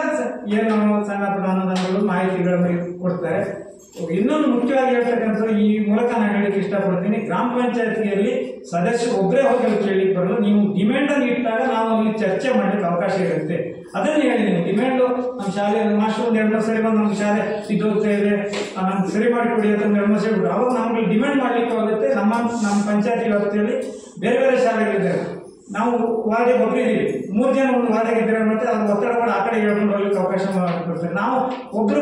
ಏನು ಸಣ್ಣ ಪುಟ್ಟ ಅನುದಾನಗಳು ಮಾಹಿತಿಗಳನ್ನು ಕೊಡ್ತಾರೆ. ಇನ್ನೊಂದು ಮುಖ್ಯವಾಗಿ ಹೇಳ್ತಕ್ಕಂಥದ್ದು ಈ ಮೂಲಕ ನಾನು ಹೇಳಲಿಕ್ಕೆ ಇಷ್ಟಪಡ್ತೀನಿ, ಗ್ರಾಮ ಪಂಚಾಯತಿಯಲ್ಲಿ ಸದಸ್ಯರು ಒಬ್ಬರೇ ಹೋಗಿ ಕೇಳಲಿಕ್ಕೆ ಬರಲು ನೀವು ಡಿಮ್ಯಾಂಡನ್ನು ಇಟ್ಟಾಗ ನಾವು ಅಲ್ಲಿ ಚರ್ಚೆ ಮಾಡಲಿಕ್ಕೆ ಅವಕಾಶ ಇರುತ್ತೆ. ಅದನ್ನು ಹೇಳಿದ್ದೀನಿ. ಡಿಮ್ಯಾಂಡು ನಮ್ಮ ಶಾಲೆ ಮಾಸ್ಟರ್ ಒಂದು 2-3 ಸರಿ ಬಂದು ನಮ್ಮ ಶಾಲೆ ಇದ್ದೋಗ್ತಾ ಇದೆ, ನಮ್ಗೆ ಸರಿ ಮಾಡಿಕೊಡಿ ಅಂತ 2-3 ಸರಿ ಬಿಟ್ಟು ಅವಾಗ ನಮ್ಗೆ ಡಿಮ್ಯಾಂಡ್ ಮಾಡಲಿಕ್ಕೆ ಆಗುತ್ತೆ. ನಮ್ಮ ಪಂಚಾಯತಿ ವ್ಯಾಪ್ತಿಯಲ್ಲಿ ಬೇರೆ ಬೇರೆ ಶಾಲೆಗಳಿದ್ದಾರೆ. ನಾವು ವಾರ್ಡಿಗೆ ಒಬ್ಬರಿದ್ದೀವಿ, 3 ಜನ ಒಂದು ವಾರ್ಡಿಗೆ ಇದ್ದಾರೆ ಮತ್ತೆ ಅದು ಒತ್ತಡ ಮಾಡಿ ಆ ಕಡೆ ಹೇಳ್ಕೊಂಡು ಹೋಗ್ಲಿಕ್ಕೆ ಅವಕಾಶ ಮಾಡಿಕೊಡ್ತಾರೆ. ನಾವು ಒಬ್ಬರು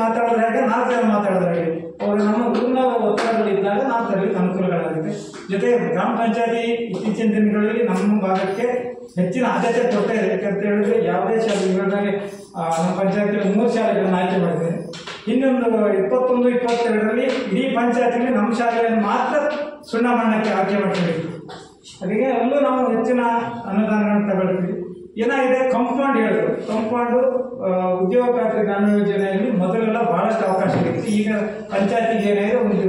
ಮಾತಾಡಿದ್ರೆ ಹಾಗೆ 4 ಜನ ಮಾತಾಡಿದ್ರೆ ಹಾಗೆ ಅವರು ನಮ್ಮ ಊರಿನ ಒತ್ತಡಗಳಿದ್ದಾಗ ನಾವು ತರಲಿಕ್ಕೆ ಅನುಕೂಲಗಳಾಗುತ್ತೆ. ಜೊತೆಗೆ ಗ್ರಾಮ ಪಂಚಾಯತಿ ಇತ್ತೀಚಿನ ದಿನಗಳಲ್ಲಿ ನಮ್ಮ ಭಾಗಕ್ಕೆ ಹೆಚ್ಚಿನ ಆದ್ಯತೆ ಕೊಡ್ತಾ ಇದೆ. ಯಾಕಂತ ಹೇಳಿದ್ರೆ ಯಾವುದೇ ಶಾಲೆ ಹೇಳಿದಾಗೆ ನಮ್ಮ ಪಂಚಾಯತಿಯಲ್ಲಿ 3 ಶಾಲೆಗಳನ್ನು ಆಯ್ಕೆ ಮಾಡಿದ್ದೇವೆ. ಇನ್ನೊಂದು 21, 22ರಲ್ಲಿ ಇಡೀ ಪಂಚಾಯತಿಗೆ ನಮ್ಮ ಶಾಲೆಯನ್ನು ಮಾತ್ರ ಸುಣ್ಣ ಮಣ್ಣಕ್ಕೆ ಆಯ್ಕೆ ಮಾಡ್ಕೊಂಡಿದ್ವಿ. ಅದಕ್ಕೆ ಅಲ್ಲೂ ನಾವು ಹೆಚ್ಚಿನ ಅನುದಾನಗಳನ್ನು ತಗೊಳ್ತೀವಿ. ಏನಾಗಿದೆ, ಕಂಪೌಂಡ್ ಹೇಳಿದ್ರು. ಕಂಪೌಂಡು ಉದ್ಯೋಗ ಖಾತ್ರಿ ಗ್ರಾಮೀಣ ಯೋಜನೆಯಲ್ಲಿ ಮೊದಲೆಲ್ಲ ಬಹಳಷ್ಟು ಅವಕಾಶ ಇತ್ತು. ಈಗ ಪಂಚಾಯತಿಗೆ ಏನಾಗಿದೆ,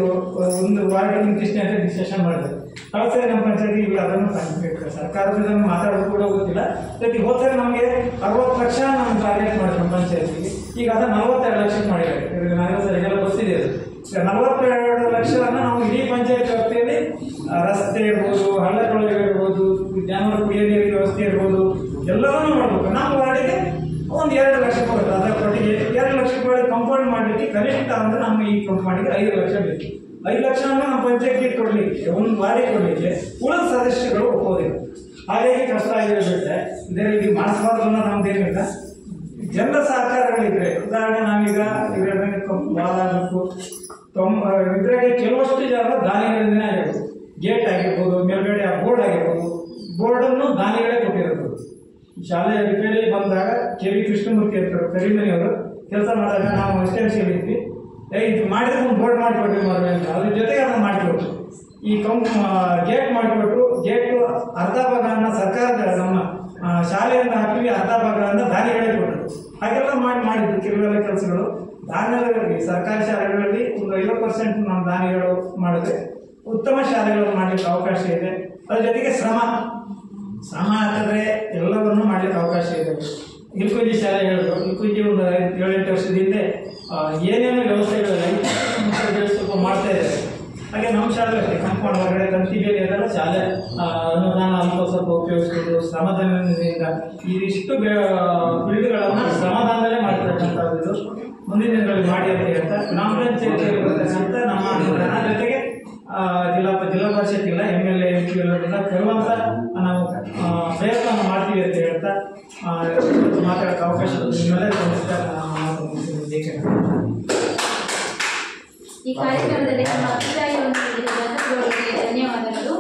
ಒಂದು ವಾರ್ಡ್ ಇಂತಿಷ್ಟೇ ಅಂತ ಡಿಸಿಷನ್ ಮಾಡಿದ್ರು. ಕಳಸರಿ ನಮ್ಮ ಪಂಚಾಯತಿ ಇಲ್ಲ, ಅದನ್ನು ತಂದ್ಬೇಕು. ಸರ್ಕಾರದ ಮಾತಾಡೋದು ಕೂಡ ಗೊತ್ತಿಲ್ಲ. ಅದಕ್ಕೆ ಹೋದರೆ ನಮಗೆ 60 ಲಕ್ಷ ನಮ್ಮ ಟಾರ್ಗೆಟ್ ಮಾಡಿದ್ರು ನಮ್ಮ ಪಂಚಾಯತಿಗೆ. ಈಗ ಅದನ್ನು 42 ಲಕ್ಷಕ್ಕೆ ಮಾಡಿದ್ದಾರೆ. ನಾಗರಿಕರಿಗೆಲ್ಲ ಗೊತ್ತಿದೆ. 42 ಲಕ್ಷವನ್ನು ನಾವು ಇಡೀ ಪಂಚಾಯತ್ ವ್ಯಾಪ್ತಿಯಲ್ಲಿ ರಸ್ತೆ ಇರ್ಬೋದು, ಹಳ್ಳಕೊಳ್ಳ ಇರ್ಬೋದು, ಜಾನುವಾರು ಕುಡಿಯೋ ನೀರಿನ ವ್ಯವಸ್ಥೆ ಇರ್ಬೋದು, ಎಲ್ಲವನ್ನೂ ಮಾಡಬೇಕು. ನಮ್ಮ ವಾರ್ಡಿಗೆ ಒಂದು 2 ಲಕ್ಷ ಬರುತ್ತೆ. ಅದರ ಪಟ್ಟಿಗೆ 2 ಲಕ್ಷ ರೂಪಾಯಿ ಕಂಪೌಂಡ್ ಮಾಡಲಿಕ್ಕೆ ಕನಿಷ್ಠ ಅಂದರೆ ನಮ್ಮ ಈ ಕಂಪೌಂಡಿಗೆ 5 ಲಕ್ಷ ಬೇಕು. 5 ಲಕ್ಷವನ್ನು ನಮ್ಮ ಪಂಚಾಯತಿಗೆ ಕೊಡಲಿಕ್ಕೆ, ಒಂದು ವಾರ್ಡಿಗೆ ಕೊಡಲಿಕ್ಕೆ ಉಳಿದ ಸದಸ್ಯಗಳು ಒಪ್ಪೋದಿಲ್ಲ. ಹಾಗಾಗಿ ಕಷ್ಟ ಆಗಿರುತ್ತೆ. ಇದರಲ್ಲಿ ಮಾಡಿಸಬಾರ್ದು ಅನ್ನೋದು ನಮ್ದೇನಿಲ್ಲ. ಜನರ ಸಹಕಾರಗಳಿದ್ರೆ, ಉದಾಹರಣೆ ನಾವೀಗ ಬಾಲಾಗಬೇಕು ಇದ್ರಾಗೆ ಕೆಲವಷ್ಟು ಜನ ದಾನಿಗಳಿಂದನೇ ಆಗಿರ್ಬೋದು. ಗೇಟ್ ಆಗಿರ್ಬೋದು, ಮೇಲ್ಗಡೆ ಆ ಬೋರ್ಡ್ ಆಗಿರ್ಬೋದು, ಬೋರ್ಡನ್ನು ದಾನಿಗಳೇ ಕೊಟ್ಟಿರ್ಬೋದು. ಶಾಲೆ ರಿಪೇರಿ ಬಂದಾಗ ಕೆ ವಿ ಕೃಷ್ಣಮೂರ್ತಿ ಇರ್ತಾರೆ, ಕರಿಮನಿಯವರು ಕೆಲಸ ಮಾಡಿದಾಗ ನಾವು ಅಷ್ಟೇ ಹೇಳಿದ್ವಿ, ಇದು ಮಾಡಿದ್ರೆ ಒಂದು ಬೋರ್ಡ್ ಮಾಡಿಕೊಟ್ರಿ ಮದುವೆ ಅಂತ. ಅದ್ರ ಜೊತೆಗೆ ಅದನ್ನು ಮಾಡಿಕೊಟ್ರು. ಈ ಗೇಟ್ ಮಾಡಿಕೊಟ್ರು. ಗೇಟು ಅರ್ಧ ಭಾಗವನ್ನು ಸರ್ಕಾರದ ನಮ್ಮ ಶಾಲೆಯಿಂದ ಹಾಕಿ ಅರ್ಧ ಭಾಗವನ್ನು ದಾನಿಗಳೇ ಕೊಟ್ಟರು. ಹಾಗೆಲ್ಲ ಮಾಡಿದ್ರು ಕೆಲವೆಲ್ಲ ಕೆಲಸಗಳು. ದಾನಿಗಳಲ್ಲಿ ಸರ್ಕಾರಿ ಶಾಲೆಗಳಲ್ಲಿ ಒಂದು 50% ನಮ್ಮ ದಾನಿಗಳು ಮಾಡಿದ್ರೆ ಉತ್ತಮ ಶಾಲೆಗಳನ್ನು ಮಾಡಲಿಕ್ಕೆ ಅವಕಾಶ ಇದೆ. ಅದ್ರ ಜೊತೆಗೆ ಶ್ರಮ ಹಾಕಿದ್ರೆ ಎಲ್ಲವನ್ನೂ ಮಾಡಲಿಕ್ಕೆ ಅವಕಾಶ ಇದೆ. ಇಲ್ಕುಂಜಿ ಶಾಲೆ ಹೇಳಿದ್ರು. ಇಲ್ಕುಂಜಿ ಒಂದು 7-8 ವರ್ಷದ ಹಿಂದೆ ಏನೇನು ವ್ಯವಸ್ಥೆಗಳಲ್ಲಿ ಸ್ವಲ್ಪ ಮಾಡ್ತಾ ಇದ್ದಾರೆ. ಹಾಗೆ ನಮ್ಮ ಶಾಲೆ ಕಂಪೌಂಡ್ ಹೊರಗಡೆ ತಂತಿ ಬೇರೆ ಅದೆಲ್ಲ ಶಾಲೆ ಅನುದಾನ ಅಲ್ಪ ಸ್ವಲ್ಪ ಉಪಯೋಗಿಸ್ಕೊಂಡು ಶ್ರಮದಾನದಿಂದ ಇದಿಷ್ಟು ಫೀಲ್ಡ್ಗಳನ್ನು ಶ್ರಮದಾನದಲ್ಲೇ ಮಾಡಿರ್ತಕ್ಕಂಥದ್ದು ಮುಂದಿನ ದಿನಗಳಲ್ಲಿ ಮಾಡಿ ಅಂತ ಹೇಳ್ತಾ ಗ್ರಾಮ ಪಂಚಾಯತಿಯಲ್ಲಿ ಬರ್ತಕ್ಕಂಥ ನಮ್ಮ ಅನುದಾನ ಜೊತೆಗೆ ಜಿಲ್ಲಾ ಪರಿಷತ್ ಇಲ್ಲ, MLA MP ಎಲ್ಲರಿಂದ ತರುವಂಥ ನಾವು ಪ್ರಯತ್ನ ಮಾಡ್ತೀವಿ ಅಂತ ಹೇಳ್ತಾ ಮಾತಾಡೋಕ್ಕೆ ಅವಕಾಶ ನಿಮ್ಮೆಲ್ಲರಿಗೂ ಈ ಕಾರ್ಯಕ್ರಮದಲ್ಲಿ ನಮ್ಮ ಅಭಿಪ್ರಾಯವನ್ನು ನೀಡಿದ ಧನ್ಯವಾದಗಳು.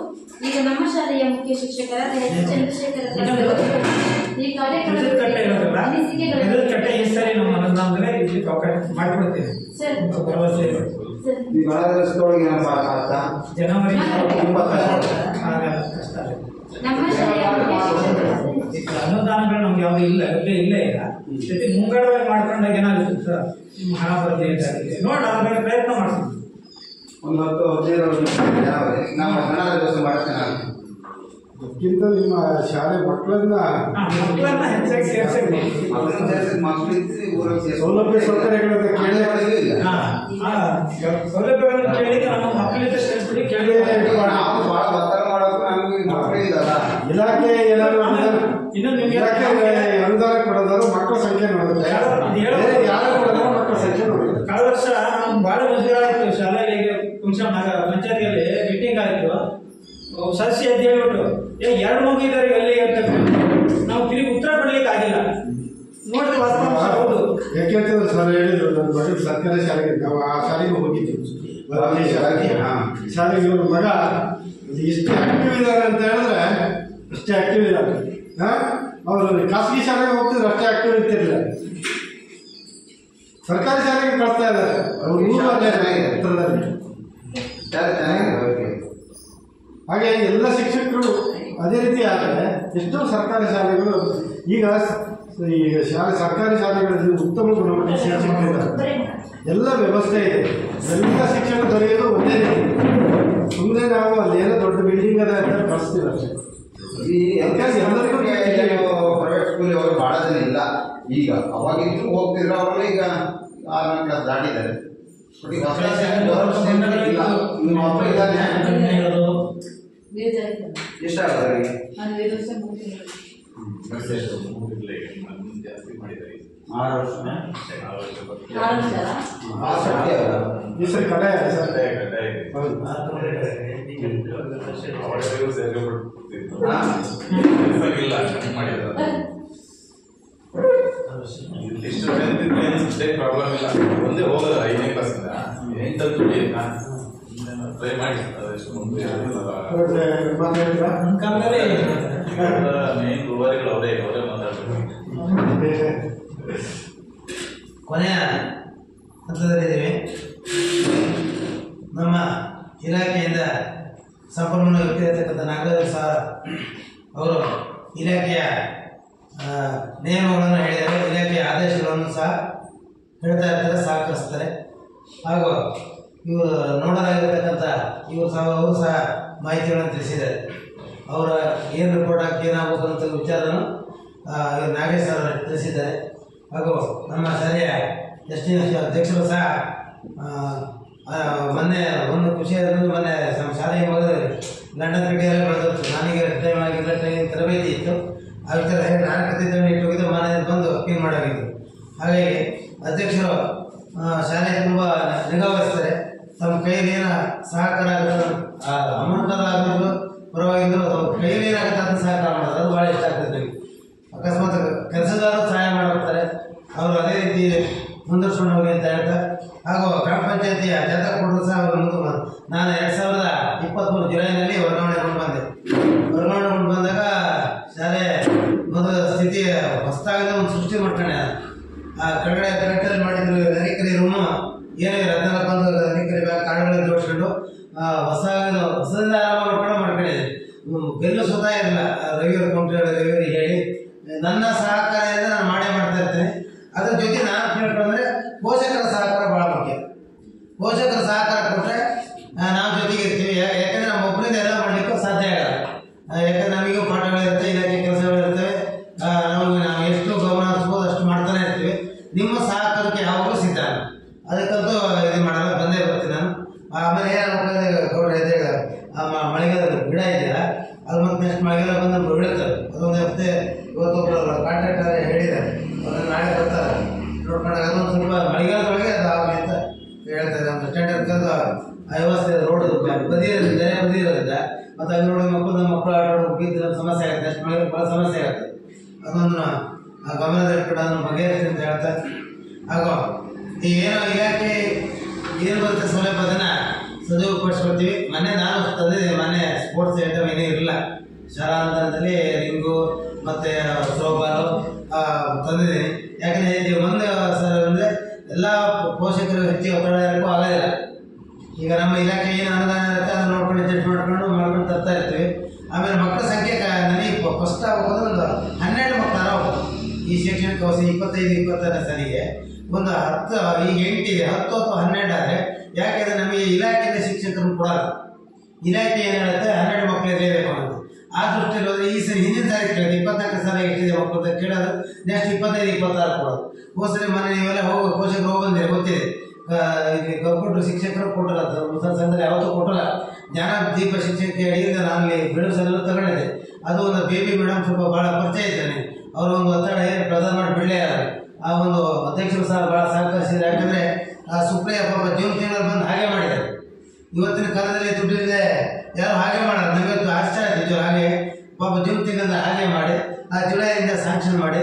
ಈಗ ನಮ್ಮ ಶಾಲೆಯ ಮುಖ್ಯ ಶಿಕ್ಷಕರಾದ ಎಸ್ ಚಂದ್ರಶೇಖರ ಈ ಕಾರ್ಯಕ್ರಮದ ಅನಿಸಿಕೆಗಳನ್ನು ಜನವರಿ ನಮ್ಮ ಶಾಲೆಯ ಅನುದಾನಗಳು ನಮ್ಗೆ ಯಾವುದು ಇಲ್ಲ, ಇಲ್ಲೇ ಇಲ್ಲ. ಜೊತೆ ಮುಂಗಡವಾಗಿ ಮಾಡ್ಕೊಂಡಾಗ ಏನಾಗುತ್ತೆ ಸರ್, ನಿಮ್ಮ ಹಣ ಬರ್ದೇ ನೋಡಿ ಅದ್ರ ಬಗ್ಗೆ ಪ್ರಯತ್ನ ಮಾಡ್ತೀವಿ. ಒಂದು 10-15 ನಾವು ಹಣದ ವ್ಯವಸ್ಥೆ ಮಾಡ್ತೇನೆ. ಅದಕ್ಕಿಂತ ನಿಮ್ಮ ಶಾಲೆ ಮಕ್ಕಳನ್ನ ಹೆಚ್ಚಾಗಿ ಸೇರ್ಸಕ್ಕೆ ಸೌಲಭ್ಯ ಸೌಕರ್ಯಗಳನ್ನ ಸೌಲಭ್ಯಗಳನ್ನು ಕೇಳಿ ನಮ್ಮ ಮಕ್ಕಳಿಂದ ಸೇರಿಸ್ಬಿಟ್ಟು ಕೇಳಿ ಇಲಾಖೆ ಏನಾದ್ರು ಇಲಾಖೆ ಅನುದಾನ ಕೊಡೋದಾದ್ರು ಮಕ್ಕಳ ಸಂಖ್ಯೆ ನೋಡುತ್ತೆ, ಯಾರು ಕೊಡೋದಾದ್ರು ಮಕ್ಕಳ ಸಂಖ್ಯೆ ನೋಡುತ್ತೆ. ಕಳೆದ ವರ್ಷ ನಾವು ಭಾಳ ಮದುವೆ ಆಯಿತು. ಶಾಲೆಗೆ ಫಂಕ್ಷನ್ ಪಂಚಾಯತಿಯಲ್ಲಿ ಮೀಟಿಂಗ್ ಆಯಿತು. ಸದಸ್ಯ ಅಂತ ಹೇಳ್ಬಿಟ್ಟು 2 ಮಗು ಇದ್ದಾರೆ ಎಲ್ಲಿ ಅಂತ ನಾವು ತಿರುಗಿ ಉತ್ತರ ಕೊಡ್ಲಿಕ್ಕೆ ಆಗಿಲ್ಲ. ನೋಡಿದ್ರೆ ವಾಸ್ತವ ಹೌದು. ಯಾಕೆಂತಂದ್ರೆ ಸರ್ ಹೇಳಿದ್ರು, ನನ್ನ ಮಗ ಸರ್ಕಾರಿ ಶಾಲೆಗೆ ನಾವು ಆ ಶಾಲೆಗೆ ಹೋಗಿದ್ದೀವಿ. ಶಾಲೆಗೆ ಇವ್ರ ಮಗ ಇಷ್ಟು ಆಕ್ಟಿವ್ ಇದ್ದಾರೆ ಅಂತ ಹೇಳಿದ್ರೆ ಅಷ್ಟೇ ಆಕ್ಟಿವ್ ಇದ್ದಾರೆ. ಅವರು ಖಾಸಗಿ ಶಾಲೆಗೆ ಹೋಗ್ತಿದ್ರು, ಅಷ್ಟೇ ಆಕ್ಟಿವ್ ಇರ್ತಿರ್ಲಿಲ್ಲ. ಸರ್ಕಾರಿ ಶಾಲೆಗೆ ಕಳಿಸ್ತಾ ಇದ್ದಾರೆ. ಹಾಗೆ ಎಲ್ಲ ಶಿಕ್ಷಕರು ಅದೇ ರೀತಿ ಆದರೆ ಎಷ್ಟೋ ಸರ್ಕಾರಿ ಶಾಲೆಗಳು ಈಗ ಸರ್ಕಾರಿ ಶಾಲೆಗಳಲ್ಲಿ ಉತ್ತಮ ಗುಣಮಟ್ಟದ ಶಿಕ್ಷಕರಿದ್ದಾರೆ. ಎಲ್ಲ ವ್ಯವಸ್ಥೆ ಇದೆ, ಎಲ್ಲ ಶಿಕ್ಷಣ ದೊರೆಯೋದು ಒಂದೇ ರೀತಿ. ಸುಮ್ಮನೆ ನಾವು ಅಲ್ಲಿ ಏನೋ ದೊಡ್ಡ ಬಿಲ್ಡಿಂಗ್ ಅದ ಅಂತ ಕಳಿಸ್ತೀವಿ ಅಷ್ಟೇ. ಎಲ್ಲರಿಗೂ ಪ್ರೈವೇಟ್ ಸ್ಕೂಲ್ ಅವರು ಭಾಳ ಜನ ಇಲ್ಲ. ಈಗ ಅವಾಗಿದ್ದು ಹೋಗ್ತಿದ್ರು, ಅವರೆಲ್ಲ ಈಗ 6ನೇ ಕ್ಲಾಸ್ ದಾಟಿದ್ದಾರೆ. ಎಷ್ಟಾಗುತ್ತೆ ಜಾಸ್ತಿ ಮಾಡಿದ್ದಾರೆ 6 ವರ್ಷ ಈ ಸರಿ ಕಡ್ಡಾಯ ಸರ್. ಇಲ್ಲ ಮಾಡಿದ್ದಾರೆ. ಇಷ್ಟು ಪ್ರಾಬ್ಲಮ್ ಇಲ್ಲ. ಒಂದೇ ಹೋಗೋದು 5ನೇ ಕ್ಲಾಸಿಂದ 8ನೇ ಟ್ರೈ ಮಾಡಿ. ಅದೆಷ್ಟು ಮುಂದೆ ಮೇನ್ ರೂವಾರಿಗಳು ಅವರೇ ಮಾತಾಡ್ತಾರೆ. ಕೊನೆಯ ಹಂತದಲ್ಲಿದ್ದೀವಿ. ನಮ್ಮ ಇಲಾಖೆಯಿಂದ ಸಂಪನ್ಮೂಲ ವ್ಯಕ್ತಿ ಇರತಕ್ಕಂಥ ನಾಗರಾಜ್ ಸಹ ಅವರು ಇಲಾಖೆಯ ನಿಯಮಗಳನ್ನು ಹೇಳಿದ್ದಾರೆ, ಇಲಾಖೆಯ ಆದೇಶಗಳನ್ನು ಸಹ ಹೇಳ್ತಾ ಇರ್ತಾರೆ, ಸಹಕರಿಸ್ತಾರೆ. ಹಾಗೂ ಇವರು ನೋಡಲಾಗಿರ್ತಕ್ಕಂಥ ಅವರು ಸಹ ಮಾಹಿತಿಗಳನ್ನು ತಿಳಿಸಿದ್ದಾರೆ. ಅವರ ಏನು ರಿಪೋರ್ಟ್ ಹಾಕಿ ಏನಾಗಬೇಕು ಅಂತ ವಿಚಾರವನ್ನು ನಾಗೇಶ್ ಅವರು ತಿಳಿಸಿದ್ದಾರೆ. ಹಾಗೂ ನಮ್ಮ ಶಾಲೆಯ ಎಸ್ಟಿಎಸ್ ಅಧ್ಯಕ್ಷರು ಸಹ ಮೊನ್ನೆ ಒಂದು ಖುಷಿ ಮೊನ್ನೆ ನಮ್ಮ ಶಾಲೆಗೆ ಹೋದರೆ ಲಂಡನ್ ಕ್ರಿಕೆಟ್ ಬೆಳೆದಿತ್ತು. ನನಗೆ ಟೈಮ್ ಆಗಿಲ್ಲ, ಟ್ರೈನಿಂಗ್ ತರಬೇತಿ ಇತ್ತು. ಆ ವಿಚಾರ ನಾನು ಕತ್ತಿದ್ದೇನೆ ಇಟ್ಟು ಹೋಗಿದ್ದು ಮನೆಯಲ್ಲಿ ಬಂದು ಕ್ಲೀನ್ ಮಾಡಾಗಿದ್ದು. ಹಾಗಾಗಿ ಅಧ್ಯಕ್ಷರು ಶಾಲೆ ತುಂಬ ನಿಗಾವಹಿಸ್ತಾರೆ. ತಮ್ಮ ಕೈಯಲ್ಲಿ ಏನೋ ಸಹಕಾರ ಆಗೋದು, ಅಮೌಂಟಲ್ಲಾಗೋದು ಪರವಾಗಿದ್ದು ಕೈಯಲ್ಲಿ ಏನಾಗುತ್ತೆ ಅದನ್ನು ಸಹಕಾರ ಮಾಡೋದು, ಅದು ಭಾಳ ಇಷ್ಟ ಆಗ್ತದೆ. ಅಕಸ್ಮಾತ್ ಕೆಲಸಗಾರರು ಸಹಾಯ ಮಾಡಿರ್ತಾರೆ, ಅವರು ಅದೇ ರೀತಿ ಮುಂದುವರ್ಸ್ಕೊಂಡು ಹೋಗಿ ಅಂತ ಹೇಳ್ತಾರೆ. ಹಾಗೂ ಗ್ರಾಮ ಪಂಚಾಯತಿಯ ಜಾತಕ ಕೊಟ್ಟರು ಸಹ ಅವರು ನಾನು 2023 ಜುಲೈನಲ್ಲಿ ವರ್ಗಾವಣೆಗೊಂಡು ಬಂದೆ. ವರ್ಗಾವಣೆಗೊಂಡು ಬಂದಾಗ ಶಾಲೆ ಮೊದಲ ಸ್ಥಿತಿ ಹೊಸದಾಗದೆ ಒಂದು ಸೃಷ್ಟಿ ಮಾಡ್ಕೊಂಡೆ. ಆ ಕೆಳಗಡೆ ಕರೆಕ್ಟಲ್ಲಿ ಮಾಡಿದ್ರು ನರಿಕರಿ ರೂಮು ಏನೇ 14 ನರಿಕರಿ ಬ್ಯಾಗ್ ಕಾಡುಗಳನ್ನು ಜೋಡಿಸ್ಕೊಂಡು ಹೊಸದಿಂದ ಆರಂಭ ಮಾಡ್ಕೊಂಡಿದ್ದೆ. ಬೆಲ್ಲು ಸ್ವತಃ ಇರಲಿಲ್ಲ. ರವಿಯವ್ರಿಗೆ ಹೇಳಿ ನನ್ನ ಸಹಕಾರದಿಂದ ನಾನು ಮಾಡ್ತಾ ಇರ್ತೇನೆ. ಅದ್ರ ಜೊತೆ ನಾನು ಕೇಳ್ಕೊಂಡ್ರೆ ಪೋಷಕರ ಸಹಕಾರ ಭಾಳ ಮುಖ್ಯ. ಪೋಷಕರ ಸಹಕಾರ ಕೊಟ್ಟರೆ ನಾವು ಜೊತೆಗೆ ಇರ್ತೀವಿ. ಯಾಕಂದರೆ ನಮ್ಮ ಒಬ್ಬರಿಂದ ಎಲ್ಲ ಮಾಡಲಿಕ್ಕೂ ಸಾಧ್ಯ ಆಗಲ್ಲ. ಯಾಕಂದರೆ ನಮಗೂ ಪಾಠಗಳಿರುತ್ತೆ, ಇಲಾಖೆ ಕೆಲಸಗಳಿರ್ತವೆ. ನಾವು ಎಷ್ಟು ಗಮನ ಹರಿಸ್ಬೋದು ಅಷ್ಟು ಮಾಡ್ತಾನೆ ಇರ್ತೀವಿ. ನಿಮ್ಮ ಸಹಕಾರಕ್ಕೆ ಯಾವಾಗಲೂ ಸಿದ್ಧ. ಅದಕ್ಕಂತೂ ಇದು ಮಾಡಲ್ಲ, ಬಂದೇ ಬರ್ತೀನಿ ನಾನು. ಆಮೇಲೆ ಏನಾಗಬೇಕಾದ್ರೆ ಗೌಡ್ರ ಎದೆ ಮಳೆಗಾಲ ಗಿಡ ಇದೆಯಲ್ಲ, ಅದು ಮತ್ತೆ ನೆಕ್ಸ್ಟ್ ಮಳೆಗಾಲ ಬಂದು ಬೀಳುತ್ತವೆ. ಅದೊಂದು ಹತ್ತೆ ಇವತ್ತೊಬ್ಬರು ಕಾಂಟ್ರಾಕ್ಟರ್ ಹೇಳಿದ್ದಾರೆ, ಅದನ್ನು ನಾಳೆ ಬರ್ತಾರೆ ನೋಡ್ಕೊಂಡಾಗ ಅದೊಂದು ಸ್ವಲ್ಪ ಮಳೆಗಾಲದೊಳಗೆ ಅದು ಆಗಲಿ ಅಂತ ಹೇಳ್ತಾರೆ. ಒಂದು ಟೆಂಡರ್ ಕರೆದು ಆ ವ್ಯವಸ್ಥೆ ರೋಡ್ ಬದಿ ಇರೋದ್ರಿಂದ ಬದಿ ಇರೋದ್ರಿಂದ ಮತ್ತು ಅಲ್ಲಿ ನೋಡಿ ಮಕ್ಕಳು ಆಟ ಬಿದ್ದು ಸಮಸ್ಯೆ ಆಗುತ್ತೆ. ನೆಕ್ಸ್ಟ್ ಮಳೆ ಭಾಳ ಸಮಸ್ಯೆ ಆಗುತ್ತೆ. ಅದೊಂದು ಗಮನದಲ್ಲಿಟ್ಬಿಟ್ಟು ಅದನ್ನು ಬಗೆಹರಿಸಿ ಅಂತ ಹೇಳ್ತಾರೆ. ಹಾಗೂ ಈ ಏನೋ ಇಲಾಖೆ ಏನು ಬರುತ್ತೆ ಸೌಲಭ್ಯ ಅದನ್ನು ಸದುಪಡಿಸ್ಕೊಳ್ತೀವಿ. ಮೊನ್ನೆ ನಾನು ತಂದಿದ್ದೀನಿ, ಮೊನ್ನೆ ಸ್ಪೋರ್ಟ್ಸ್ ಐಟಮ್ ಏನೂ ಇರಲಿಲ್ಲ. ಶಾಲಾ ಹಂತದಲ್ಲಿ ರಿಂಗು ಮತ್ತು ಥ್ರೋಬಾಲು ತಂದಿದ್ದೀನಿ. ಯಾಕಂದರೆ ಒಂದು ಸರ್ ಅಂದರೆ ಎಲ್ಲ ಪೋಷಕರು ಹೆಚ್ಚಿಗೆ ಒತ್ತಡ ಇರೋಕ್ಕೂ ಆಗೋದಿಲ್ಲ. ಈಗ ನಮ್ಮ ಇಲಾಖೆ ಏನು ಅನುದಾನ ಇರುತ್ತೆ ಅದನ್ನು ನೋಡ್ಕೊಂಡು ಅಡ್ಜಸ್ಟ್ ಮಾಡ್ಕೊಂಡು ತರ್ತಾ ಇರ್ತೀವಿ. ಆಮೇಲೆ ಮಕ್ಕಳ ಸಂಖ್ಯೆ ನನಗೆ ಫಸ್ಟ್ ಆಗೋದು ಒಂದು 12 ಮಕ್ಕಳು ಹೋಗ್ಬೋದು ಈ ಶೈಕ್ಷಣಿಕ ವರ್ಷ 25-26 ಸಾಲಿಗೆ. ಒಂದು 10 ಈಗ 8 ಇದೆ, 10 ಅಥವಾ 12 ಆದರೆ ಯಾಕೆಂದರೆ ನಮಗೆ ಇಲಾಖೆಯಿಂದ ಶಿಕ್ಷಕರನ್ನು ಕೊಡಲ್ಲ. ಇಲಾಖೆ ಏನು ಹೇಳುತ್ತೆ 12 ಮಕ್ಕಳು ಇರಲೇಬೇಕು ಅನ್ನೋದು. ಆ ದೃಷ್ಟಿಯಲ್ಲಿ ಹೋದರೆ ಈ ಸರಿ ಹಿಂದಿನ ಸಾರಿ ಕೇಳಿದೆ 24 ಸಾಲ ಎಷ್ಟಿದೆ ಮಕ್ಕಳು ಅಂತ ಕೇಳೋದು, ನೆಕ್ಸ್ಟ್ 25-26 ಕೊಡೋದು. ಹೋದ್ಸರಿ ಮನೆ ನೀವೆಲ್ಲ ಪೋಷಕರು ಹೋಗಿ ಬಂದಿರಿ ಗೊತ್ತಿದೆ. ಇಲ್ಲಿ ಕಂಪ್ಯೂಟರ್ ಶಿಕ್ಷಕರು ಕೊಟ್ಟಲ್ಲ, ಸಂಘದಲ್ಲಿ ಯಾವತ್ತೂ ಕೊಟ್ಟಲ್ಲ. ಜ್ಞಾನ ದೀಪ ಶಿಕ್ಷಕಿ ಅಡಿಯಿಂದ ನಾನು ಇಲ್ಲಿ ಬೆಳಗ್ಗೆ ಸಂಘದಲ್ಲಿ ತಗೊಂಡಿದ್ದೆ. ಅದು ಒಂದು ಬೇಬಿ ಮೇಡಮ್ ಸ್ವಲ್ಪ ಭಾಳ ಪರಿಚಯ ಇದ್ದಾನೆ. ಅವರು ಒಂದು ಒತ್ತಡ ಏನು ಪ್ರಧಾನ ಮಾಡಿ ಬಿಡಲೇ ಆ ಒಂದು ಅಧ್ಯಕ್ಷರು ಸಹ ಭಾಳ ಸಹಕರಿಸಿದ್ದಾರೆ. ಯಾಕಂದರೆ ಸುಪ್ರಿಯ ಪಾಪ ಜೂನ್ ತಿಂಗಳಲ್ಲಿ ಬಂದು ಹಾಗೆ ಮಾಡಿದ್ದಾರೆ. ಇವತ್ತಿನ ಕಾಲದಲ್ಲಿ ದುಡ್ಡಿಲ್ಲದೆ ಯಾರು ಹಾಗೆ ಮಾಡೋದು, ನಮಗೆ ಆಶ್ಚರ್ಯ ಆಯ್ತು. ಹಾಗೆ ಪಾಪ ಜೂನ್ ತಿಂಗಳಿಂದ ಹಾಗೆ ಮಾಡಿ ಆ ಜುಲೈಯಿಂದ ಸ್ಯಾಂಕ್ಷನ್ ಮಾಡಿ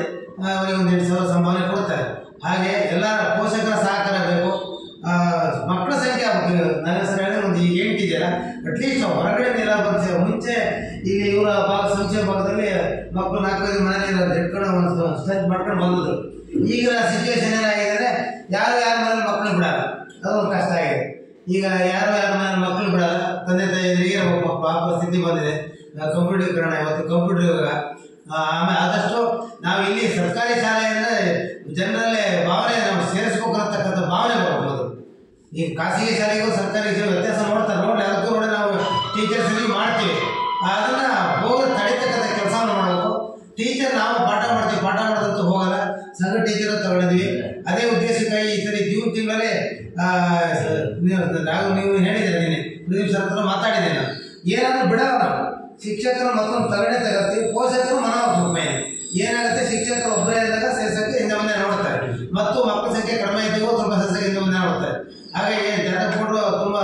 ಅವರಿಗೆ ಒಂದು 8,000 ಸಂಭಾವನೆ ಕೊಡ್ತಾರೆ. ಹಾಗೆ ಎಲ್ಲ ಪೋಷಕರ ಸಹಕಾರ ಬೇಕು. ಮಕ್ಕಳ ಸಂಖ್ಯೆ ಆಗಬೇಕು. ನನ್ನ ಸರ್ ಹೇಳಿದ್ರೆ ಒಂದು ಈಗ 8 ಇದೆಯಲ್ಲ, ಅಟ್ಲೀಸ್ಟ್ ಹೊರಗಡೆ ನೀರ ಬಂದು ಮುಂಚೆ ಇಲ್ಲಿ ಇವರ ಸಂಕ್ಷೇಮ ಭಾಗದಲ್ಲಿ ಮಕ್ಕಳು 4-5 ಮನೇಲಿ ಇಟ್ಕೊಂಡು ಒಂದು ಸ್ಟ್ರೆಂತ್ ಮಾಡ್ಕೊಂಡು ಬಂದಿದ್ರು. ಈಗ ಸಿಚುವೇಶನ್ ಏನಾಗಿದೆ, ಯಾರು ಯಾರ ಮನೇಲಿ ಮಕ್ಕಳು ಬಿಡಲ್ಲ, ಅದು ಒಂದು ಕಷ್ಟ ಆಗಿದೆ. ಈಗ ಯಾರು ಯಾರ ಮನೇಲಿ ಮಕ್ಕಳು ಬಿಡಲ್ಲ, ತಂದೆ ತಾಯಿಗಳಿಗೆ ಪಾಪ ಸ್ಥಿತಿ ಬಂದಿದೆ. ಕಂಪ್ಯೂಟರೀಕರಣ ಇವತ್ತು ಕಂಪ್ಯೂಟರ್ ಯುಗ. ಆಮೇಲೆ ಆದಷ್ಟು ನಾವು ಇಲ್ಲಿ ಸರ್ಕಾರಿ ಶಾಲೆಯಿಂದ ಜನರಲ್ಲೇ ಭಾವನೆ ನಾವು ಸೇರಿಸ್ಬೇಕು ಅನ್ನತಕ್ಕಂಥ ಭಾವನೆ ಬರ್ಬೋದು. ಈ ಖಾಸಗಿ ಶಾಲೆಗೂ ಸರ್ಕಾರಿ ಶಾಲೆ ವ್ಯತ್ಯಾಸ ನೋಡ್ತಾರೆ, ನೋಡಿ ಅದಕ್ಕೂ ನೋಡಿ ನಾವು ಟೀಚರ್ಸ್ ಮಾಡ್ತೀವಿ. ಅದನ್ನು ಹೋಗಿ ತಡಿತಕ್ಕಂಥ ಕೆಲಸವನ್ನು ಮಾಡಬೇಕು. ಟೀಚರ್ ನಾವು ಪಾಠ ಮಾಡ್ದಂತೂ ಹೋಗಲ್ಲ, ಸಂಘ ಟೀಚರ್ ತಗೊಂಡಿದ್ವಿ. ಅದೇ ಉದ್ದೇಶಕ್ಕಾಗಿ ಈ ಸರಿ ಜೂನ್ ತಿಂಗಳಲ್ಲೇ ನೀವು ಹೇಳಿದ್ದೀರ, ನೀನೆ ಪ್ರದೀಪ್ ಸರ್ ಹತ್ರ ಮಾತಾಡಿದ್ದೀನಿ ನಾನು. ಏನಾದರೂ ಬಿಡಲ್ಲ ನಾವು ಶಿಕ್ಷಕರು ಮತ್ತೊಂದು ತಗಡ್ತೀವಿ. ಪೋಷಕರು ಮನೋಭಾವ ಏನಾಗುತ್ತೆ, ಶಿಕ್ಷಕರು ಒಬ್ಬರೇ ಇದ್ದಾಗ ಸೇರ್ಸಕ್ಕೆ ಹಿಂದೆ ಮುಂದೆ ನೋಡ್ತಾರೆ, ಮತ್ತು ಮಕ್ಕಳ ಸಂಖ್ಯೆ ಕಡಿಮೆ ಇದ್ದೀವೋ ಸ್ವಲ್ಪ ಸೇರ್ಸಕ್ಕೆ ಹಿಂದೆ ಮುಂದೆ ನೋಡ್ತಾರೆ. ಹಾಗಾಗಿ ಜಾತಕ ಕೊಟ್ಟು ತುಂಬ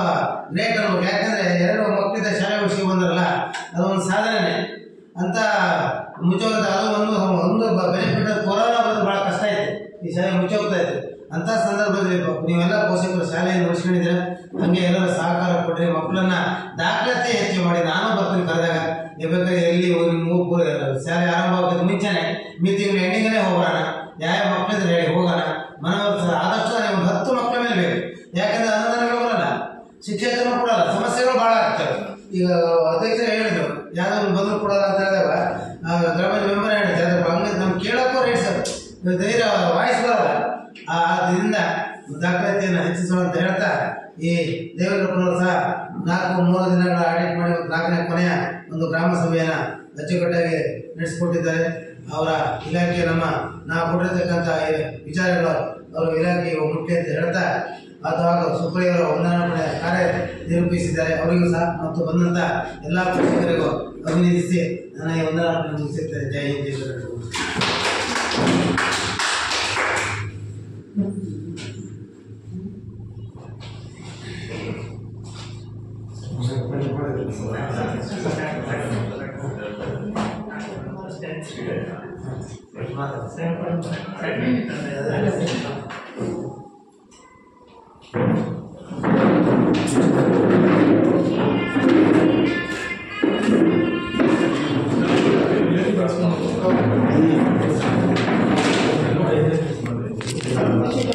ಲೇಟ್ ಅನ್ಬೇಕು. ಯಾಕಂದರೆ 2 ಮಕ್ಕಳಿಂದ ಶಾಲೆ ಉಳಿಸಿ ಬಂದ್ರಲ್ಲ, ಅದೊಂದು ಸಾಧನೆ ಅಂತ ಮುಚ್ಚೋಗುತ್ತೆ. ಅದು ಒಂದು ಬೆನಿಫಿಟ್. ಕೊರೋನಾ ಬಂದು ಭಾಳ ಕಷ್ಟ ಆಯಿತು, ಈ ಶಾಲೆ ಮುಚ್ಚೋಗ್ತಾ ಇತ್ತು. ಅಂಥ ಸಂದರ್ಭದಲ್ಲಿ ನೀವೆಲ್ಲ ಪೋಷಕರು ಶಾಲೆಯನ್ನು ಉಳಿಸ್ಕೊಂಡಿದ್ದೀರ, ಹಾಗೆ ಎಲ್ಲರೂ ಸಹಕಾರ ಕೊಟ್ಟರೆ ಮಕ್ಕಳನ್ನ ದಾಖಲಾತಿ ಹೆಚ್ಚು ಮಾಡಿ. ನಾನು ಬರ್ತೀನಿ ಕರೆದಾಗ, ಬೇಕಾದ್ರೆ ಎಲ್ಲಿ ಶಾಲೆ ಆರಂಭ ಆಗೋದಕ್ಕೆ ಮುಂಚೆನೆ ತಿಂಗಳ ಎಂಡಿಂಗಲ್ಲೇ ಹೋಗೋಣ, ಯಾವ ಮಕ್ಕಳಿದ್ರೆ ಹೇಳಿ ಹೋಗೋಣ, ಮನವೊಲಿಸ ಆದಷ್ಟು ಒಂದು 10 ಮಕ್ಕಳ ಮೇಲೆ ಬೇಕು. ಯಾಕಂದ್ರೆ ಅನುದಾನಗಳು ಬರಲ್ಲ, ಶಿಕ್ಷಕರು ಕೊಡಲ್ಲ, ಸಮಸ್ಯೆಗಳು ಭಾಳ ಆಗ್ತವೆ. ಈಗ ಅಧ್ಯಕ್ಷರು ಹೇಳಿದ್ರು ಯಾವುದೋ ಒಂದು ಬಂದು ಕೊಡಲ್ಲ ಅಂತ ಹೇಳಿದಾಗ ಗ್ರಾಮದ ಮೆಂಬರ್ ಹೇಳಿದ್ರು ಅದ್ರ ಹಂಗೆ ನಮ್ಗೆ ಕೇಳೋಕ್ಕೂ ರೇಟ್ ಸರ್ ಧೈರ್ಯ ವಾಯ್ಸ್ ಬರಲ್ಲ. ಆದ್ದರಿಂದ ದಾಖಲಾತಿಯನ್ನು ಹೆಚ್ಚಿಸುವ ಅಂತ ಹೇಳ್ತಾ ಈ ದೇವೇಂದ್ರಪ್ಪನವರು ಸಹ 3 ದಿನಗಳ ಆಡಿಟ್ ಮಾಡಿ 4ನೇ ಕೊನೆಯ ಒಂದು ಗ್ರಾಮ ಸಭೆಯನ್ನು ಅಚ್ಚುಕಟ್ಟಾಗಿ ನಡೆಸಿಕೊಟ್ಟಿದ್ದಾರೆ. ಅವರ ಇಲಾಖೆ ನಾವು ಕೊಟ್ಟಿರ್ತಕ್ಕಂಥ ವಿಚಾರಗಳು ಅವರು ಇಲಾಖೆಗೆ ಮುಖ್ಯ ಅಂತ ಹೇಳ್ತಾ ಅದು ಹಾಗೂ ಸುಪ್ರಿಯವರ ವಂದನಾರ್ಪಣೆ ಕಾರ್ಯ ನಿರೂಪಿಸಿದ್ದಾರೆ. ಅವರಿಗೂ ಸಹ ಮತ್ತು ಬಂದಂಥ ಎಲ್ಲ ಪೋಷಕರಿಗೂ ಅಭಿನಂದಿಸಿ ನನಗೆ ವಂದನಾರ್ಪಣೆ ಮುಗಿಸುತ್ತೇನೆ. ಜೈ ಹಿಂದ್, ಜೈ ಕರ್ನಾಟಕ. ಸೇವೆ